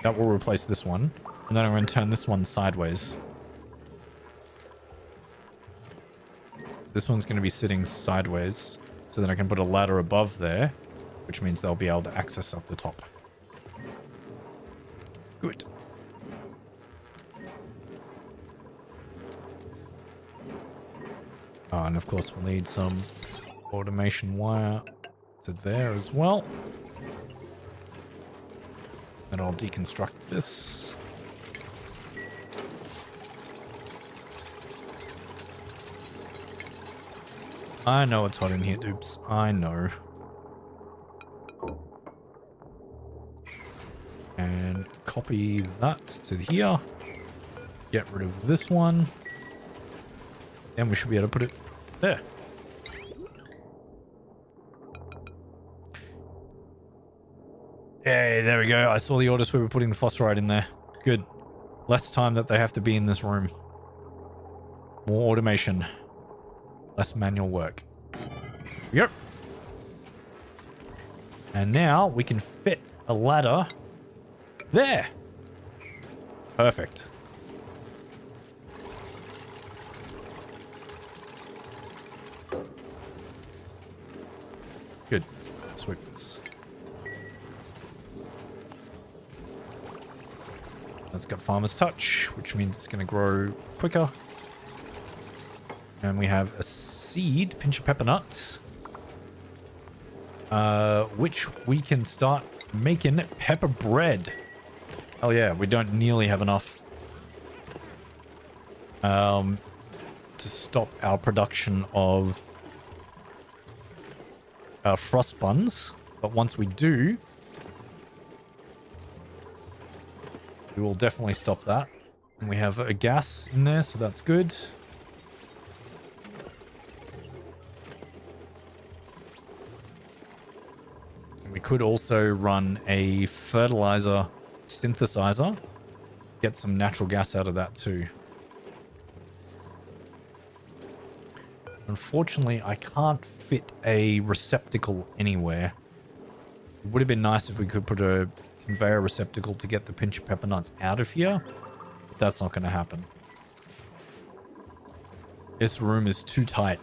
That will replace this one. And then I'm going to turn this one sideways. This one's going to be sitting sideways, so then I can put a ladder above there, which means they'll be able to access up the top. Good. And of course we'll need some automation wire to there as well. And I'll deconstruct this. I know it's hot in here, dupes. I know. And copy that to here. Get rid of this one. And we should be able to put it there. Hey, there we go. I saw the orders we were putting the phosphorite in there. Good. Less time that they have to be in this room. More automation. Less manual work. Yep. And now we can fit a ladder there. Perfect. Good. Sweep this. That's got Farmer's Touch, which means it's going to grow quicker. And we have a seed, pinch of pepper nuts, which we can start making pepper bread. Oh yeah, we don't nearly have enough to stop our production of frost buns, but once we do, we will definitely stop that. And we have a gas in there, so that's good. We could also run a fertilizer synthesizer. Get some natural gas out of that too. Unfortunately, I can't fit a receptacle anywhere. It would have been nice if we could put a conveyor receptacle to get the pinch of pepper nuts out of here. But that's not going to happen. This room is too tight.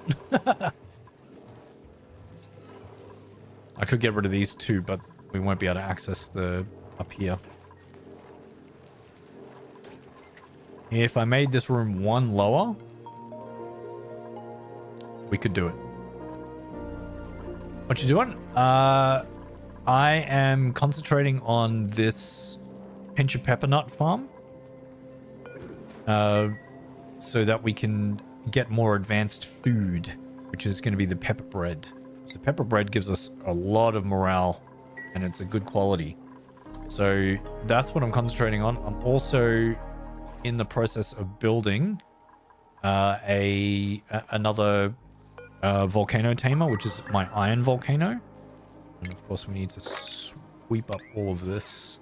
I could get rid of these two, but we won't be able to access the up here. If I made this room one lower, we could do it. What you doing? I am concentrating on this pinch of pepper nut farm. So that we can get more advanced food, which is going to be the pepper bread. So pepper bread gives us a lot of morale, and it's a good quality. So that's what I'm concentrating on. I'm also in the process of building another volcano tamer, which is my iron volcano. And of course we need to sweep up all of this.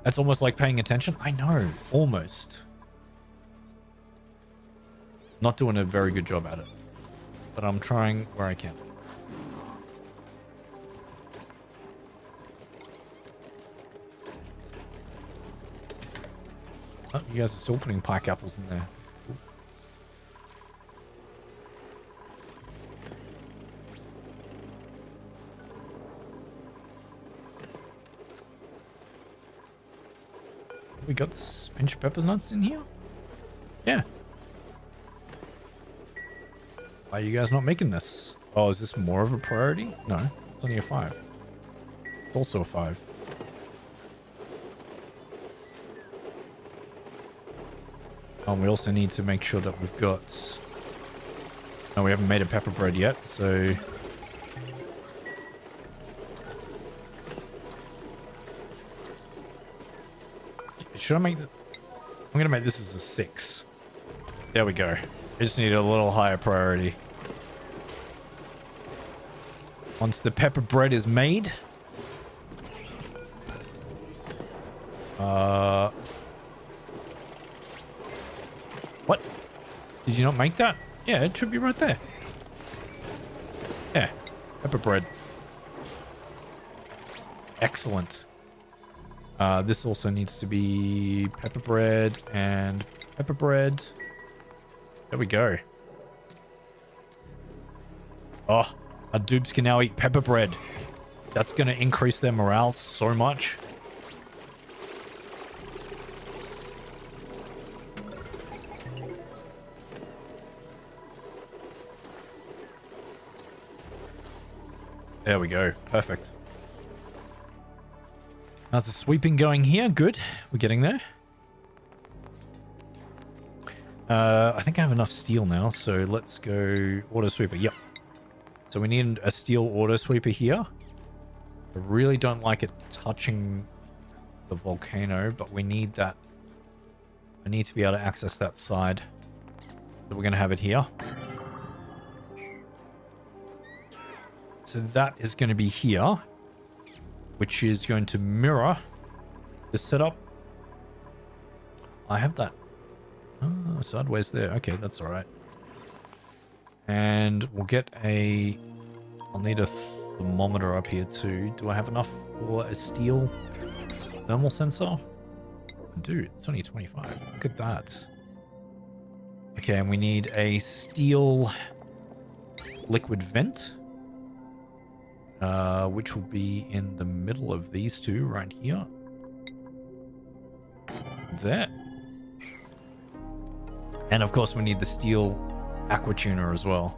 That's almost like paying attention. I know, almost. Not doing a very good job at it, but I'm trying where I can. Oh, you guys are still putting pike apples in there. Cool. We got pinch pepper nuts in here? Yeah. Why are you guys not making this? Oh, is this more of a priority? No, it's only a 5. It's also a 5. We also need to make sure that we've got... No, we haven't made a pepper bread yet, so... Should I make the... I'm going to make this as a 6. There we go. I just need a little higher priority. Once the pepper bread is made... What? Did you not make that? Yeah, it should be right there. Yeah, pepper bread. Excellent. This also needs to be pepper bread and pepper bread. There we go. Oh, our dupes can now eat pepper bread. That's going to increase their morale so much. There we go. Perfect. How's the sweeping going here? Good. We're getting there. I think I have enough steel now, so let's go auto sweeper. Yep. So we need a steel auto sweeper here. I really don't like it touching the volcano, but we need that. I need to be able to access that side. So we're going to have it here. So that is going to be here, which is going to mirror the setup. I have that sideways there. Okay, that's all right. And we'll get a... I'll need a thermometer up here too. Do I have enough for a steel thermal sensor? I do. It's only 25. Look at that. Okay, and we need a steel liquid vent. Which will be in the middle of these two right here. There. And of course we need the steel aqua tuner as well.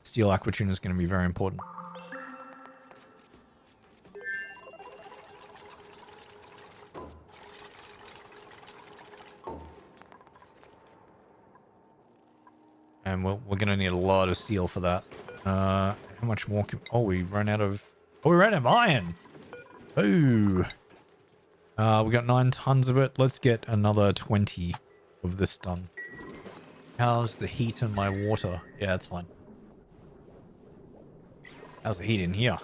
Steel aqua tuner is going to be very important. And we're going to need a lot of steel for that. How much more can... Oh, we ran out of... Oh, we ran out of iron! Ooh. We got 9 tons of it. Let's get another 20 of this done. How's the heat in my water? Yeah, it's fine. How's the heat in here?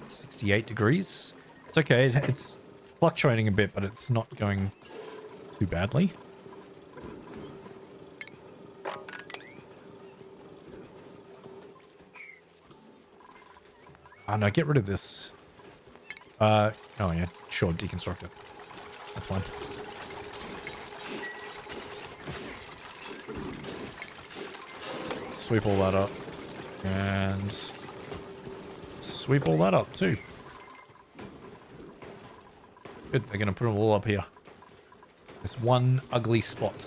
68 degrees. It's okay. It's fluctuating a bit, but it's not going too badly. Oh no, get rid of this. Oh yeah, sure, deconstruct it. That's fine. Sweep all that up. And sweep all that up too. Good, they're gonna put them all up here. This one ugly spot.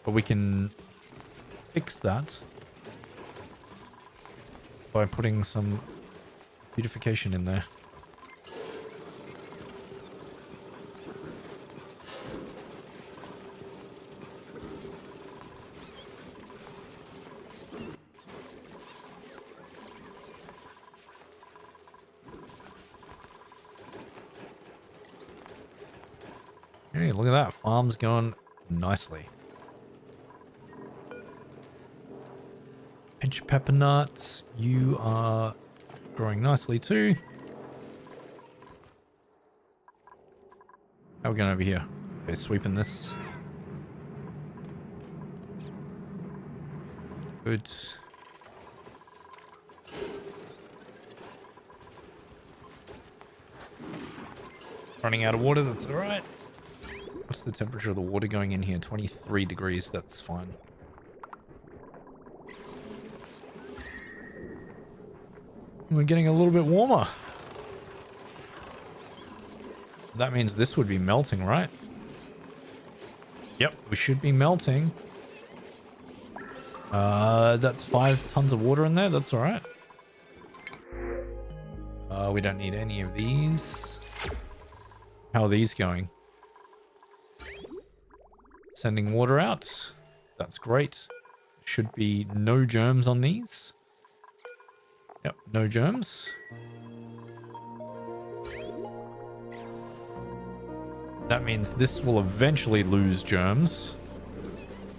But we can fix that by putting some beautification in there. Hey, look at that. Farm's going nicely. Pinch pepper nuts, you are growing nicely too. How are we going over here? Okay, sweeping this. Good. Running out of water, that's alright. What's the temperature of the water going in here? 23 degrees, that's fine. We're getting a little bit warmer. That means this would be melting, right? Yep, we should be melting. That's 5 tons of water in there. That's all right. We don't need any of these. How are these going? Sending water out. That's great. Should be no germs on these. Yep, no germs. That means this will eventually lose germs.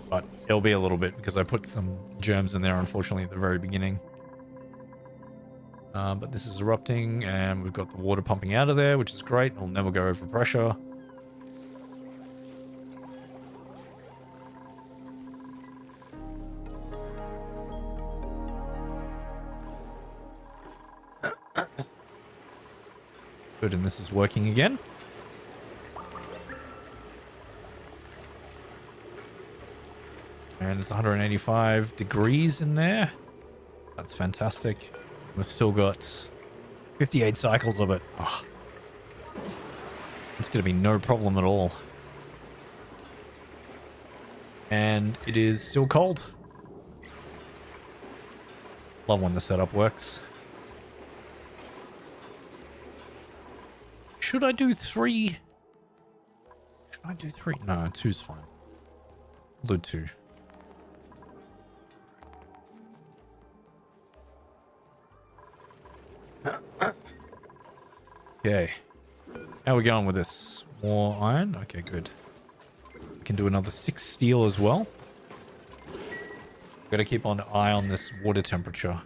But it'll be a little bit because I put some germs in there, unfortunately, at the very beginning. But this is erupting, and we've got the water pumping out of there, which is great. It'll never go over pressure. Good, and this is working again. And it's 185 degrees in there. That's fantastic. We've still got 58 cycles of it. Oh, it's going to be no problem at all. And it is still cold. Love when the setup works. Should I do 3? Should I do 3? No, 2's fine. I'll do 2. Okay. How are we going with this? More iron? Okay, good. We can do another 6 steel as well. Got to keep an eye on this water temperature.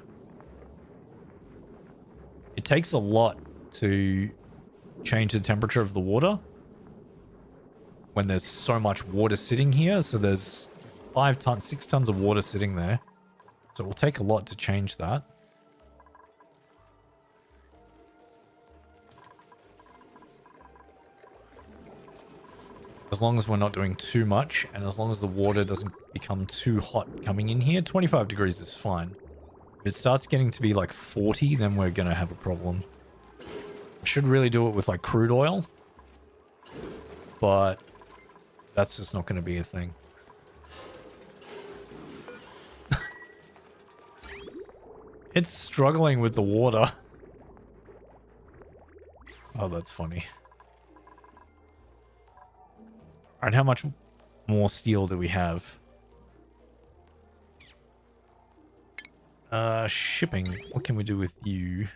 It takes a lot to change the temperature of the water when there's so much water sitting here. So there's 6 tons of water sitting there. So it will take a lot to change that. As long as we're not doing too much, and as long as the water doesn't become too hot coming in here, 25 degrees is fine. If it starts getting to be like 40, then we're going to have a problem. I should really do it with like crude oil, but that's just not going to be a thing. It's struggling with the water. Oh, that's funny. Alright, how much more steel do we have? Shipping. What can we do with you?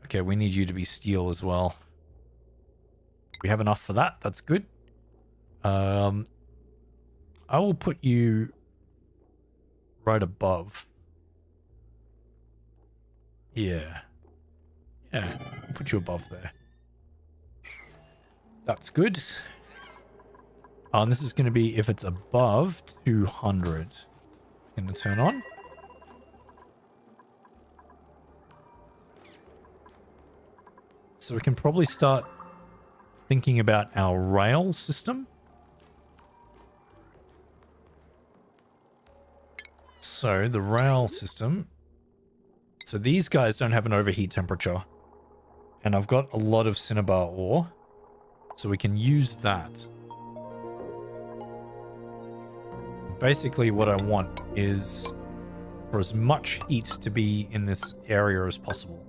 Okay, we need you to be steel as well. We have enough for that. That's good. I will put you right above. Yeah. Yeah, I'll put you above there. That's good. And this is going to be if it's above 200. It's going to turn on. So we can probably start thinking about our rail system. So the rail system. So these guys don't have an overheat temperature. And I've got a lot of cinnabar ore. So we can use that. Basically what I want is for as much heat to be in this area as possible.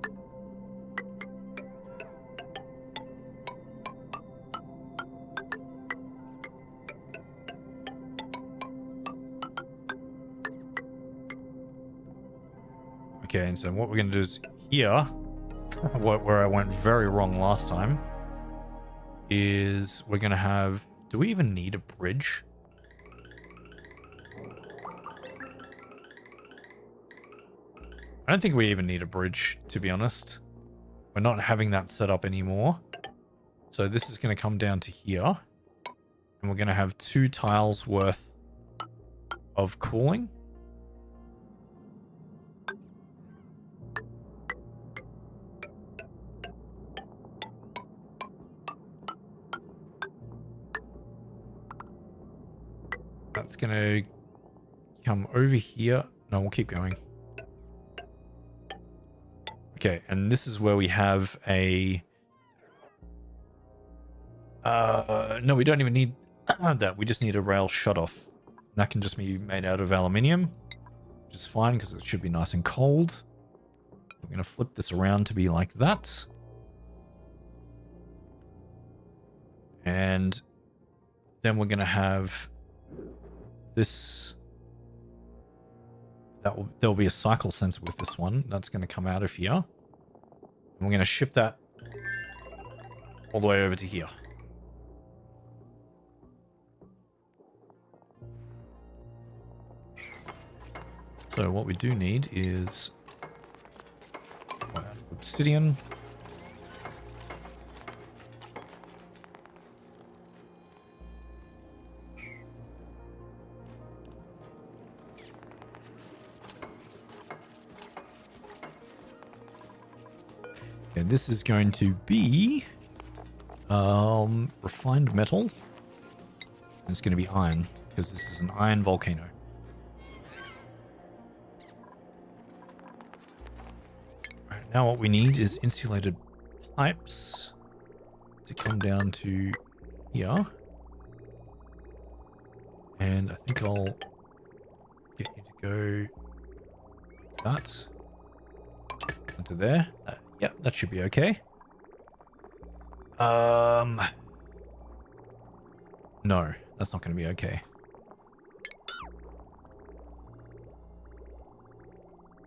Okay, and so what we're going to do is here, where I went very wrong last time, is we're going to have... Do we even need a bridge? I don't think we even need a bridge, to be honest. We're not having that set up anymore. So this is going to come down to here. And we're going to have 2 tiles worth of cooling. That's going to come over here. No, we'll keep going. Okay, and this is where we have a... no, we don't even need that. We just need a rail shutoff. That can just be made out of aluminium, which is fine because it should be nice and cold. We're going to flip this around to be like that. And then we're going to have this... There'll be a cycle sensor with this one. That's going to come out of here. And we're going to ship that all the way over to here. So what we do need is obsidian. And this is going to be refined metal. And it's going to be iron because this is an iron volcano. Now what we need is insulated pipes to come down to here. And I think I'll get you to go like that. Into there. Yep, that should be okay. No, that's not going to be okay.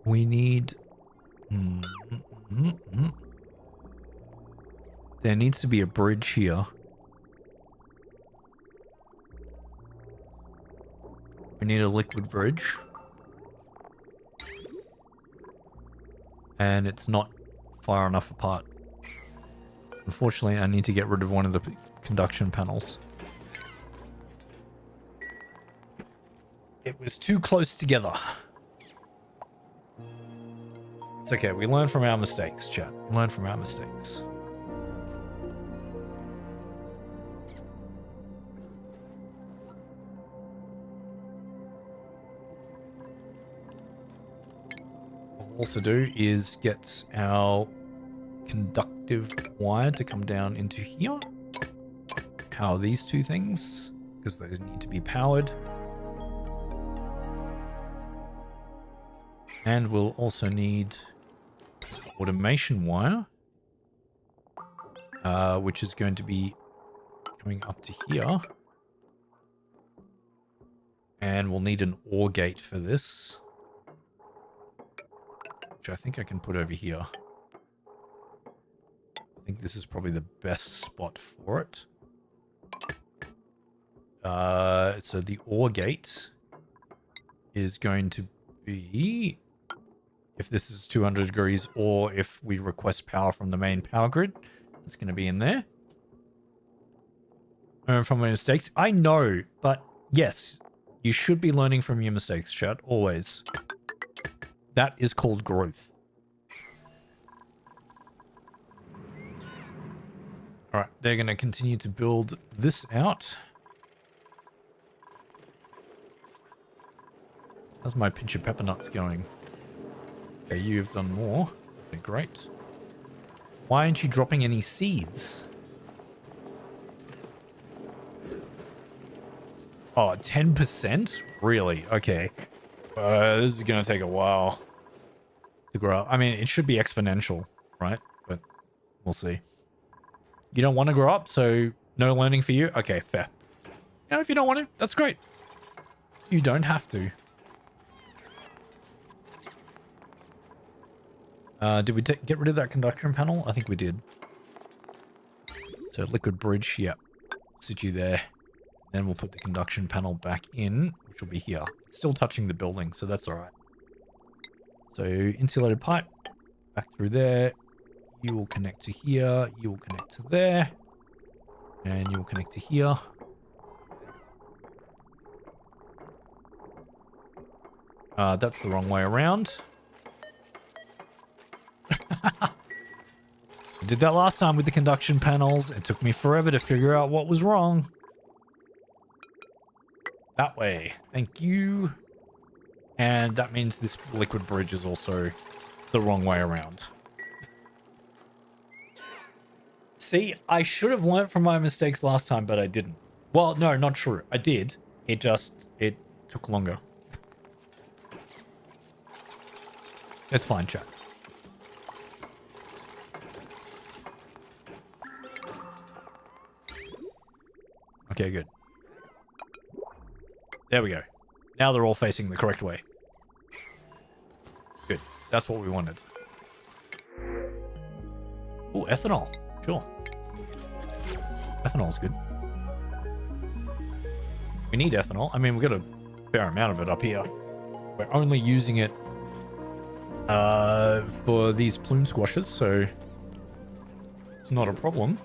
We need... There needs to be a bridge here. We need a liquid bridge. And it's not far enough apart. Unfortunately, I need to get rid of one of the conduction panels. It was too close together. It's okay, we learn from our mistakes, chat. We learn from our mistakes. What we'll also do is get our conductive wire to come down into here. Power these 2 things, because they need to be powered. And we'll also need automation wire, which is going to be coming up to here. And we'll need an OR gate for this, which I think I can put over here. I think this is probably the best spot for it. So the OR gate is going to be... If this is 200 degrees or if we request power from the main power grid, it's going to be in there. Learn from my mistakes. I know, but yes, you should be learning from your mistakes, chat. Always. That is called growth. Alright, they're going to continue to build this out. How's my pinch of pepper nuts going? Okay, you've done more. Okay, great. Why aren't you dropping any seeds? Oh, 10%? Really? Okay. This is going to take a while to grow up. I mean, it should be exponential, right? But we'll see. You don't want to grow up, so no learning for you? Okay, fair. You know, if you don't want to, that's great. You don't have to. Did we get rid of that conduction panel? I think we did. So liquid bridge, yeah. Sit you there. Then we'll put the conduction panel back in, which will be here. It's still touching the building, so that's alright. So insulated pipe, back through there. You will connect to here. You will connect to there. And you'll connect to here. That's the wrong way around. I did that last time with the conduction panels. It took me forever to figure out what was wrong. That way. Thank you. And that means this liquid bridge is also the wrong way around. See, I should have learnt from my mistakes last time, but I didn't. Well, no, not true. I did. It took longer. It's fine, chat. Okay, good. There we go. Now they're all facing the correct way. Good. That's what we wanted. Oh, ethanol. Sure. Ethanol's good. We need ethanol. I mean, we've got a fair amount of it up here. We're only using it for these plume squashes, so it's not a problem.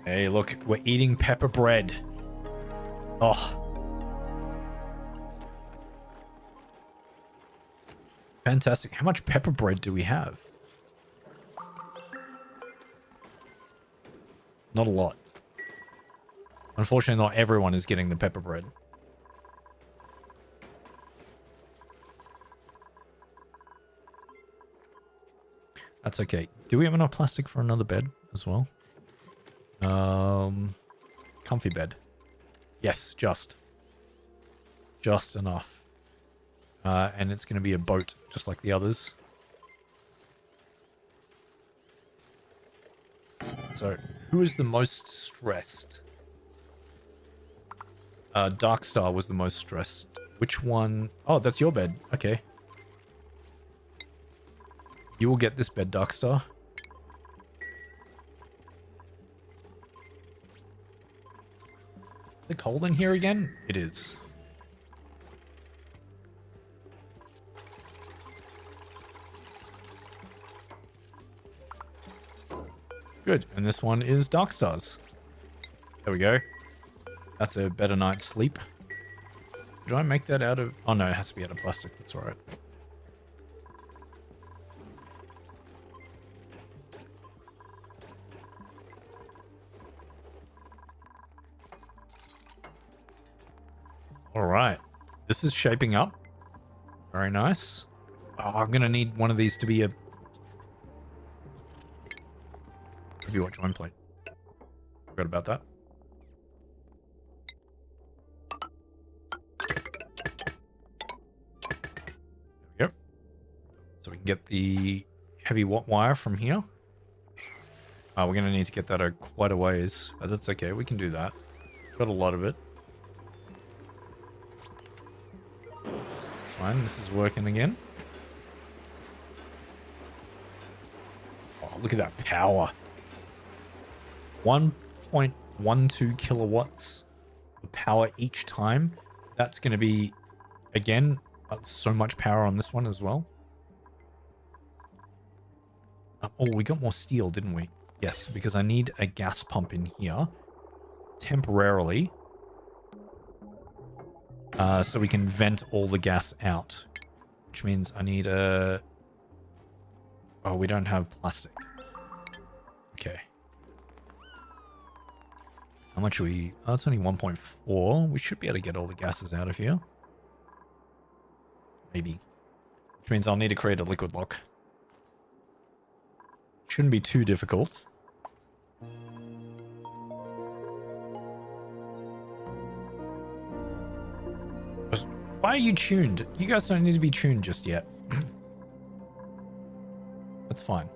Hey, look, we're eating pepper bread. Oh. Fantastic. How much pepper bread do we have? Not a lot. Unfortunately, not everyone is getting the pepper bread. That's okay. Do we have enough plastic for another bed as well? Comfy bed. Yes, just enough. And it's going to be a boat, just like the others. So, who is the most stressed? Darkstar was the most stressed. Which one? Oh, that's your bed. Okay. You will get this bed, Darkstar. Is it cold in here again? It is. Good. And this one is Darkstar's. There we go. That's a better night's sleep. Did I make that out of... Oh, no, it has to be out of plastic. That's all right. All right. This is shaping up. Very nice. Oh, I'm going to need one of these to be a... Review what join plate. Forgot about that. There we go. So we can get the heavy watt wire from here. We're going to need to get that quite a ways. But that's okay. We can do that. Got a lot of it. It's fine. This is working again. Oh, look at that power. 1.12 kilowatts of power each time. That's going to be, again, so much power on this one as well. Oh, we got more steel, didn't we? Yes, because I need a gas pump in here temporarily. So we can vent all the gas out. Which means I need a... Oh, we don't have plastic. Okay. How much are we... Oh, it's only 1.4. We should be able to get all the gases out of here. Maybe. Which means I'll need to create a liquid lock. Shouldn't be too difficult. Why are you tuned? You guys don't need to be tuned just yet. That's fine.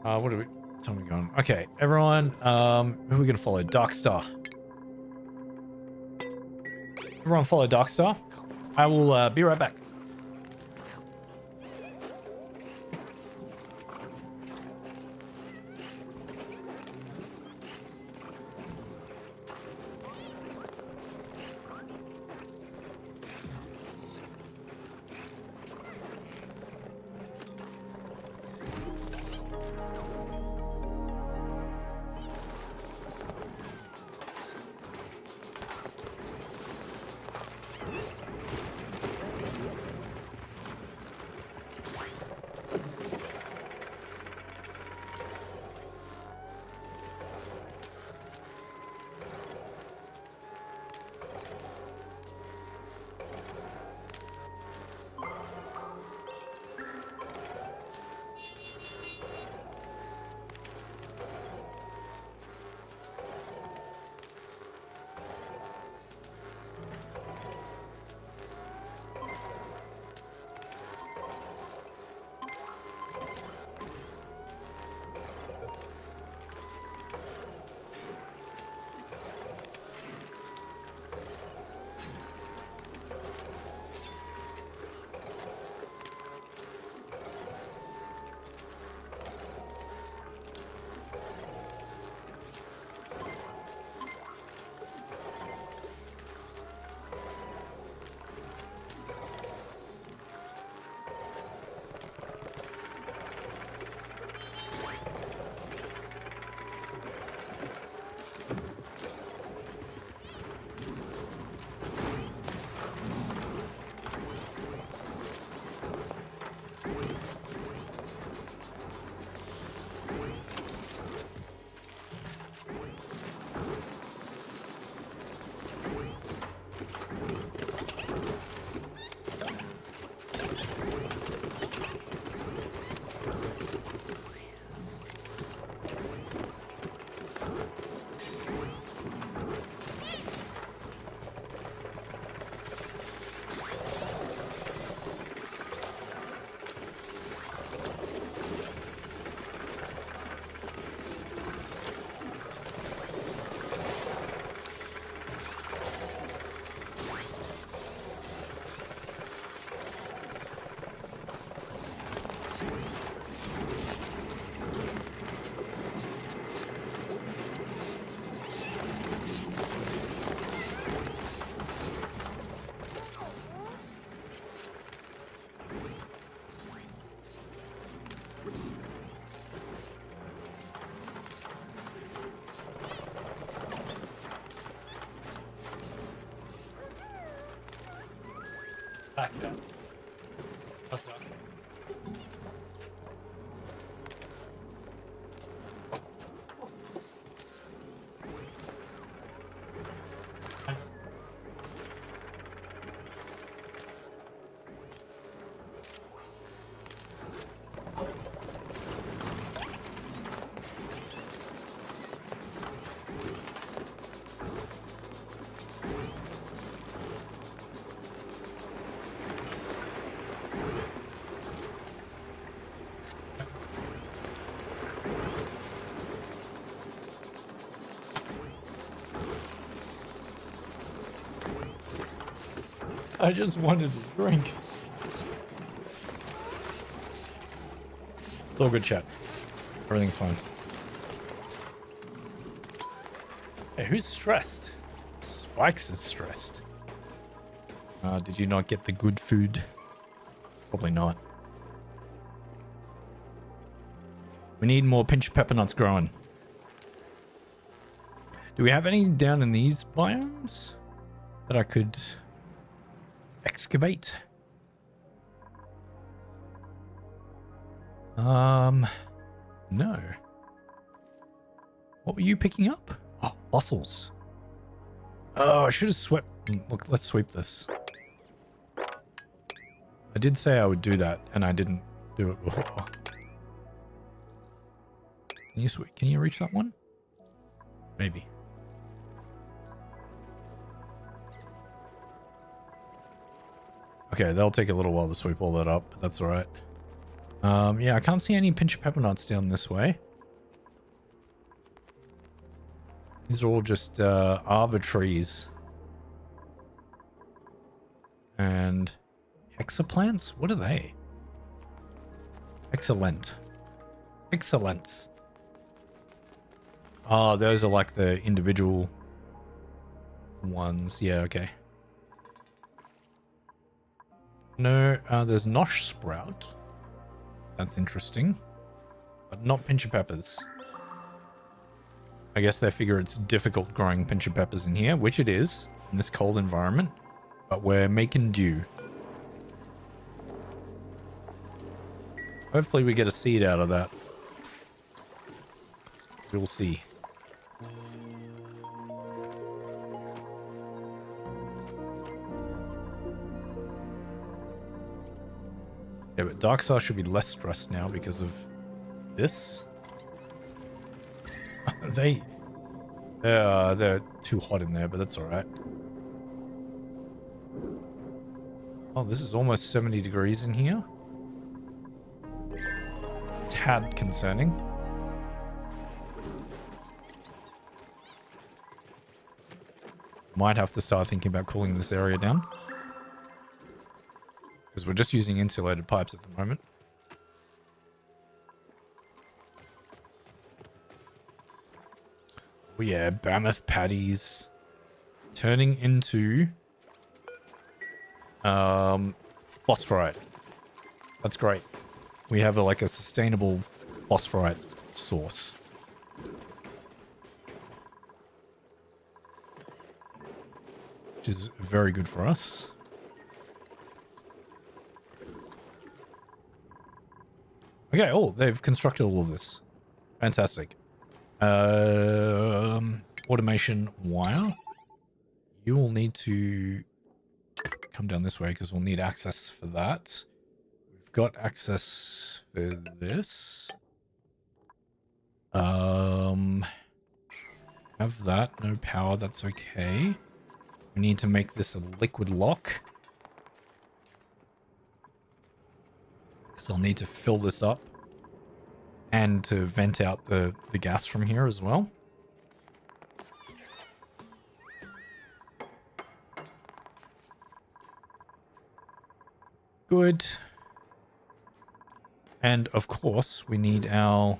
What are we... Tell me going. Okay, everyone, who are we going to follow? Darkstar. Everyone follow Darkstar. I will be right back. Back that. What's that? I just wanted a drink. It's all good, chat. Everything's fine. Hey, who's stressed? Spikes is stressed. Did you not get the good food? Probably not. We need more pinch pepper nuts growing. Do we have any down in these biomes that I could excavate? No. What were you picking up? Oh, fossils. Oh, I should have swept. Look, let's sweep this. I did say I would do that, and I didn't do it before. Can you sweep? Can you reach that one? Maybe. Okay, that'll take a little while to sweep all that up, but that's all right. Yeah, I can't see any pinch pepper nuts down this way. These are all just arbor trees. And hexaplants? What are they? Excellent. Excellence. Oh, those are like the individual ones. Yeah, okay. No, there's nosh sprout. That's interesting. But not pincher peppers. I guess they figure it's difficult growing pincher peppers in here, which it is in this cold environment, but we're making do. Hopefully we get a seed out of that. We'll see. Yeah, but Darkstar should be less stressed now because of this. They're too hot in there, but that's all right. Oh, this is almost 70 degrees in here. Tad concerning. Might have to start thinking about cooling this area down. Because we're just using insulated pipes at the moment. Oh yeah, Mammoth patties. Turning into phosphorite. That's great. We have like a sustainable phosphorite source. Which is very good for us. Okay, oh, they've constructed all of this. Fantastic. Automation wire. You will need to come down this way because we'll need access for that. We've got access for this. Have that. No power, that's okay. We need to make this a liquid lock. So I'll need to fill this up and to vent out the gas from here as well. Good. And of course, we need our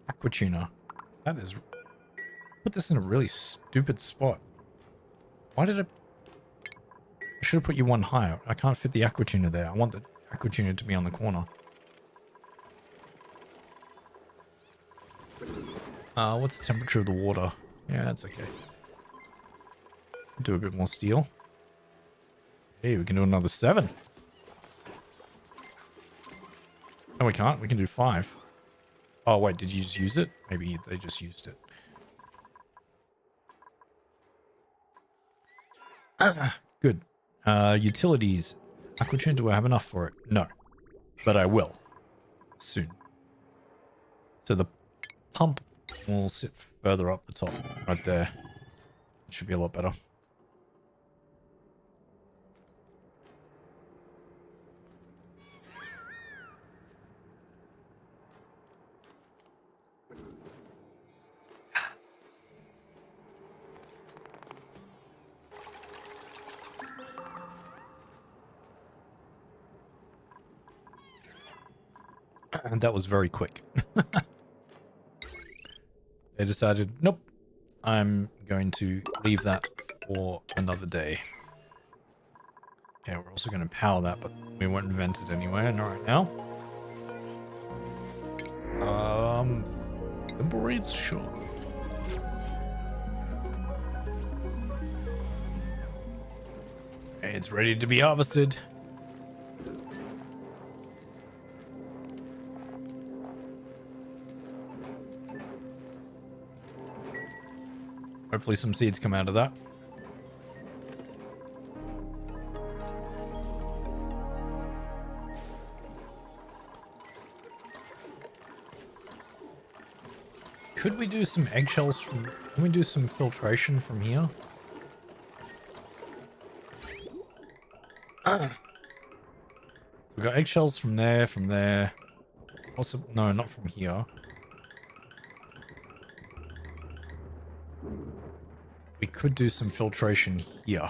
aqua tuner. That is... Put this in a really stupid spot. Why did I should have put you one higher. I can't fit the aqua tuner there. I want the aqua tuner to be on the corner. What's the temperature of the water? Yeah, that's okay. Do a bit more steel. Hey, we can do another 7. No, we can't. We can do 5. Oh, wait, did you just use it? Maybe they just used it. Good. Utilities. Aquatune, do I have enough for it? No. But I will. Soon. So the pump will sit further up the top. Right there. It should be a lot better. And that was very quick. They decided, nope, I'm going to leave that for another day. Okay, we're also going to power that, but we won't invent it anyway, not right now. Thimble reeds? Sure. Okay, it's ready to be harvested. Hopefully some seeds come out of that. Could we do some eggshells from... Can we do some filtration from here? We've got eggshells from there. Also, no, not from here. We could do some filtration here.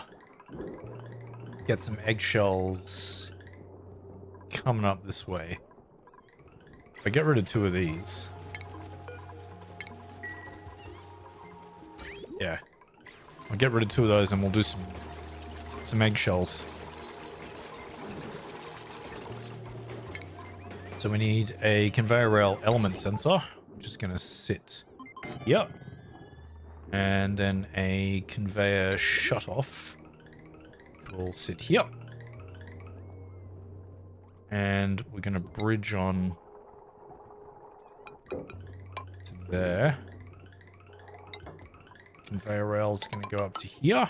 Get some eggshells coming up this way. If I get rid of 2 of these. Yeah. I'll get rid of 2 of those and we'll do some eggshells. So we need a conveyor rail element sensor, which is going to sit here. And then a conveyor shut-off will sit here. And we're going to bridge on to there. Conveyor rail is going to go up to here.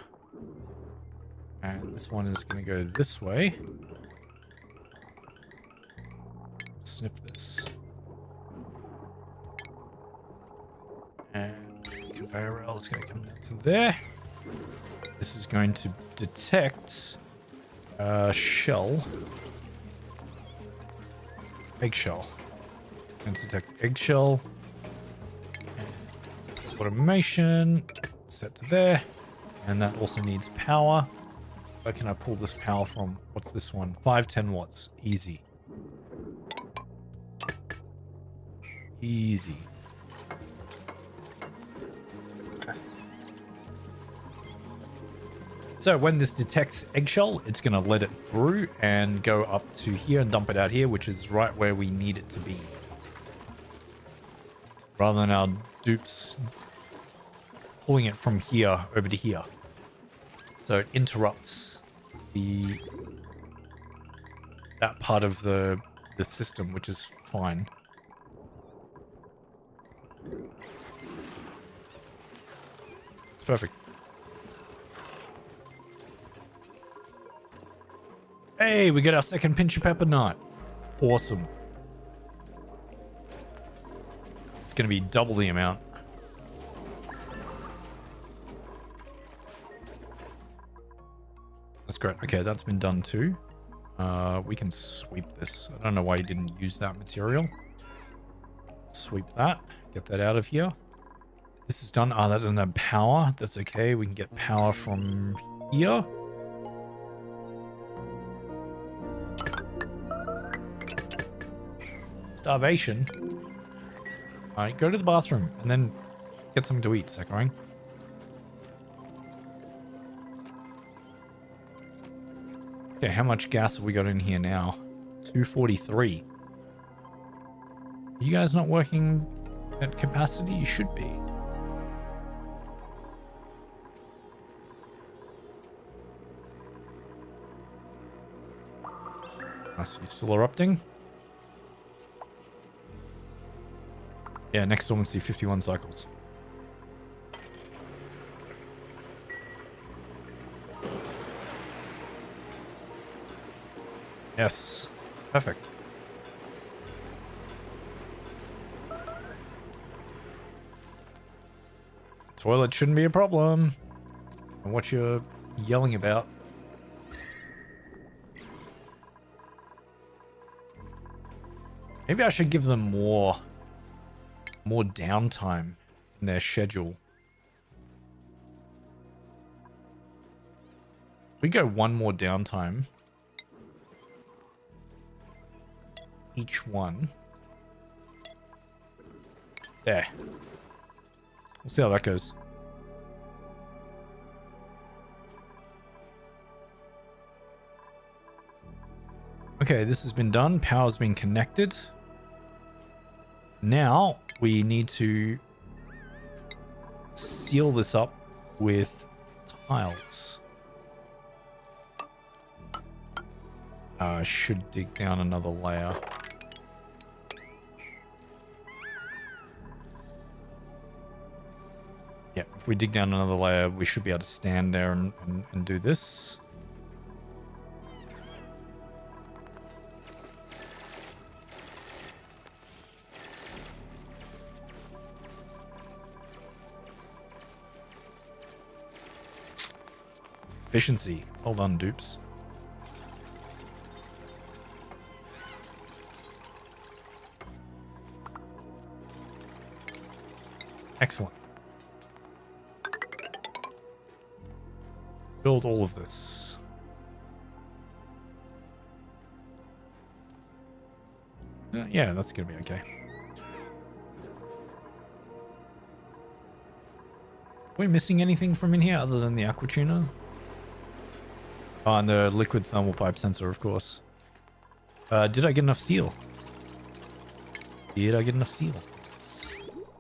And this one is going to go this way. Snip this. And conveyor rail is going to come down to there. This is going to detect shell. Eggshell. Going to detect eggshell. And automation. Set to there. And that also needs power. Where can I pull this power from? What's this one? 510 watts. Easy. Easy. So when this detects eggshell, it's going to let it through and go up to here and dump it out here, which is right where we need it to be. Rather than our dupes pulling it from here over to here. So it interrupts that part of the system, which is fine. Perfect. Hey, we get our second pinch of pepper nut. Awesome. It's going to be double the amount. That's great. Okay, that's been done too. We can sweep this. I don't know why you didn't use that material. Sweep that. Get that out of here. This is done. Ah, that doesn't have power. That's okay. We can get power from here. Starvation. Alright, go to the bathroom and then get something to eat, Sakurai. Okay, how much gas have we got in here now? 243. Are you guys not working at capacity? You should be. I see, still erupting. Yeah, next one we'll see 51 cycles. Yes, perfect. Toilet shouldn't be a problem. And what you're yelling about. Maybe I should give them more downtime in their schedule. We go one more downtime. Each one. There. We'll see how that goes. Okay, this has been done. Power's been connected. Now we need to seal this up with tiles. I should dig down another layer. Yeah, if we dig down another layer, we should be able to stand there and do this. Efficiency. Well done, dupes. Excellent. Build all of this. Yeah, that's gonna be okay. Are we missing anything from in here other than the aqua tuner? Oh, and the liquid thermal pipe sensor, of course. Did I get enough steel? Did I get enough steel?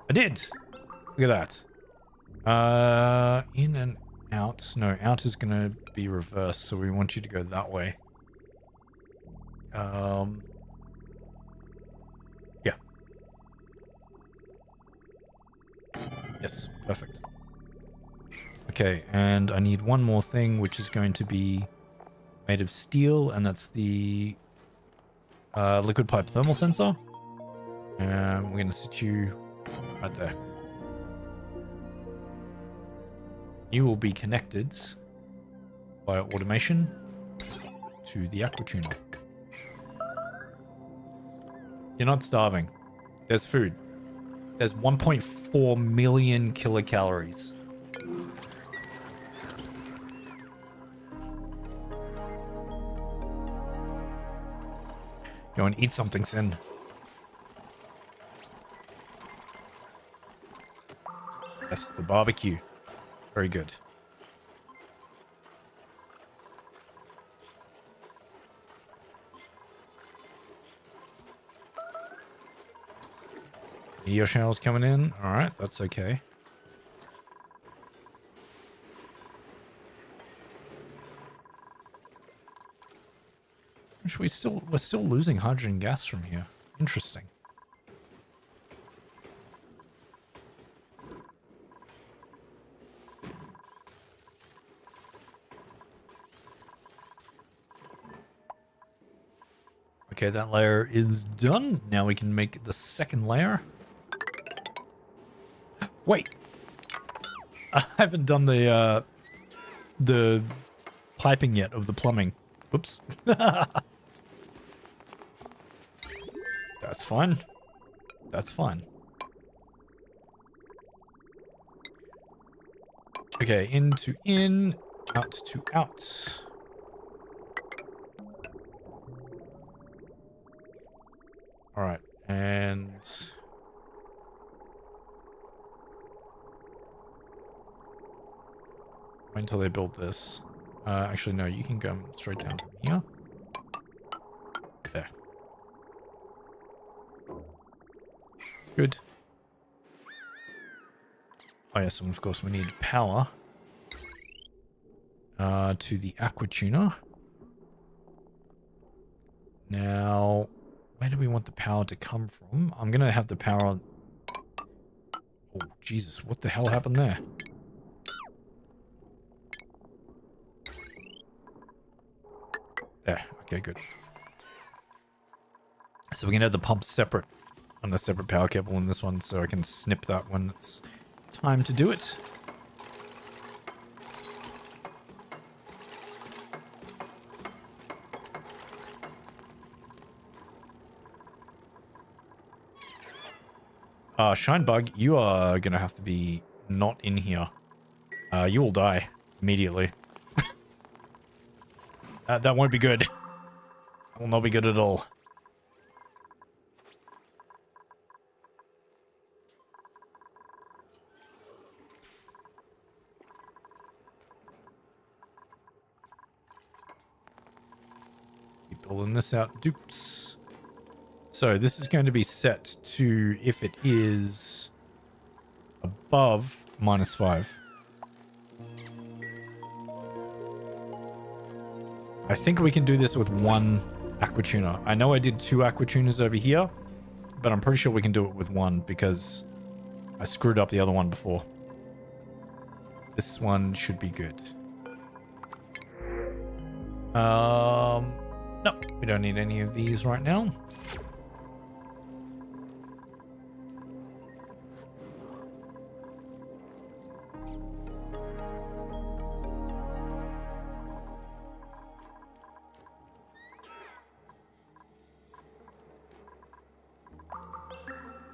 I did. Look at that. In and out. No, out is gonna be reversed, so we want you to go that way. Yeah. Yes, perfect. Okay, and I need one more thing, which is going to be made of steel, and that's the liquid pipe thermal sensor. And we're going to sit you right there. You will be connected via automation to the aqua tuner. You're not starving. There's food. There's 1.4 million kilocalories. Go and eat something, Sin. Yes, the barbecue. Very good. Meteor showers coming in. All right, that's okay. We're still losing hydrogen gas from here. Interesting. Okay, that layer is done. Now we can make the second layer. Wait. I haven't done the piping yet of the plumbing. Oops. That's fine. That's fine. Okay, in to in, out to out. All right, and wait until they build this. Actually, no, you can go straight down from here. There. Good. Oh yes, and of course we need power to the aqua tuner. Now, where do we want the power to come from? I'm gonna have the power. Oh Jesus! What the hell happened there? There. Okay, good. So we can have the pump separate on the separate power cable in this one, so I can snip that when it's time to do it. Shinebug, you are gonna have to be not in here. You will die immediately. That won't be good. That will not be good at all. Keep building this out. Dupes. So this is going to be set to if it is above -5. I think we can do this with one aqua tuner. I know I did 2 aqua tuners over here, but I'm pretty sure we can do it with one because I screwed up the other one before. This one should be good. No, we don't need any of these right now.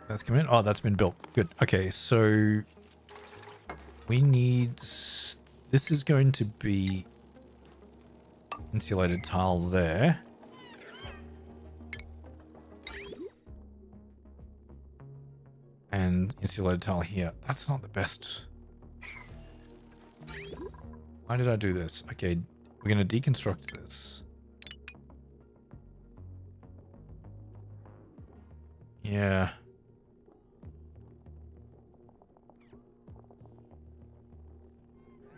That's coming in. Oh, that's been built. Good. Okay, so we need... This is going to be insulated tile there. And insulated tile here. That's not the best. Why did I do this? Okay, we're going to deconstruct this. Yeah.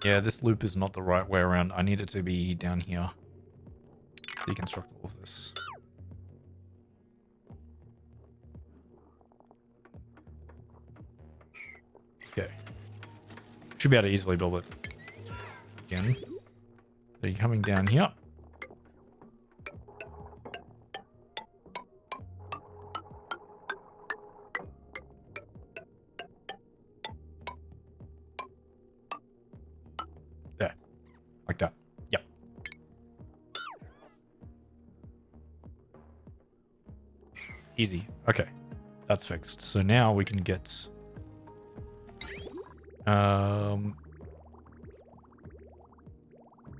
Yeah, this loop is not the right way around. I need it to be down here. Deconstruct all of this. Okay. Should be able to easily build it again. So you're coming down here. There. Like that. Yep. Easy. Okay. That's fixed. So now we can get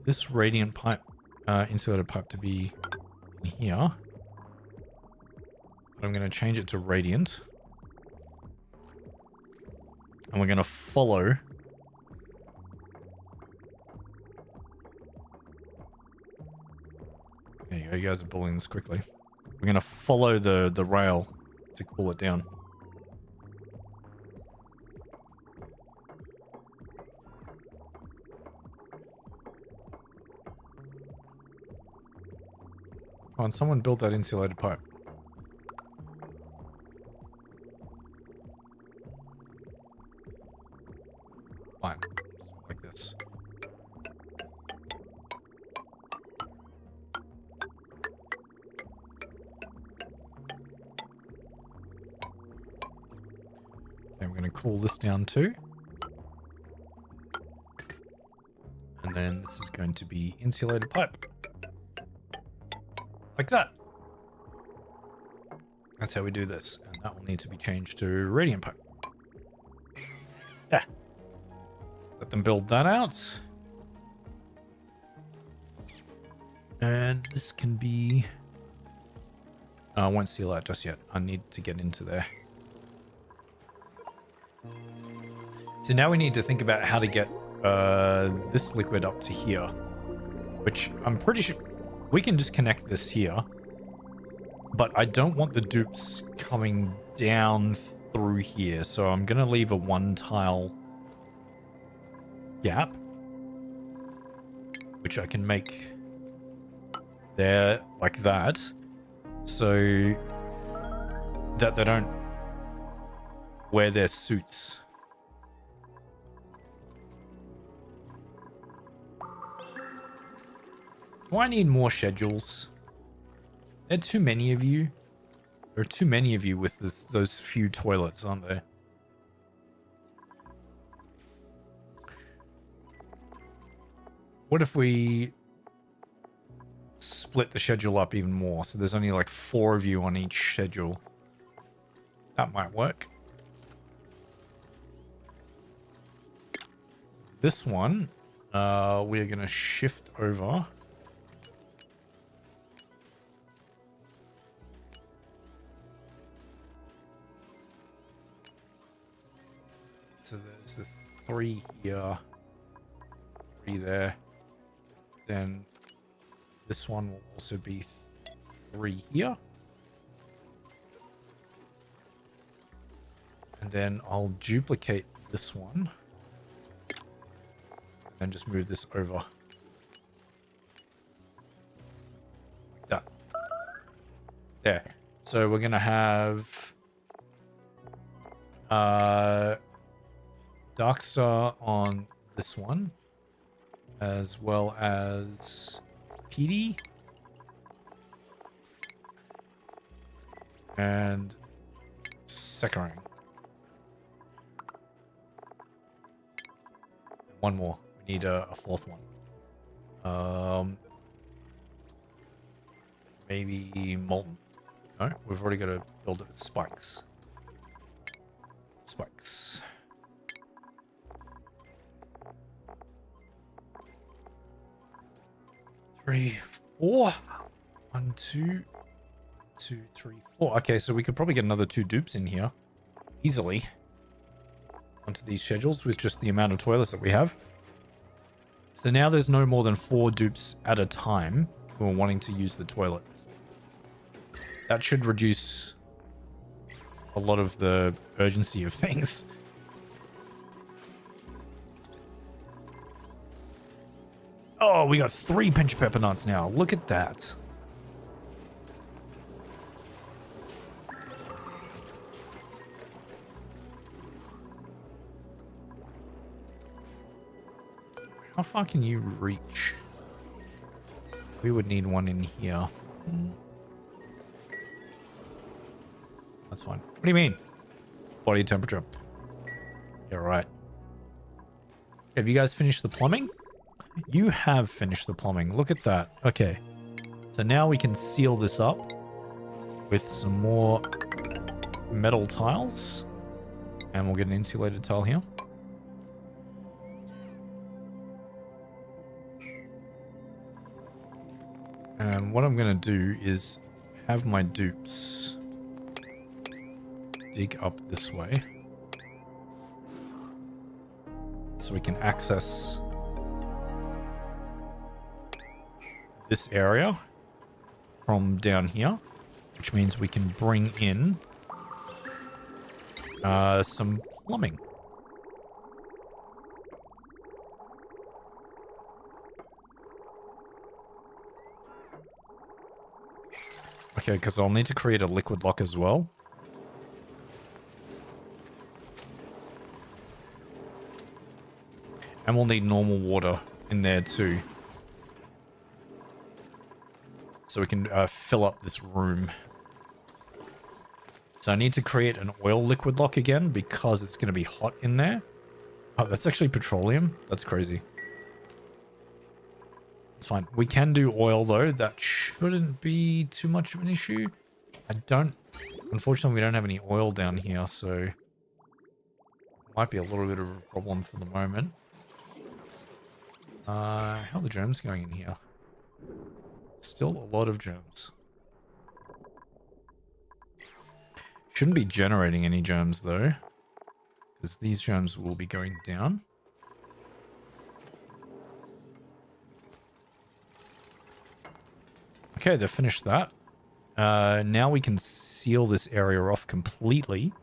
this radiant pipe, insulated pipe to be in here. But I'm going to change it to radiant. And we're going to follow there you go, you guys are bullying this quickly. We're going to follow the rail to cool it down. Come on, someone build that insulated pipe. Fine. Like this. Okay, we're going to cool this down too. And then this is going to be insulated pipe. Like that. That's how we do this. And that will need to be changed to radiant pipe. Yeah. Let them build that out. And this can be... I won't seal that just yet. I need to get into there. So now we need to think about how to get this liquid up to here. Which I'm pretty sure... We can just connect this here, but I don't want the dupes coming down through here, so I'm going to leave a one tile gap, which I can make there like that, so that they don't wear their suits. Do I need more schedules? There are too many of you. There are too many of you with those few toilets, aren't there? What if we split the schedule up even more? So there's only like 4 of you on each schedule. That might work. This one, we're going to shift over. So there's the 3 here, 3 there. Then this one will also be 3 here. And then I'll duplicate this one. And just move this over. Like that. There. So we're going to have... Darkstar on this one, as well as PD and Sekirang. One more. We need a 4th one. Maybe Molten. No, we've already got to build it with spikes. Spikes. 3, 4. 1, 2, 2, 3, 4. Okay, so we could probably get another 2 dupes in here easily onto these schedules with just the amount of toilets that we have. So now there's no more than 4 dupes at a time who are wanting to use the toilet. That should reduce a lot of the urgency of things. Oh, we got 3 pinch pepper nuts now. Look at that. How far can you reach? We would need one in here. That's fine. What do you mean? Body temperature. You're right. Have you guys finished the plumbing? You have finished the plumbing. Look at that. Okay. So now we can seal this up with some more metal tiles. And we'll get an insulated tile here. And what I'm going to do is have my dupes dig up this way. So we can access this area from down here, which means we can bring in some plumbing. Okay, because I'll need to create a liquid lock as well. And we'll need normal water in there too. So we can fill up this room. So I need to create an oil liquid lock again because it's going to be hot in there. Oh, that's actually petroleum. That's crazy. It's fine. We can do oil though. That shouldn't be too much of an issue. Unfortunately, we don't have any oil down here, so might be a little bit of a problem for the moment. How are the germs going in here? Still a lot of germs. Shouldn't be generating any germs though, because these germs will be going down. Okay, they've finished that. Now we can seal this area off completely.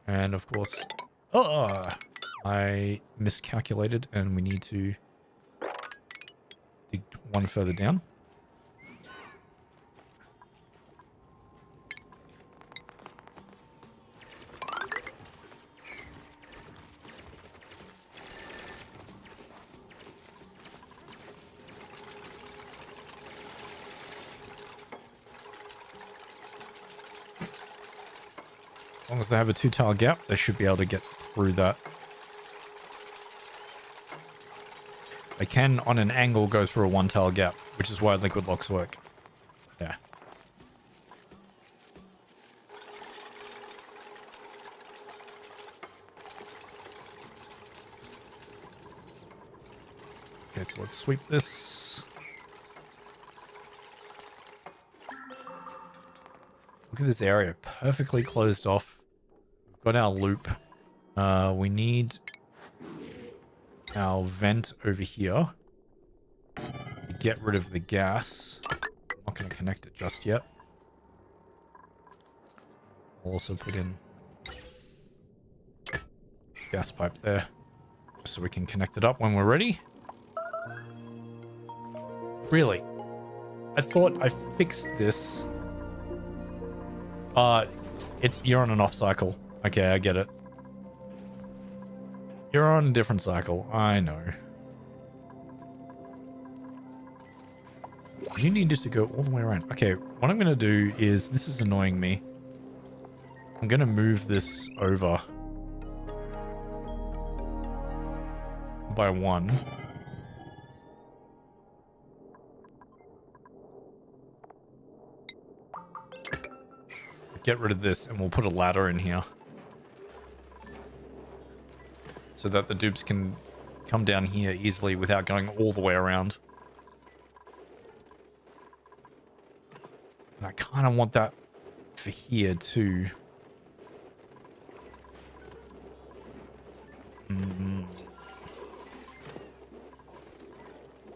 And of course, I miscalculated and we need to dig one further down. As long as they have a 2-tile gap, they should be able to get through that. They can, on an angle, go through a 1-tile gap, which is why liquid locks work. Yeah. Okay, so let's sweep this. Look at this area, perfectly closed off. We've got our loop. We need our vent over here to get rid of the gas. I'm not going to connect it just yet. I'll also put in gas pipe there so we can connect it up when we're ready. Really? I thought I fixed this. You're on an off cycle. Okay, I get it. You're on a different cycle. I know. You needed to go all the way around. Okay, what I'm going to do is... This is annoying me. I'm going to move this over by 1. Get rid of this and we'll put a ladder in here. So that the dupes can come down here easily without going all the way around. And I kind of want that for here too.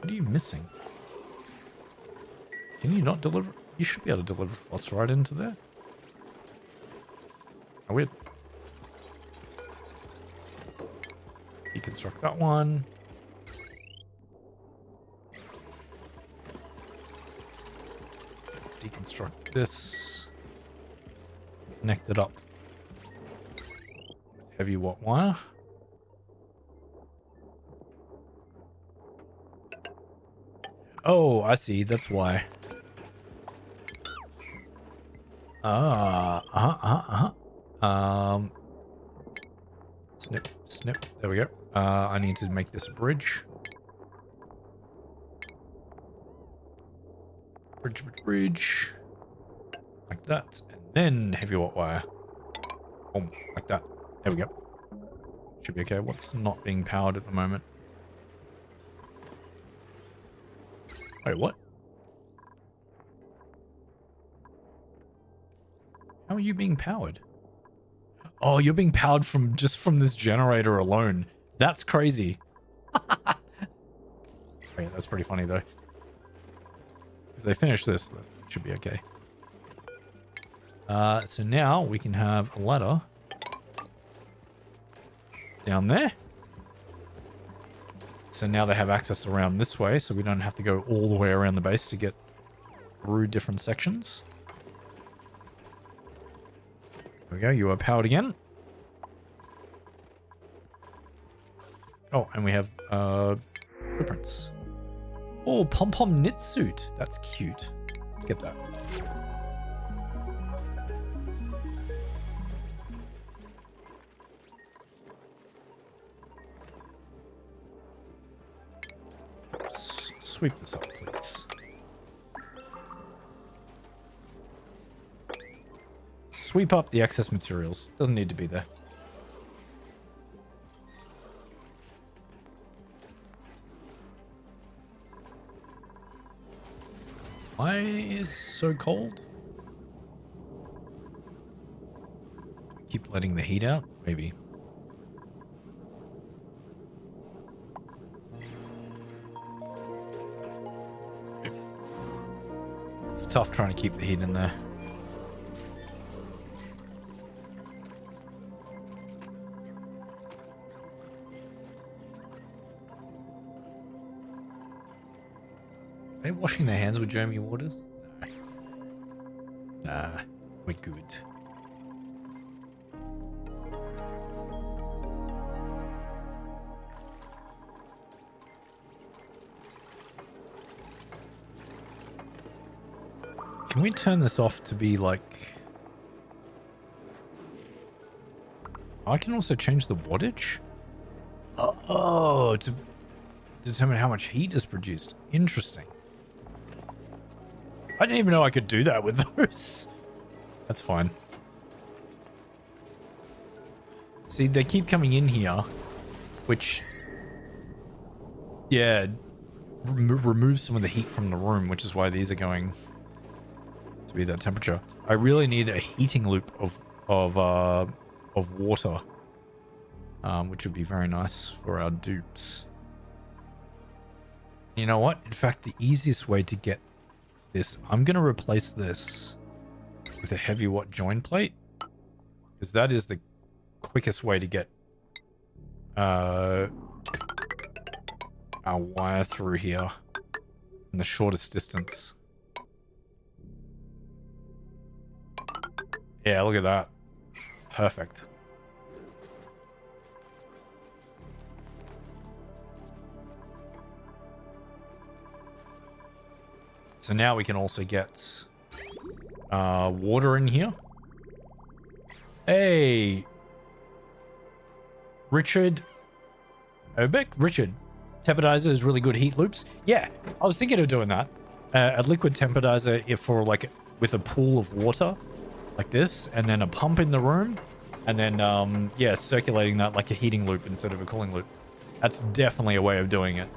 What are you missing? Can you not deliver? You should be able to deliver us right into there. Oh, weird. Deconstruct that one. Deconstruct this. Connect it up. Heavy watt wire. Oh, I see. That's why. Snip, snip. There we go. I need to make this a bridge. Bridge. Like that. And then heavy watt wire. Boom. Like that. There we go. Should be okay. What's not being powered at the moment? Wait, what? How are you being powered? Oh, you're being powered from just from this generator alone. That's crazy. Wait, that's pretty funny though. If they finish this, that should be okay. So now we can have a ladder down there. So now they have access around this way, so we don't have to go all the way around the base to get through different sections. There we go, you are powered again. Oh, and we have blueprints. Oh, pom-pom knit suit. That's cute. Let's get that. Let's sweep this up, please. Sweep up the excess materials. Doesn't need to be there. Why is so cold? Keep letting the heat out? Maybe. It's tough trying to keep the heat in there. Are they washing their hands with germy waters? No. Nah, we're good. Can we turn this off to be like... I can also change the wattage? Oh, to determine how much heat is produced. Interesting. I didn't even know I could do that with those. That's fine. See, they keep coming in here, which, yeah, removes some of the heat from the room, which is why these are going to be that temperature. I really need a heating loop of water, which would be very nice for our dupes. You know what? In fact, the easiest way to get this, I'm going to replace this with a heavy watt join plate, because that is the quickest way to get our wire through here in the shortest distance. Yeah, look at that. Perfect. So now we can also get water in here. Hey, Richard Obeck? Richard, temporizer is really good heat loops. Yeah, I was thinking of doing that. A liquid temporizer if for like with a pool of water like this, and then a pump in the room, and then yeah, circulating that like a heating loop instead of a cooling loop. That's definitely a way of doing it,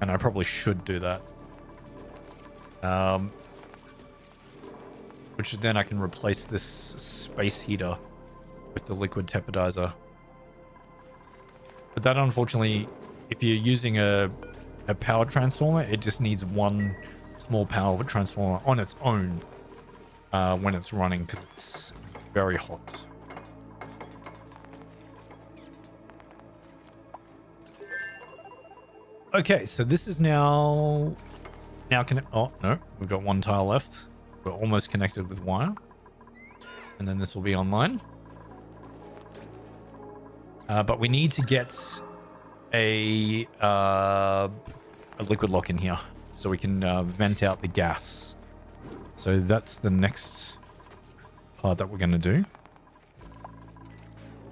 and I probably should do that. Which then I can replace this space heater with the liquid temporizer. But that, unfortunately, if you're using a a power transformer. It just needs one small power transformer on its own when it's running because it's very hot. Okay, so this is now connect. Oh no, we've got one tile left. We're almost connected with wire, and then this will be online. But we need to get a liquid lock in here so we can vent out the gas. So that's the next part that we're going to do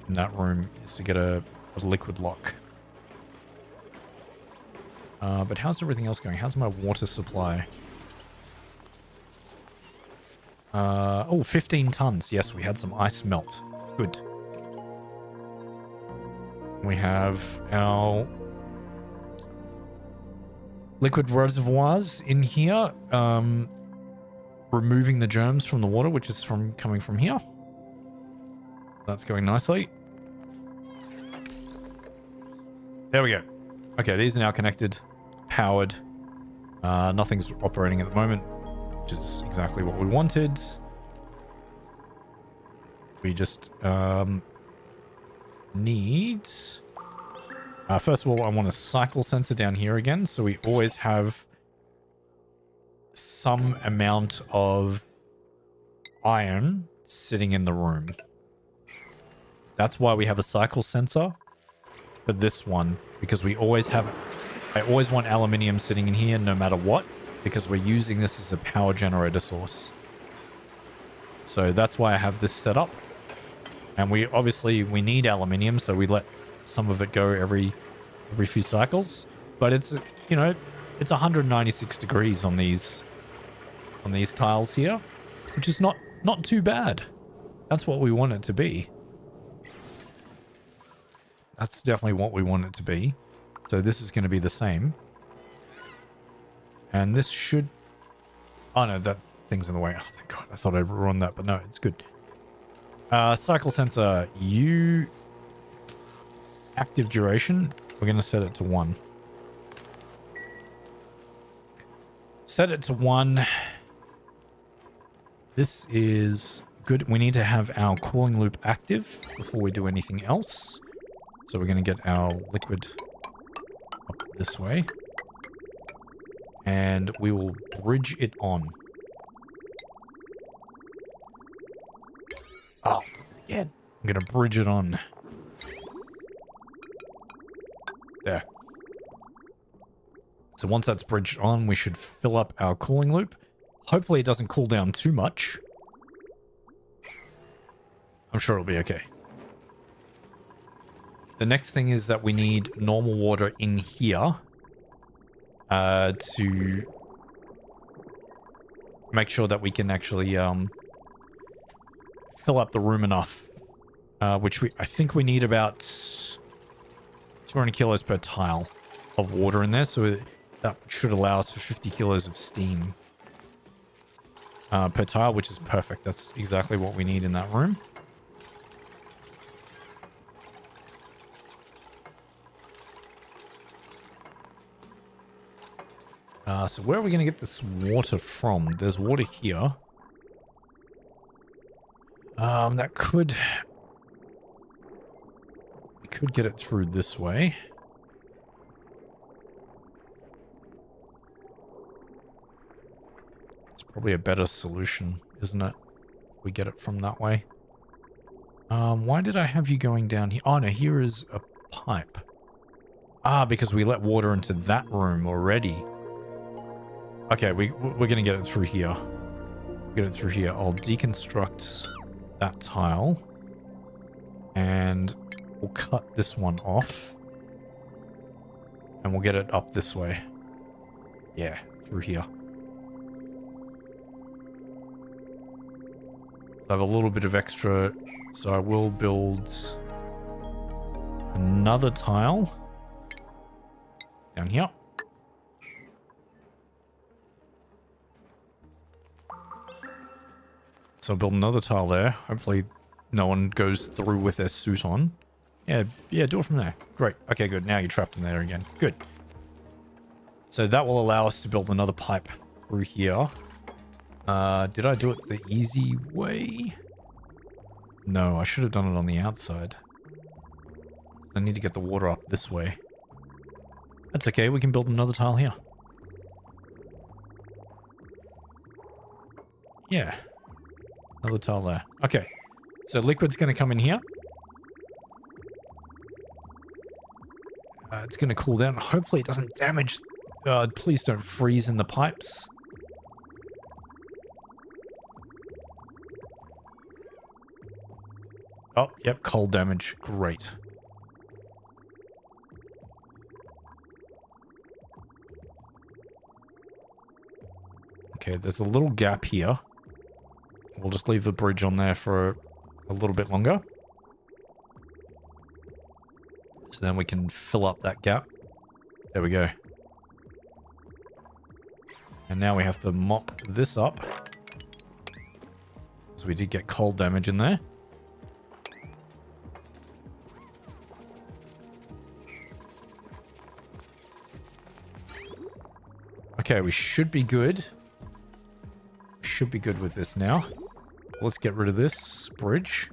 in that room, is to get a liquid lock. But how's everything else going? How's my water supply? 15 tons. Yes, we had some ice melt. Good. We have our liquid reservoirs in here, removing the germs from the water, which is coming from here. That's going nicely. There we go. Okay, these are now connected, powered. Nothing's operating at the moment, which is exactly what we wanted. We just need... first of all, I want a cycle sensor down here again, so we always have some amount of iron sitting in the room. That's why we have a cycle sensor for this one, because I always want aluminium sitting in here no matter what, because we're using this as a power generator source. So that's why I have this set up. And we need aluminium, so we let some of it go every few cycles. But it's, you know, it's 196 degrees on these tiles here, which is not too bad. That's what we want it to be. That's definitely what we want it to be. So this is going to be the same. And this should... Oh no, that thing's in the way. Oh, thank God. I thought I'd run that, but no, it's good. Cycle sensor, active duration. We're going to set it to 1. Set it to 1. This is good. We need to have our cooling loop active before we do anything else. So we're going to get our liquid up this way. And we will bridge it on. Oh, again. I'm going to bridge it on. There. So once that's bridged on, we should fill up our cooling loop. Hopefully it doesn't cool down too much. I'm sure it'll be okay. The next thing is that we need normal water in here to make sure that we can actually fill up the room enough, which I think we need about 200 kilos per tile of water in there, so that should allow us for 50 kilos of steam per tile, which is perfect. That's exactly what we need in that room. So where are we going to get this water from? There's water here. That could... We could get it through this way. It's probably a better solution, isn't it? We get it from that way. Why did I have you going down here? Oh no, here is a pipe. Ah, because we let water into that room already. Okay, we're going to get it through here. Get it through here. I'll deconstruct that tile. And we'll cut this one off. And we'll get it up this way. Yeah, through here. I have a little bit of extra, so I will build another tile down here. So I'll build another tile there. Hopefully no one goes through with their suit on. Yeah, do it from there. Great. Okay, good. Now you're trapped in there again. Good. So that will allow us to build another pipe through here. Did I do it the easy way? No, I should have done it on the outside. I need to get the water up this way. That's okay, we can build another tile here. Yeah. Another tile there. Okay. So liquid's going to come in here. It's going to cool down. Hopefully it doesn't damage. Please don't freeze in the pipes. Oh, yep, cold damage. Great. Okay, there's a little gap here. We'll just leave the bridge on there for a little bit longer. So then we can fill up that gap. There we go. And now we have to mop this up. So we did get cold damage in there. Okay, we should be good. Should be good with this now. Let's get rid of this bridge.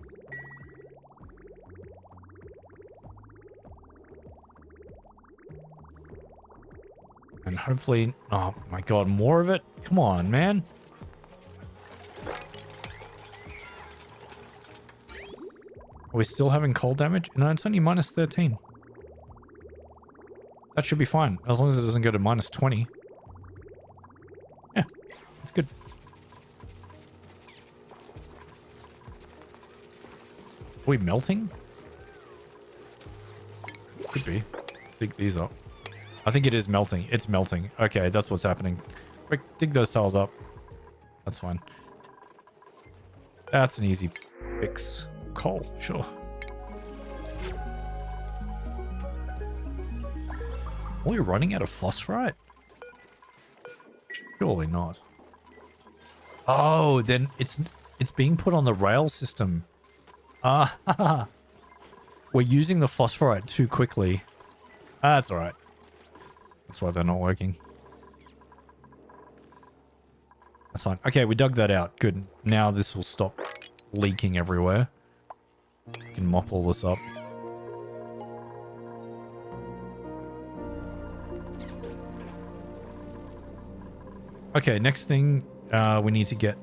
And hopefully... Oh my god, more of it? Come on, man. Are we still having cold damage? No, it's only minus 13. That should be fine, as long as it doesn't go to minus 20. Yeah, it's good. Are we melting? Could be. Dig these up. I think it is melting. It's melting. Okay, that's what's happening. Quick, dig those tiles up. That's fine. That's an easy fix. Coal, sure. Are we running out of phosphorite? Surely not. Oh, then it's being put on the rail system. Ah, we're using the phosphorite too quickly. That's alright. That's why they're not working. That's fine. Okay, we dug that out. Good. Now this will stop leaking everywhere. We can mop all this up. Okay, next thing, we need to get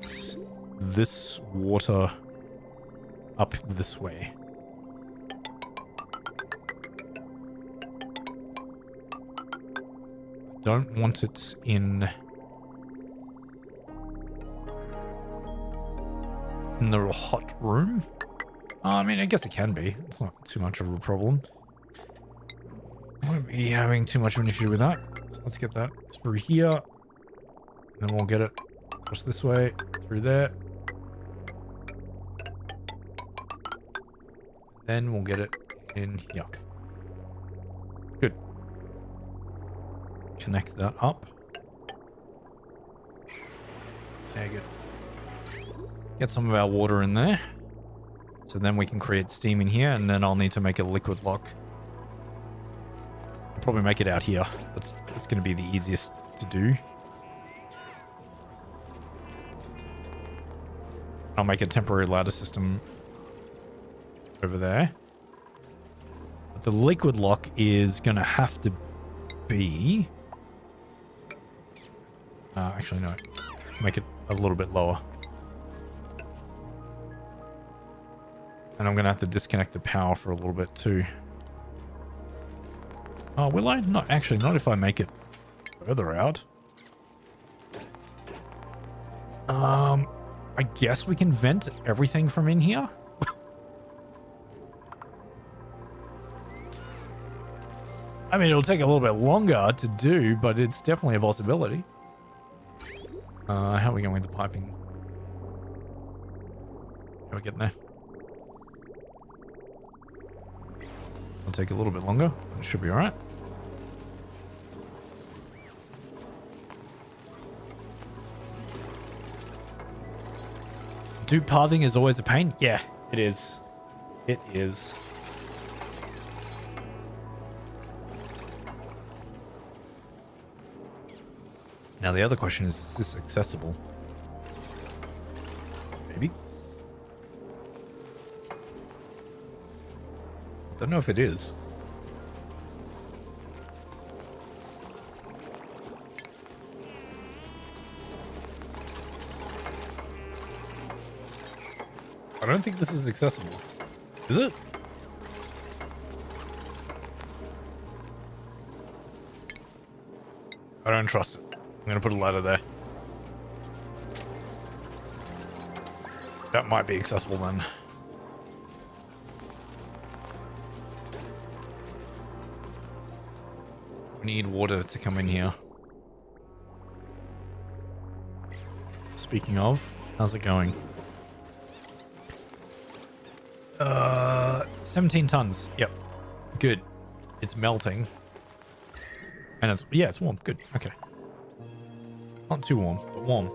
this water up this way. Don't want it in the hot room. I mean, I guess it can be. It's not too much of a problem. I won't be having too much of an issue with that. So let's get that through here. Then we'll get it across this way, through there. Then we'll get it in here. Good. Connect that up. Yeah, good. Get some of our water in there. So then we can create steam in here, and then I'll need to make a liquid lock. I'll probably make it out here. That's going to be the easiest to do. I'll make a temporary ladder system over there. But the liquid lock is going to have to be... actually, no. Make it a little bit lower. And I'm going to have to disconnect the power for a little bit too. Oh, will I? Not actually, not if I make it further out. I guess we can vent everything from in here. I mean, it'll take a little bit longer to do, but it's definitely a possibility. How are we going with the piping? How are we getting there? It'll take a little bit longer. It should be alright. Dupe pathing is always a pain? Yeah, it is. It is. Now the other question is this accessible? Maybe. Don't know if it is. I don't think this is accessible. Is it? I don't trust it. I'm gonna put a ladder there. That might be accessible then. We need water to come in here. Speaking of, how's it going? 17 tons. Yep. Good. It's melting. And it's, yeah, it's warm. Good. Okay. Not too warm, but warm.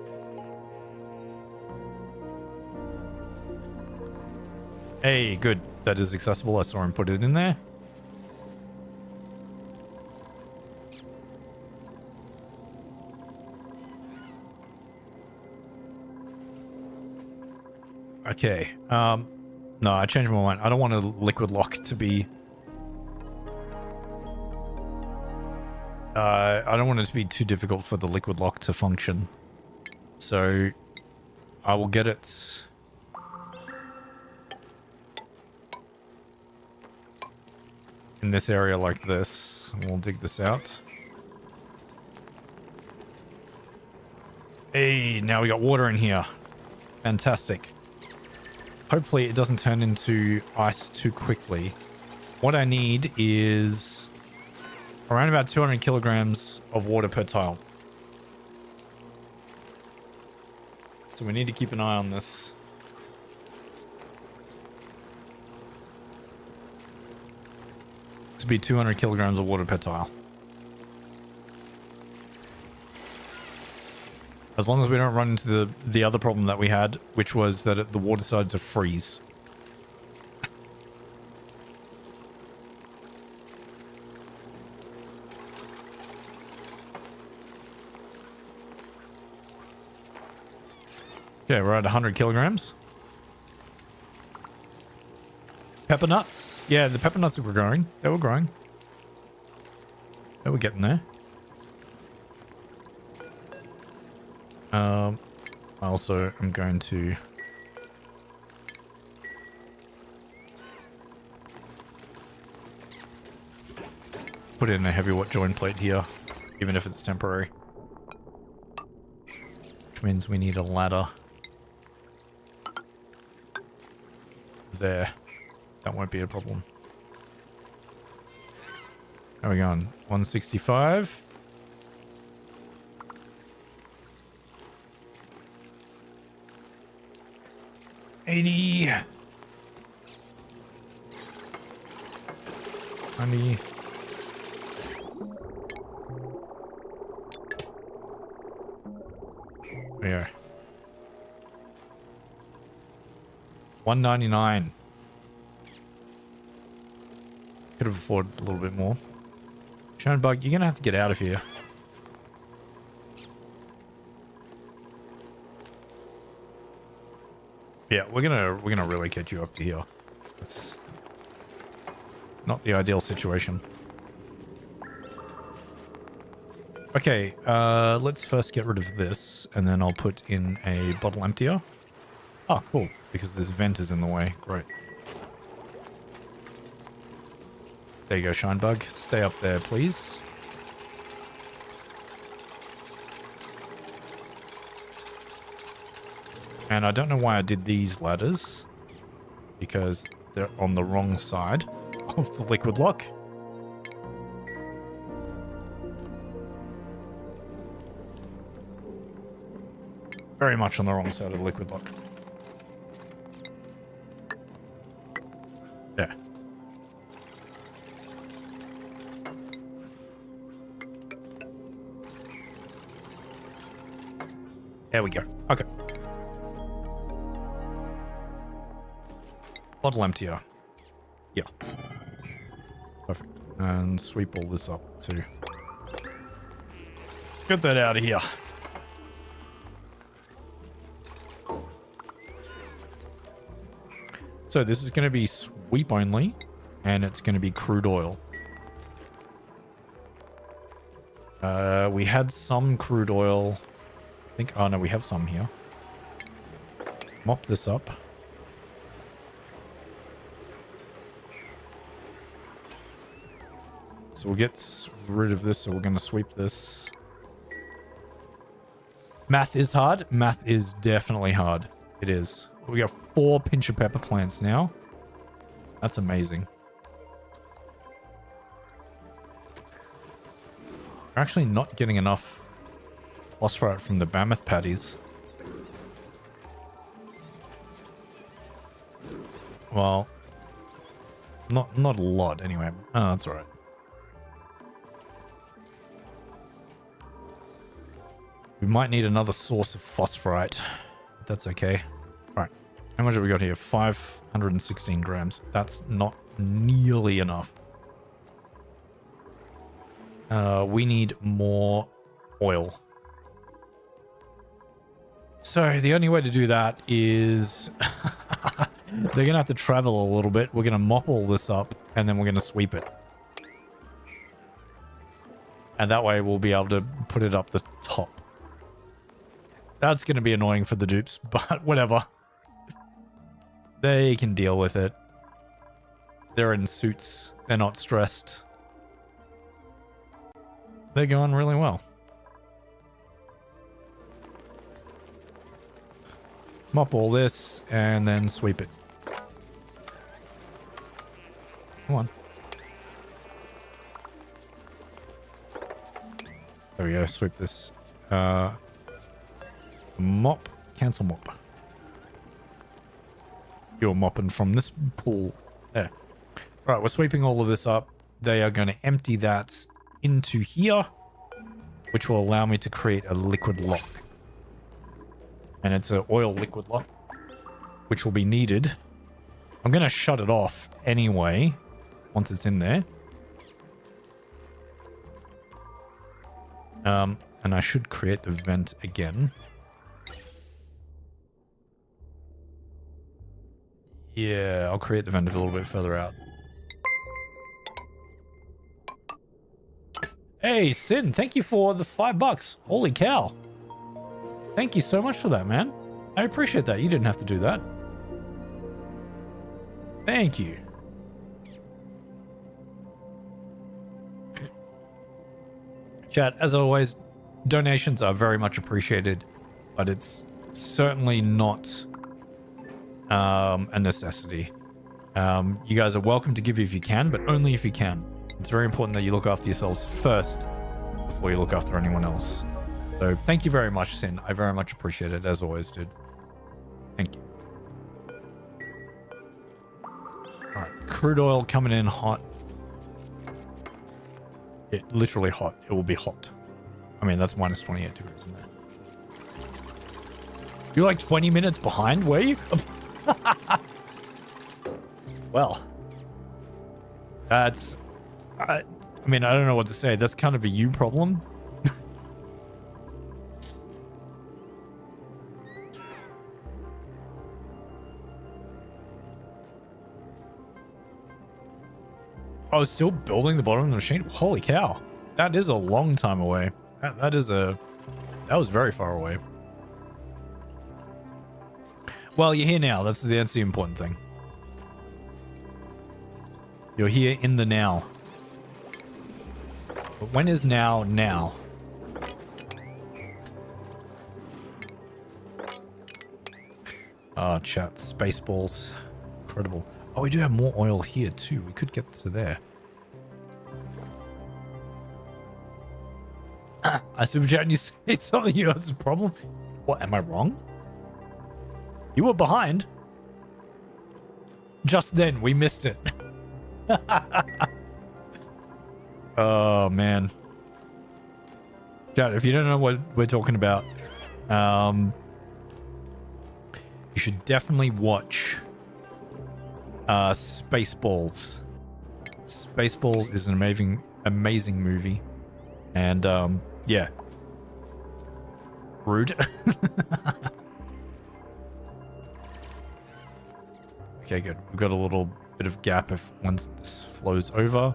Hey, good. That is accessible. I saw him put it in there. Okay. No, I changed my mind. I don't want a liquid lock to be... I don't want it to be too difficult for the liquid lock to function. So, I will get it... in this area like this. We'll dig this out. Hey, now we got water in here. Fantastic. Hopefully it doesn't turn into ice too quickly. What I need is around about 200 kilograms of water per tile. So we need to keep an eye on this. To be 200 kilograms of water per tile. As long as we don't run into the other problem that we had, which was that the water started to freeze. Okay, we're at 100 kilograms. Pepper nuts. Yeah, the pepper nuts that were growing. They were growing. They were getting there. I also am going to put in a heavy watt joint plate here, even if it's temporary. Which means we need a ladder there. That won't be a problem. How are we going? 165. 80. 90. There. 199. Could have afforded a little bit more. Schoenberg, you're gonna have to get out of here. Yeah, we're gonna really get you up to here. It's not the ideal situation. Okay, let's first get rid of this, and then I'll put in a bottle emptier. Oh, cool, because this vent is in the way. Great. There you go, Shinebug. Stay up there, please. And I don't know why I did these ladders, because they're on the wrong side of the liquid lock. Very much on the wrong side of the liquid lock. There. There we go. Okay. Bottle emptier. Yeah. Perfect. And sweep all this up too. Get that out of here. So this is going to be sweep only, and it's going to be crude oil. We had some crude oil. I think, oh no, we have some here. Mop this up. So we'll get rid of this, so we're going to sweep this. Math is hard. Math is definitely hard. It is. We got 4 pinch of pepper plants now. That's amazing. We're actually not getting enough phosphorite from the mammoth patties. Well, not a lot anyway. Oh, that's all right. We might need another source of phosphorite. But that's okay. All right. How much have we got here? 516 grams. That's not nearly enough. We need more oil. So the only way to do that is they're gonna have to travel a little bit. We're gonna mop all this up and then we're gonna sweep it. And that way we'll be able to put it up the top. That's gonna be annoying for the dupes, but whatever. They can deal with it. They're in suits. They're not stressed. They're going really well. Mop all this and then sweep it. Come on. There we go. Sweep this. Mop. Cancel mop. You're mopping from this pool. There. Right, we're sweeping all of this up. They are going to empty that into here, which will allow me to create a liquid lock. And it's an oil liquid lock, which will be needed. I'm going to shut it off anyway, once it's in there. And I should create the vent again. Yeah, I'll create the vent a little bit further out. Hey, Sin, thank you for the $5. Holy cow. Thank you so much for that, man. I appreciate that. You didn't have to do that. Thank you. Chat, as always, donations are very much appreciated, but it's certainly not a necessity. You guys are welcome to give if you can, but only if you can. It's very important that you look after yourselves first before you look after anyone else. So thank you very much, Sin. I very much appreciate it, as always, dude. Thank you. Alright, crude oil coming in hot. Literally hot. It will be hot. I mean, that's minus 28 degrees in there. You're like 20 minutes behind, were you? Well, that's... I mean, I don't know what to say. That's kind of a you problem. I was still building the bottom of the machine. Holy cow. That is a long time away. That was very far away. Well, you're here now. That's the important thing. You're here in the now. But when is now? Oh, chat. Spaceballs. Incredible. Oh, we do have more oil here too. We could get to there. I super chat and you say something you has a problem. What, am I wrong? You were behind. Just then, we missed it. Oh, man. Chat, if you don't know what we're talking about, you should definitely watch Spaceballs. Spaceballs is an amazing movie. And, yeah. Rude. Okay, good. We've got a little bit of gap if once this flows over.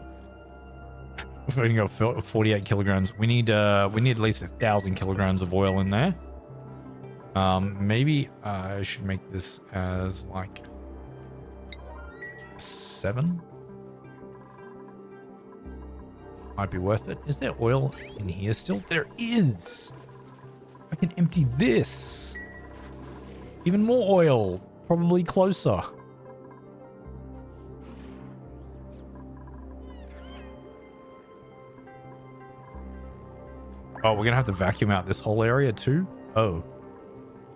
We've only got 48 kilograms. We need at least 1,000 kilograms of oil in there. Maybe I should make this as like 7. Might be worth it. Is there oil in here still? There is. I can empty this. Even more oil. Probably closer. Oh, we're gonna have to vacuum out this whole area too? Oh.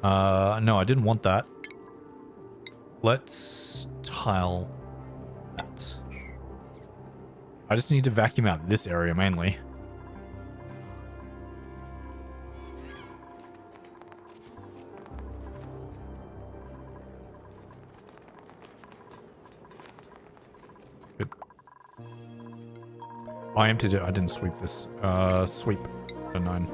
No, I didn't want that. Let's tile that. I just need to vacuum out this area mainly. Good. I emptied it. I didn't sweep this. Sweep. 9.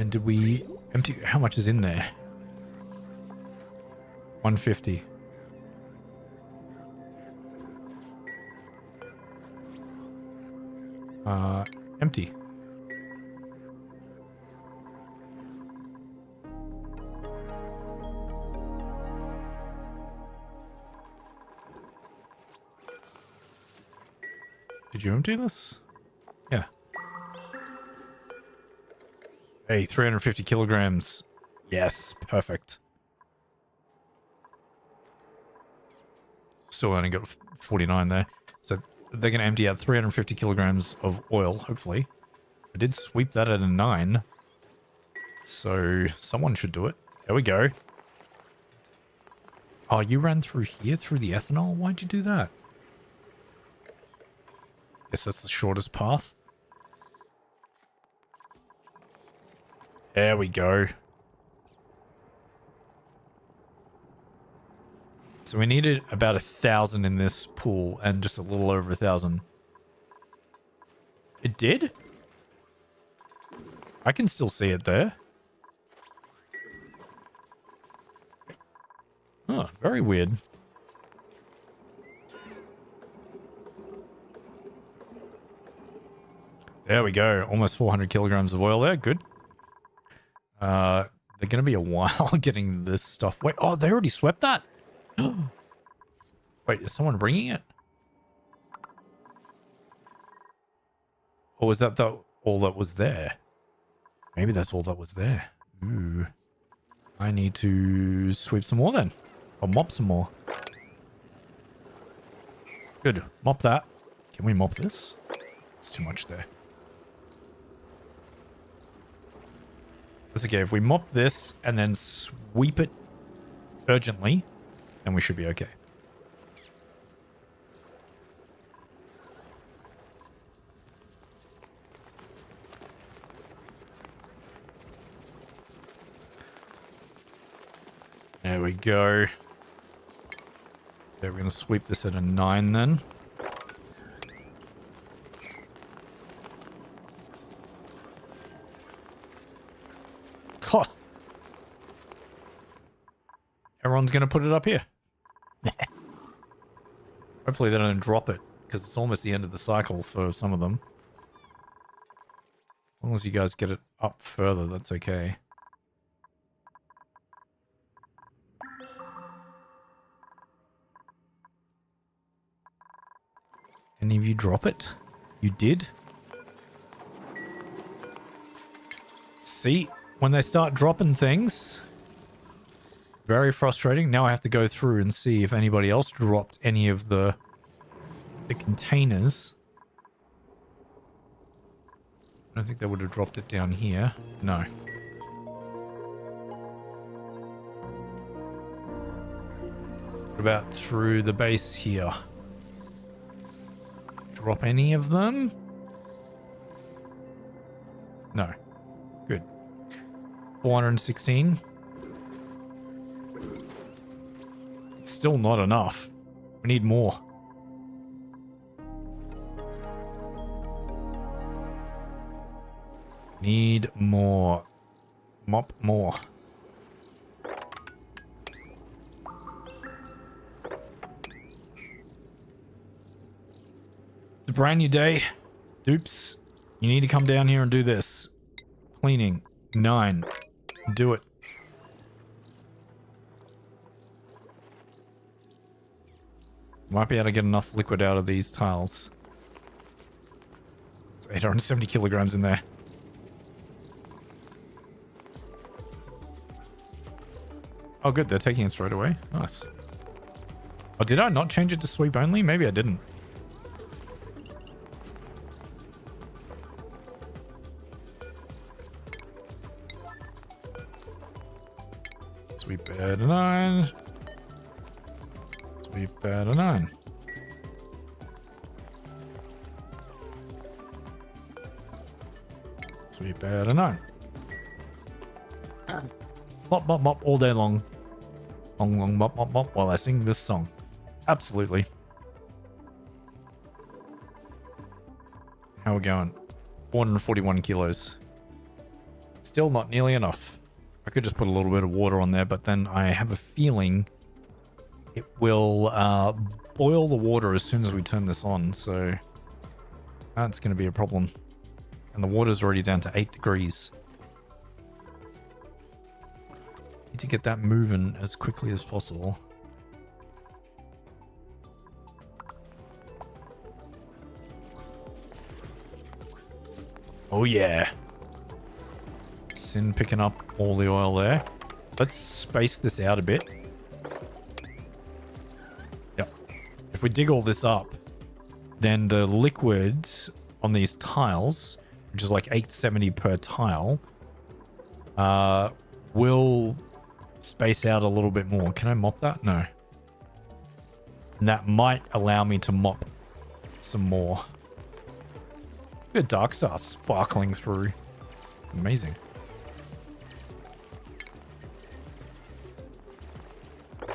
And did we empty? How much is in there? 150. Empty. Did you empty this? Yeah. Hey, 350 kilograms. Yes, perfect. Still only got 49 there. So they're going to empty out 350 kilograms of oil, hopefully. I did sweep that at a 9. So someone should do it. There we go. Oh, you ran through here, through the ethanol? Why'd you do that? Guess that's the shortest path. There we go. So we needed about 1,000 in this pool and just a little over 1,000. It did? I can still see it there. Oh, very weird. There we go. Almost 400 kilograms of oil there. Good. They're going to be a while getting this stuff. Wait, oh, they already swept that? Wait, is someone bringing it? Or was that all that was there? Maybe that's all that was there. Ooh. I need to sweep some more then. Or mop some more. Good. Mop that. Can we mop this? It's too much there. That's okay. If we mop this and then sweep it urgently, then we should be okay. There we go. Okay, we're going to sweep this at a 9 then. Oh. Everyone's going to put it up here. Hopefully they don't drop it, because it's almost the end of the cycle for some of them. As long as you guys get it up further, that's okay. Any of you drop it? You did? See? When they start dropping things, very frustrating. Now I have to go through and see if anybody else dropped any of the containers. I don't think they would have dropped it down here. No. What about through the base here? Drop any of them? No. Good. 416. It's still not enough. We need more. Need more. Mop more. It's a brand new day. Dupes, you need to come down here and do this. Cleaning. 9. Do it. Might be able to get enough liquid out of these tiles. It's 870 kilograms in there. Oh good, they're taking it straight away. Nice. Oh, did I not change it to sweep only? Maybe I didn't. Sweep bed 9. Sweep bed 9. Sweep bed 9. Mop, mop, mop all day long. Long, long, mop, mop, mop while I sing this song. Absolutely. How are we going? 441 kilos. Still not nearly enough. I could just put a little bit of water on there, but then I have a feeling it will boil the water as soon as we turn this on, so that's going to be a problem. And the water's already down to 8 degrees. Need to get that moving as quickly as possible. Oh yeah. Sin picking up all the oil there. Let's space this out a bit. Yep. If we dig all this up, then the liquids on these tiles, which is like 870 per tile, will space out a little bit more. Can I mop that? No. And that might allow me to mop some more. Look at Dark Star sparkling through. Amazing.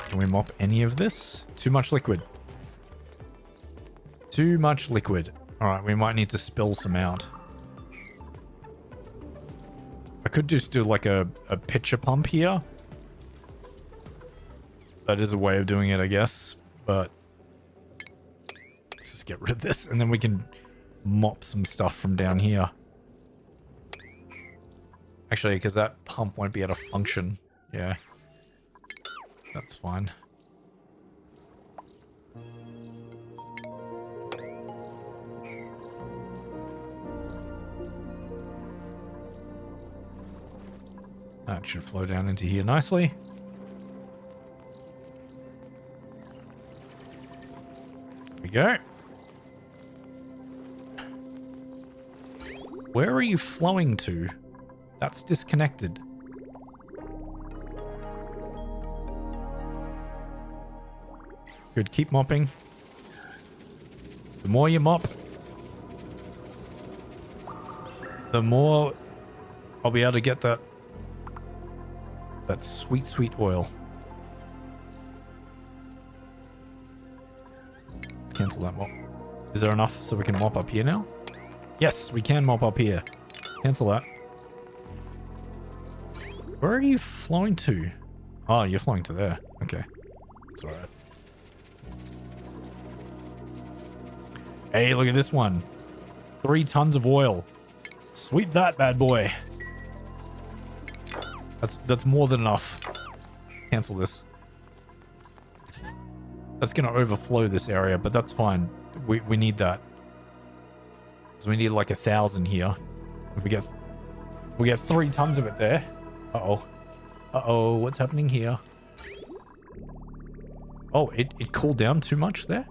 Can we mop any of this? Too much liquid. Too much liquid. Alright, we might need to spill some out. I could just do like a pitcher pump here. That is a way of doing it, I guess. But let's just get rid of this and then we can mop some stuff from down here. Actually, because that pump won't be able to function. Yeah. That's fine. That should flow down into here nicely. There we go. Where are you flowing to? That's disconnected. Good, keep mopping. The more you mop, the more I'll be able to get that sweet, sweet oil. Let's cancel that mop. Is there enough so we can mop up here now? Yes, we can mop up here. Cancel that. Where are you flowing to? Oh, you're flowing to there. Okay. That's alright. Hey, look at this one. 3 tons of oil. Sweep that bad boy. That's more than enough. Cancel this. That's gonna overflow this area, but that's fine. We need that. So we need like 1,000 here. If we get 3 tons of it there. Uh-oh. Uh-oh, what's happening here? Oh, it cooled down too much there?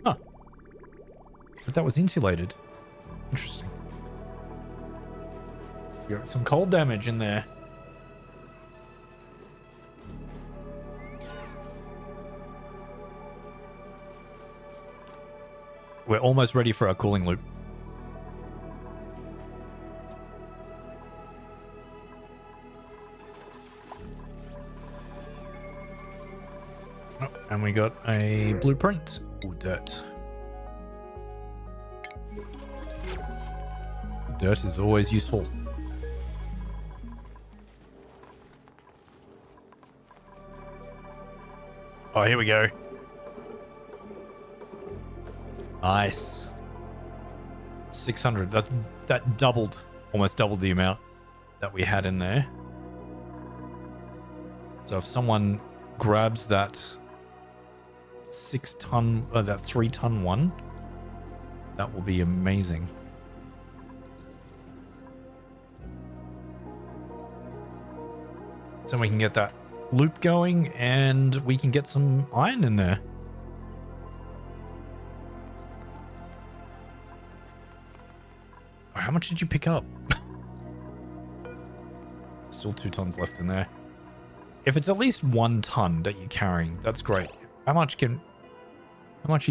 Huh. But that was insulated. Interesting. We got some cold damage in there. We're almost ready for our cooling loop. Oh, and we got a blueprint. Ooh, dirt. Dirt is always useful. Oh, here we go. Nice. 600. That doubled, almost doubled the amount that we had in there. So if someone grabs that 6-ton, that 3-ton one, that will be amazing. So we can get that loop going and we can get some iron in there. Oh, how much did you pick up? Still 2 tons left in there. If it's at least 1 ton that you're carrying, that's great. How much are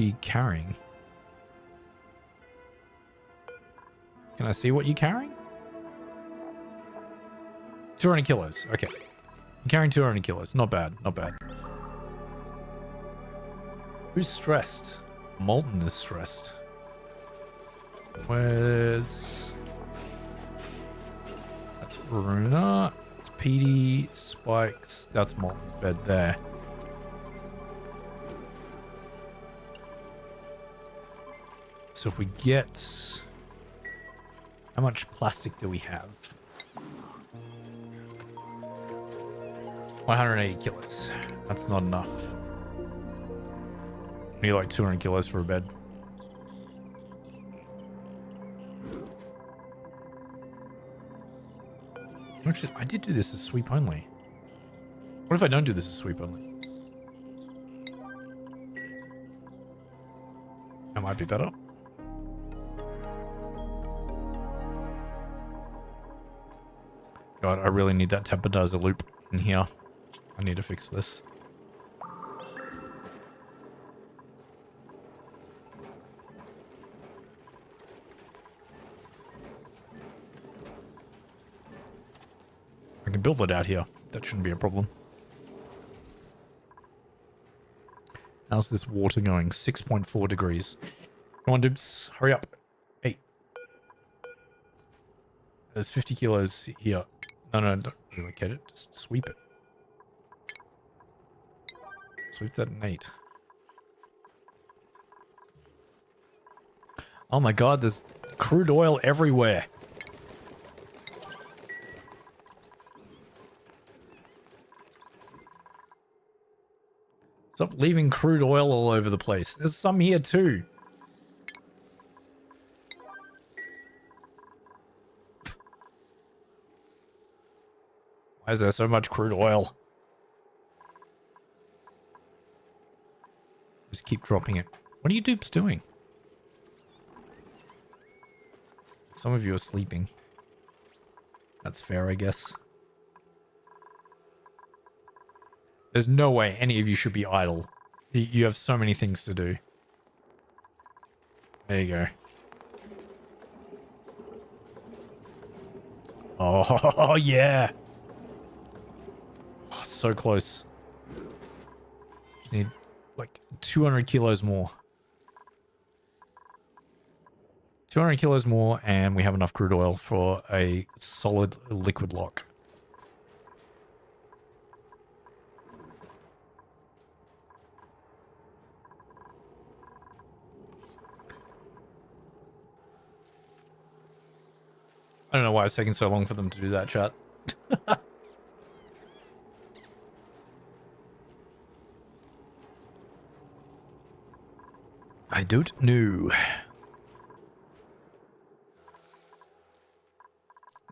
you carrying? Can I see what you're carrying? 200 kilos. Okay. You're carrying 200 kilos. Not bad. Not bad. Who's stressed? Molten is stressed. Where's... That's Runa. That's Petey. Spikes. That's Molten's bed there. So if we get... How much plastic do we have? 180 kilos. That's not enough. We need like 200 kilos for a bed. Actually, I did do this as sweep only. What if I don't do this as sweep only? That might be better. God, I really need that temporizer loop in here. I need to fix this. I can build it out here. That shouldn't be a problem. How's this water going? 6.4 degrees. Come on, dupes. Hurry up. Hey. There's 50 kilos here. No, don't relocate it. Just sweep it. Sweep that in 8. Oh my god, there's crude oil everywhere. Stop leaving crude oil all over the place. There's some here too. Why is there so much crude oil? Just keep dropping it. What are you dupes doing? Some of you are sleeping. That's fair, I guess. There's no way any of you should be idle. You have so many things to do. There you go. Oh, yeah. Oh, so close. Just need like 200 kilos more. 200 kilos more and we have enough crude oil for a solid liquid lock. I don't know why it's taking so long for them to do that, chat. I don't know.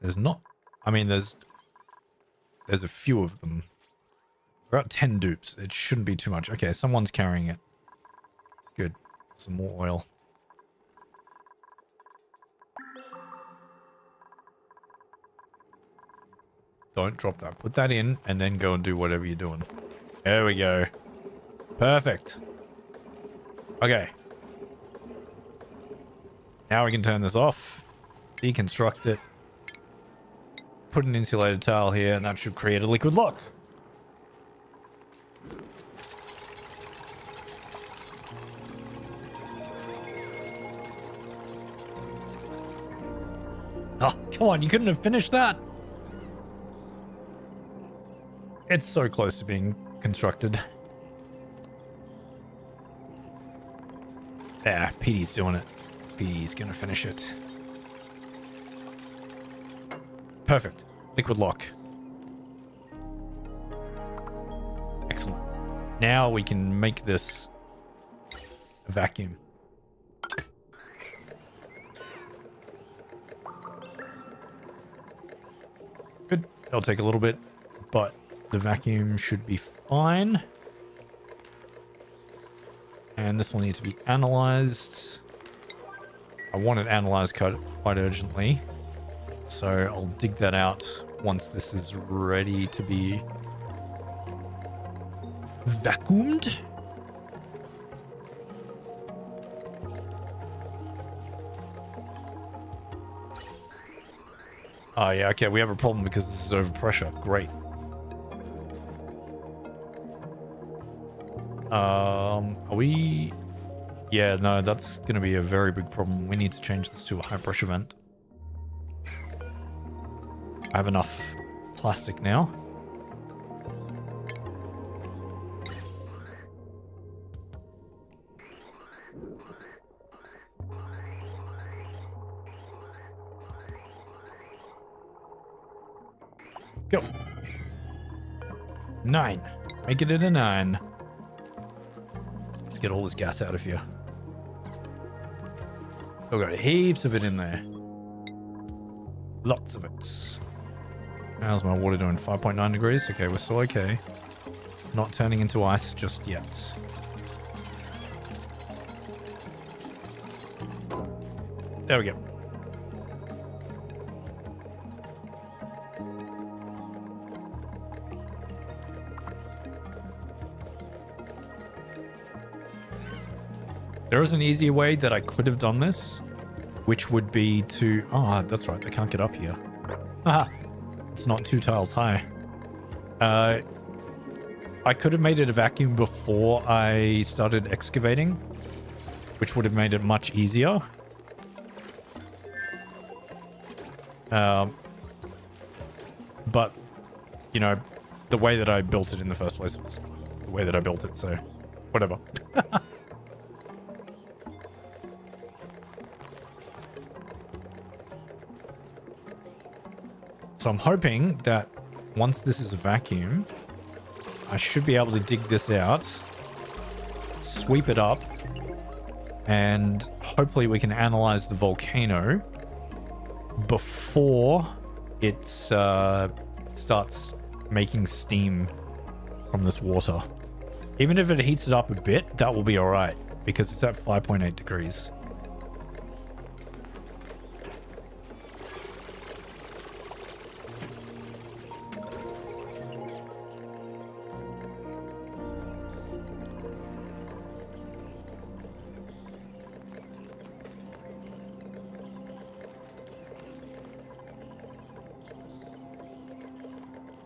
There's not... I mean, there's a few of them. We're at 10 dupes. It shouldn't be too much. Okay, someone's carrying it. Good. Some more oil. Don't drop that. Put that in and then go and do whatever you're doing. There we go. Perfect. Okay. Now we can turn this off. Deconstruct it. Put an insulated towel here and that should create a liquid lock. Oh, come on, you couldn't have finished that. It's so close to being constructed. Yeah, Petey's doing it. Petey's gonna finish it. Perfect. Liquid lock. Excellent. Now we can make this a vacuum. Good. It'll take a little bit, but the vacuum should be fine. And this will need to be analyzed. I want it analyzed quite urgently. So I'll dig that out once this is ready to be vacuumed. Oh yeah, okay, we have a problem because this is overpressure. Great. Are we... Yeah, no, that's going to be a very big problem. We need to change this to a high pressure vent. I have enough plastic now. Go. 9. Make it a 9. Let's get all this gas out of here. We've got heaps of it in there. Lots of it. How's my water doing? 5.9 degrees? Okay, we're still okay. Not turning into ice just yet. There we go. There is an easier way that I could have done this, which would be to... Oh, that's right. They can't get up here. Aha! It's not 2 tiles high. I could have made it a vacuum before I started excavating, which would have made it much easier. But, you know, the way that I built it in the first place was the way that I built it, so whatever. So I'm hoping that once this is a vacuum, I should be able to dig this out, sweep it up, and hopefully we can analyze the volcano before it starts making steam from this water. Even if it heats it up a bit, that will be all right because it's at 5.8 degrees.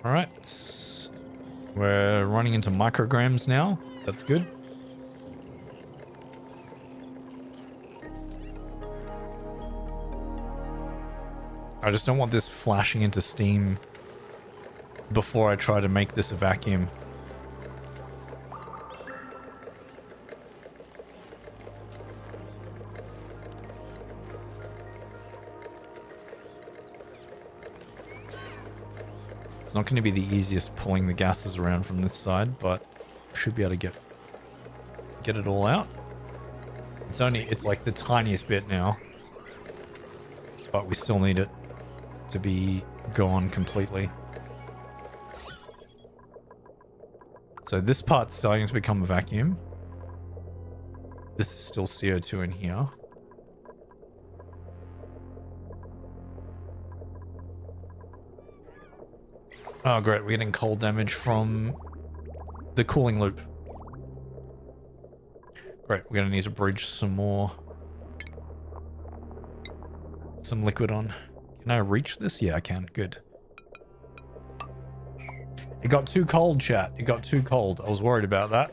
All right, we're running into micrograms now. That's good. I just don't want this flashing into steam before I try to make this a vacuum. It's not going to be the easiest pulling the gases around from this side, but I should be able to get it all out. It's like the tiniest bit now, but we still need it to be gone completely. So this part's starting to become a vacuum. This is still CO2 in here. Oh, great. We're getting cold damage from the cooling loop. Great. We're going to need to bridge some liquid on. Can I reach this? Yeah, I can. Good. It got too cold, chat. It got too cold. I was worried about that.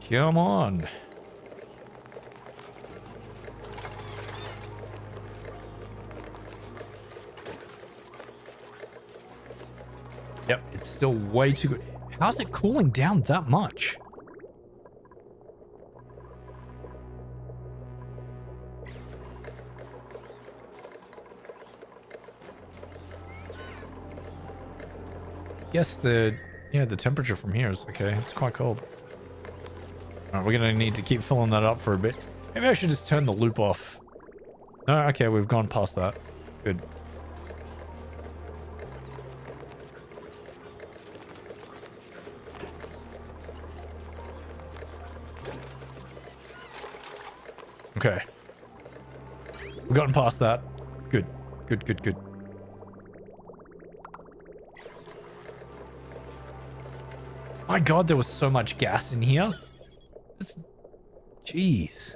Come on. Yep, it's still way too good. How's it cooling down that much? Guess the temperature from here is okay. It's quite cold. All right, we're gonna need to keep filling that up for a bit. Maybe I should just turn the loop off. No, okay, we've gone past that. Good. Okay. We've gotten past that. Good. Good, good, good. My God, there was so much gas in here. Jeez.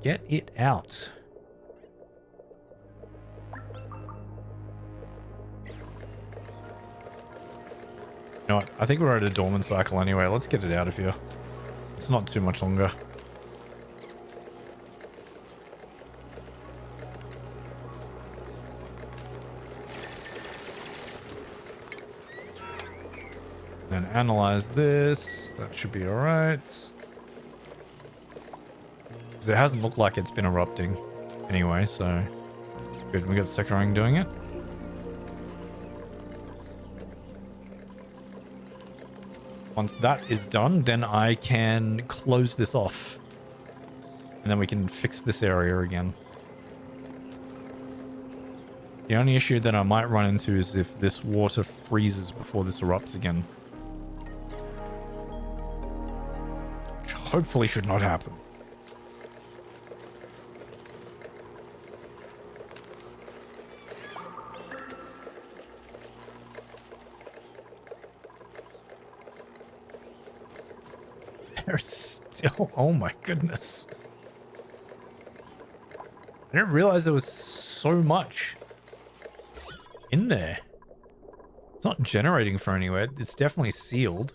Get it out. You know what? I think we're at a dormant cycle anyway. Let's get it out of here. It's not too much longer. Then analyze this. That should be alright. Because it hasn't looked like it's been erupting anyway, so good. We got Sekirang doing it. Once that is done, then I can close this off. And then we can fix this area again. The only issue that I might run into is if this water freezes before this erupts again. Which hopefully should not happen. There's still... Oh my goodness. I didn't realize there was so much in there. It's not generating for anywhere. It's definitely sealed.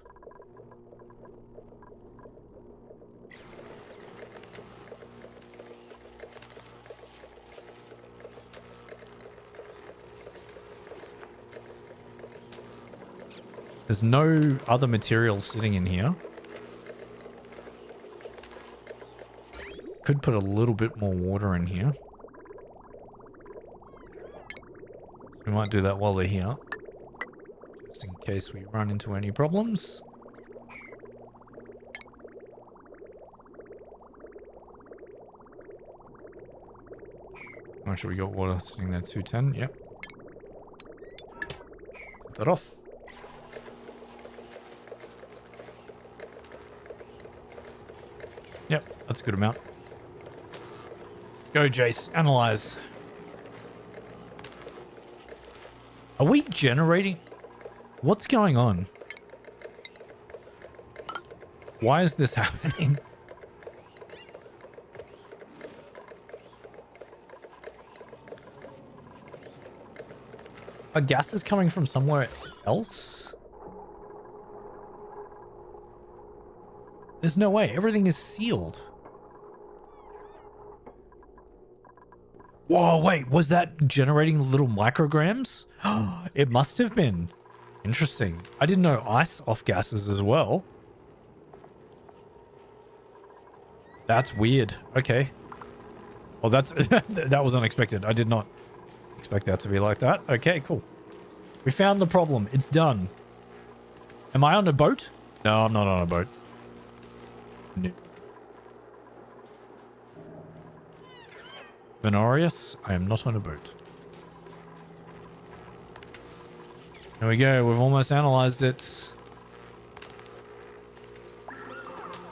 There's no other materials sitting in here. Could put a little bit more water in here. We might do that while they're here. Just in case we run into any problems. Make sure we got water sitting there. 210, yep. Put that off. Yep, that's a good amount. Go, Jace. Analyze. Are we generating? What's going on? Why is this happening? Are gases coming from somewhere else? There's no way. Everything is sealed. Whoa, wait, was that generating little micrograms? It must have been. Interesting. I didn't know ice off gases as well. That's weird. Okay. Well, that's that was unexpected. I did not expect that to be like that. Okay, cool. We found the problem. It's done. Am I on a boat? No, I'm not on a boat. No. Venorius, I am not on a boat. There we go. We've almost analyzed it.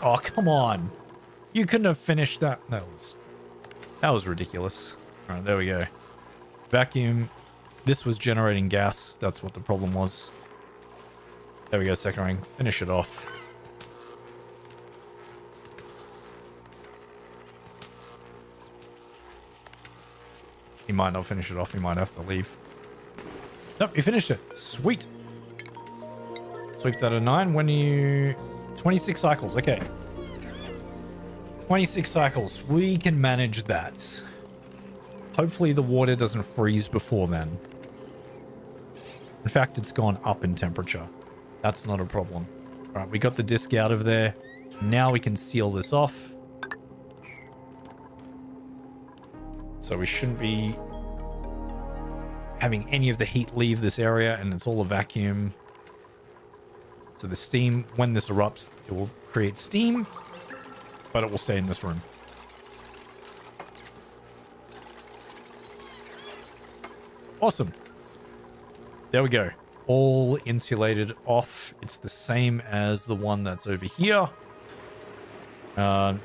Oh, come on. You couldn't have finished that. That was ridiculous. All right, there we go. Vacuum. This was generating gas. That's what the problem was. There we go, Sekirang. Finish it off. He might not finish it off. He might have to leave. Nope, he finished it. Sweet. Sweep that at 9. When you... 26 cycles. Okay. 26 cycles. We can manage that. Hopefully the water doesn't freeze before then. In fact, it's gone up in temperature. That's not a problem. All right, we got the disc out of there. Now we can seal this off. So we shouldn't be having any of the heat leave this area, and it's all a vacuum. So the steam, when this erupts, it will create steam, but it will stay in this room. Awesome. There we go. All insulated off. It's the same as the one that's over here.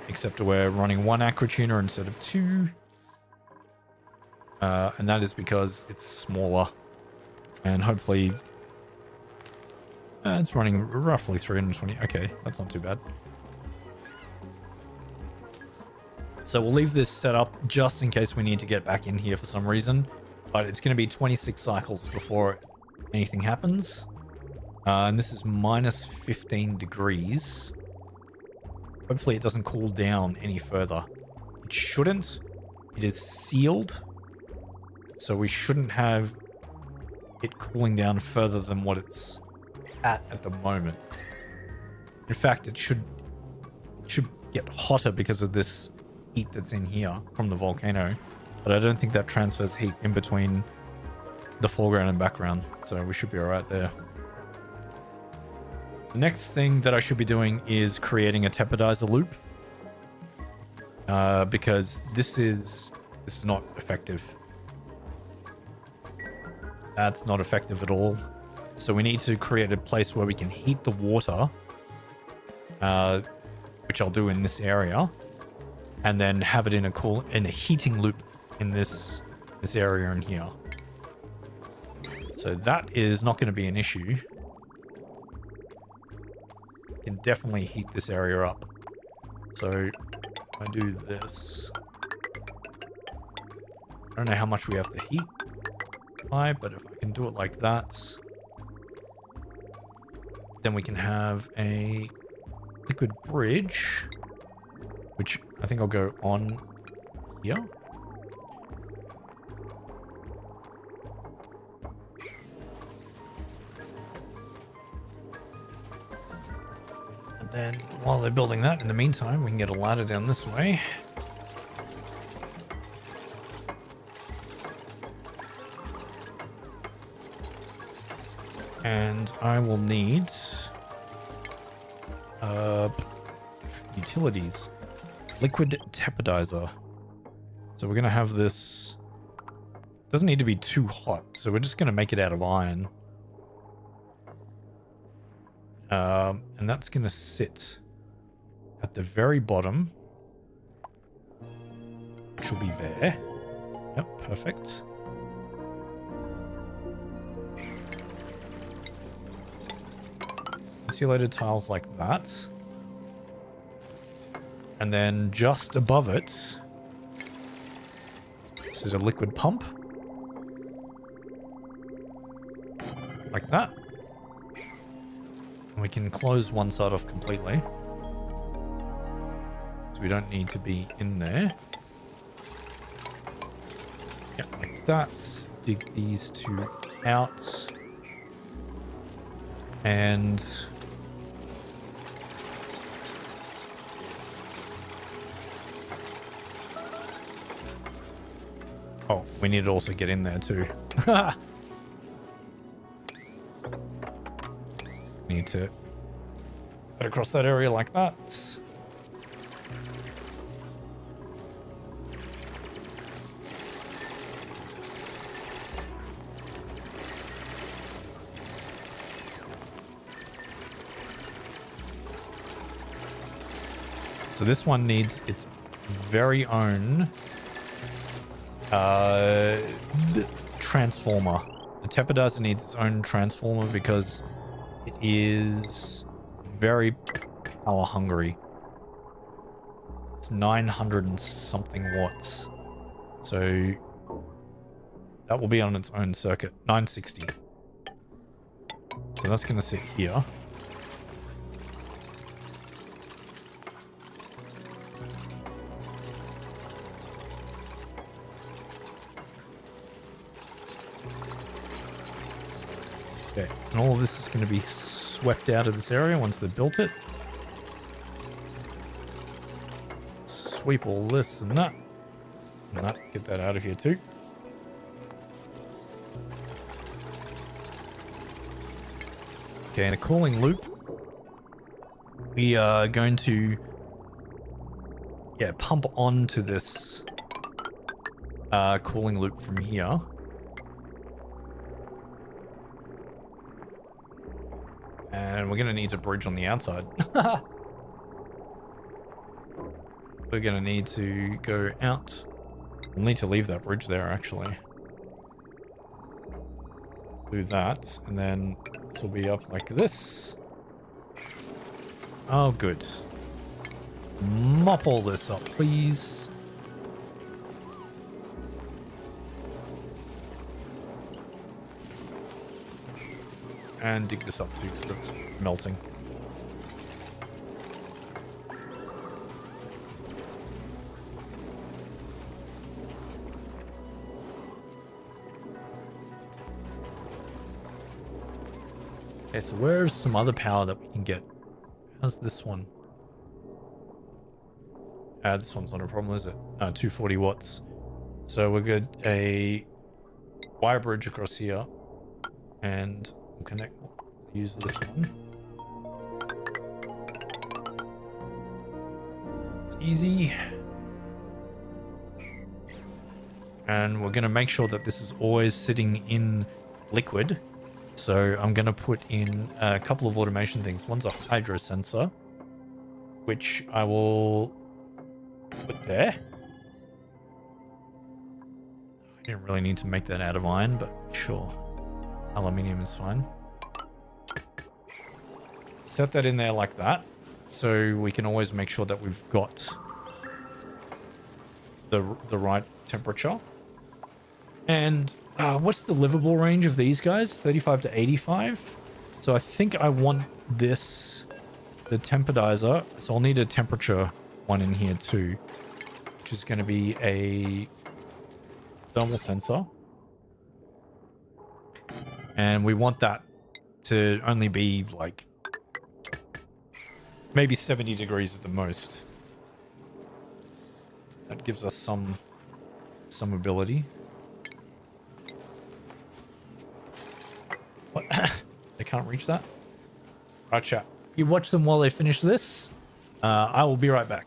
Except we're running 1 aqua tuner instead of 2. And that is because it's smaller. And hopefully... it's running roughly 320. Okay, that's not too bad. So we'll leave this set up just in case we need to get back in here for some reason. But it's going to be 26 cycles before anything happens. And this is minus 15 degrees. Hopefully it doesn't cool down any further. It shouldn't. It is sealed. So we shouldn't have it cooling down further than what it's at the moment. In fact, it should get hotter because of this heat that's in here from the volcano. But I don't think that transfers heat in between the foreground and background. So we should be all right there. The next thing that I should be doing is creating a tepidizer loop. Because this is not effective. That's not effective at all. So we need to create a place where we can heat the water, which I'll do in this area, and then have it in a heating loop in this area in here. So that is not going to be an issue. Can definitely heat this area up. So I do this. I don't know how much we have to heat by, but if I can do it like that, then we can have a liquid bridge, which I think I'll go on here. And then while they're building that, in the meantime, we can get a ladder down this way. And I will need utilities. Liquid tepidizer. So we're going to have this... Doesn't need to be too hot, so we're just going to make it out of iron. And that's going to sit at the very bottom, which will be there. Yep, perfect. Insulated tiles like that. And then just above it, this is a liquid pump. Like that. And we can close one side off completely. So we don't need to be in there. Yeah, like that. Dig these two out. And... oh, we need to also get in there too. Need to get across that area like that. So this one needs its very own transformer. The tepidizer needs its own transformer because it is very power hungry. It's 900 and something watts. So that will be on its own circuit. 960. So that's going to sit here. Okay, and all of this is going to be swept out of this area once they've built it. Sweep all this and that. And that, get that out of here too. Okay, in a cooling loop, we are going to, pump onto this cooling loop from here. And we're going to need a bridge on the outside. We're going to need to go out. We'll need to leave that bridge there, actually. Do that, and then this will be up like this. Oh, good. Mop all this up, please. And dig this up too, because it's melting. Okay, so where's some other power that we can get? How's this one? This one's not a problem, is it? 240 watts. So we'll get a wire bridge across here, and we'll connect. Use this one. It's easy. And we're going to make sure that this is always sitting in liquid. So I'm going to put in a couple of automation things. One's a hydro sensor, which I will put there. I didn't really need to make that out of iron, but sure. Aluminium is fine. Set that in there like that, so we can always make sure that we've got the right temperature. And what's the livable range of these guys? 35 to 85. So I think I want this, the temperizer. So I'll need a temperature one in here too, which is going to be a thermal sensor. And we want that to only be like maybe 70 degrees at the most. That gives us some ability. What? They can't reach that? Right, chat. You watch them while they finish this. I will be right back.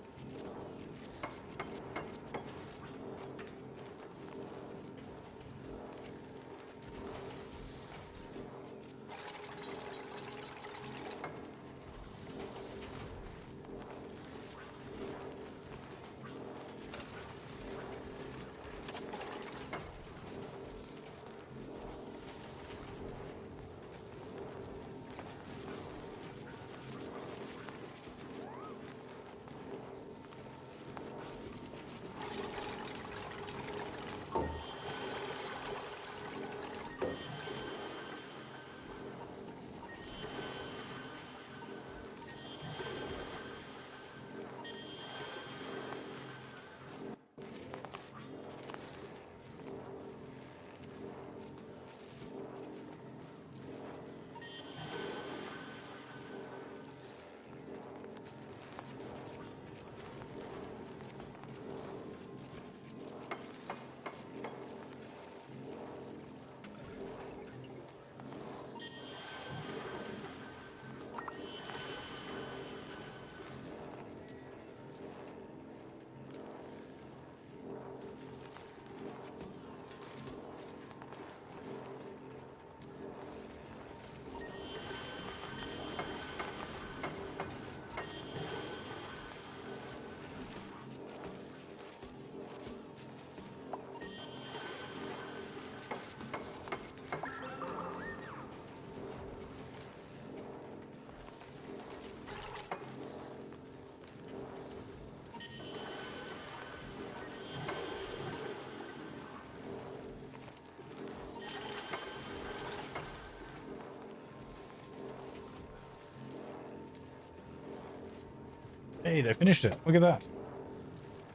Hey, they finished it. Look at that.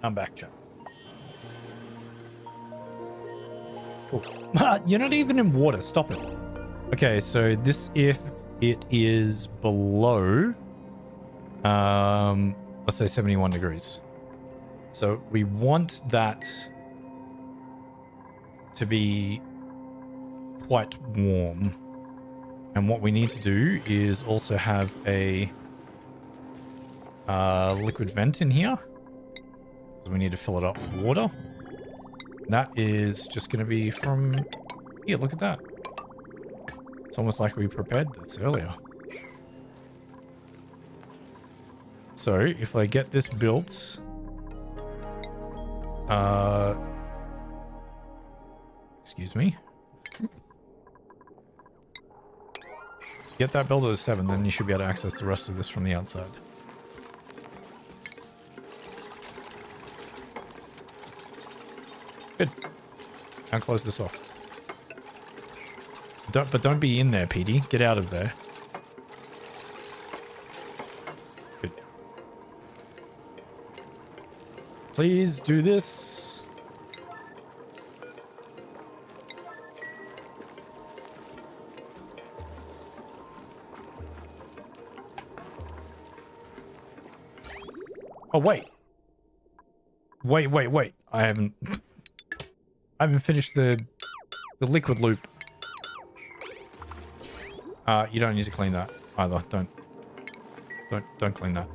I'm back, chat. Cool. You're not even in water. Stop it. Okay, so this if it is below, let's say 71 degrees. So we want that to be quite warm. And what we need to do is also have a liquid vent in here. So we need to fill it up with water. That is just going to be from here. Look at that. It's almost like we prepared this earlier. So if I get this built, excuse me. Get that built at 7, then you should be able to access the rest of this from the outside. Good. Now close this off. But don't be in there, Petey. Get out of there. Good. Please do this. Oh, wait. Wait. I haven't finished the liquid loop. You don't need to clean that either. Don't clean that.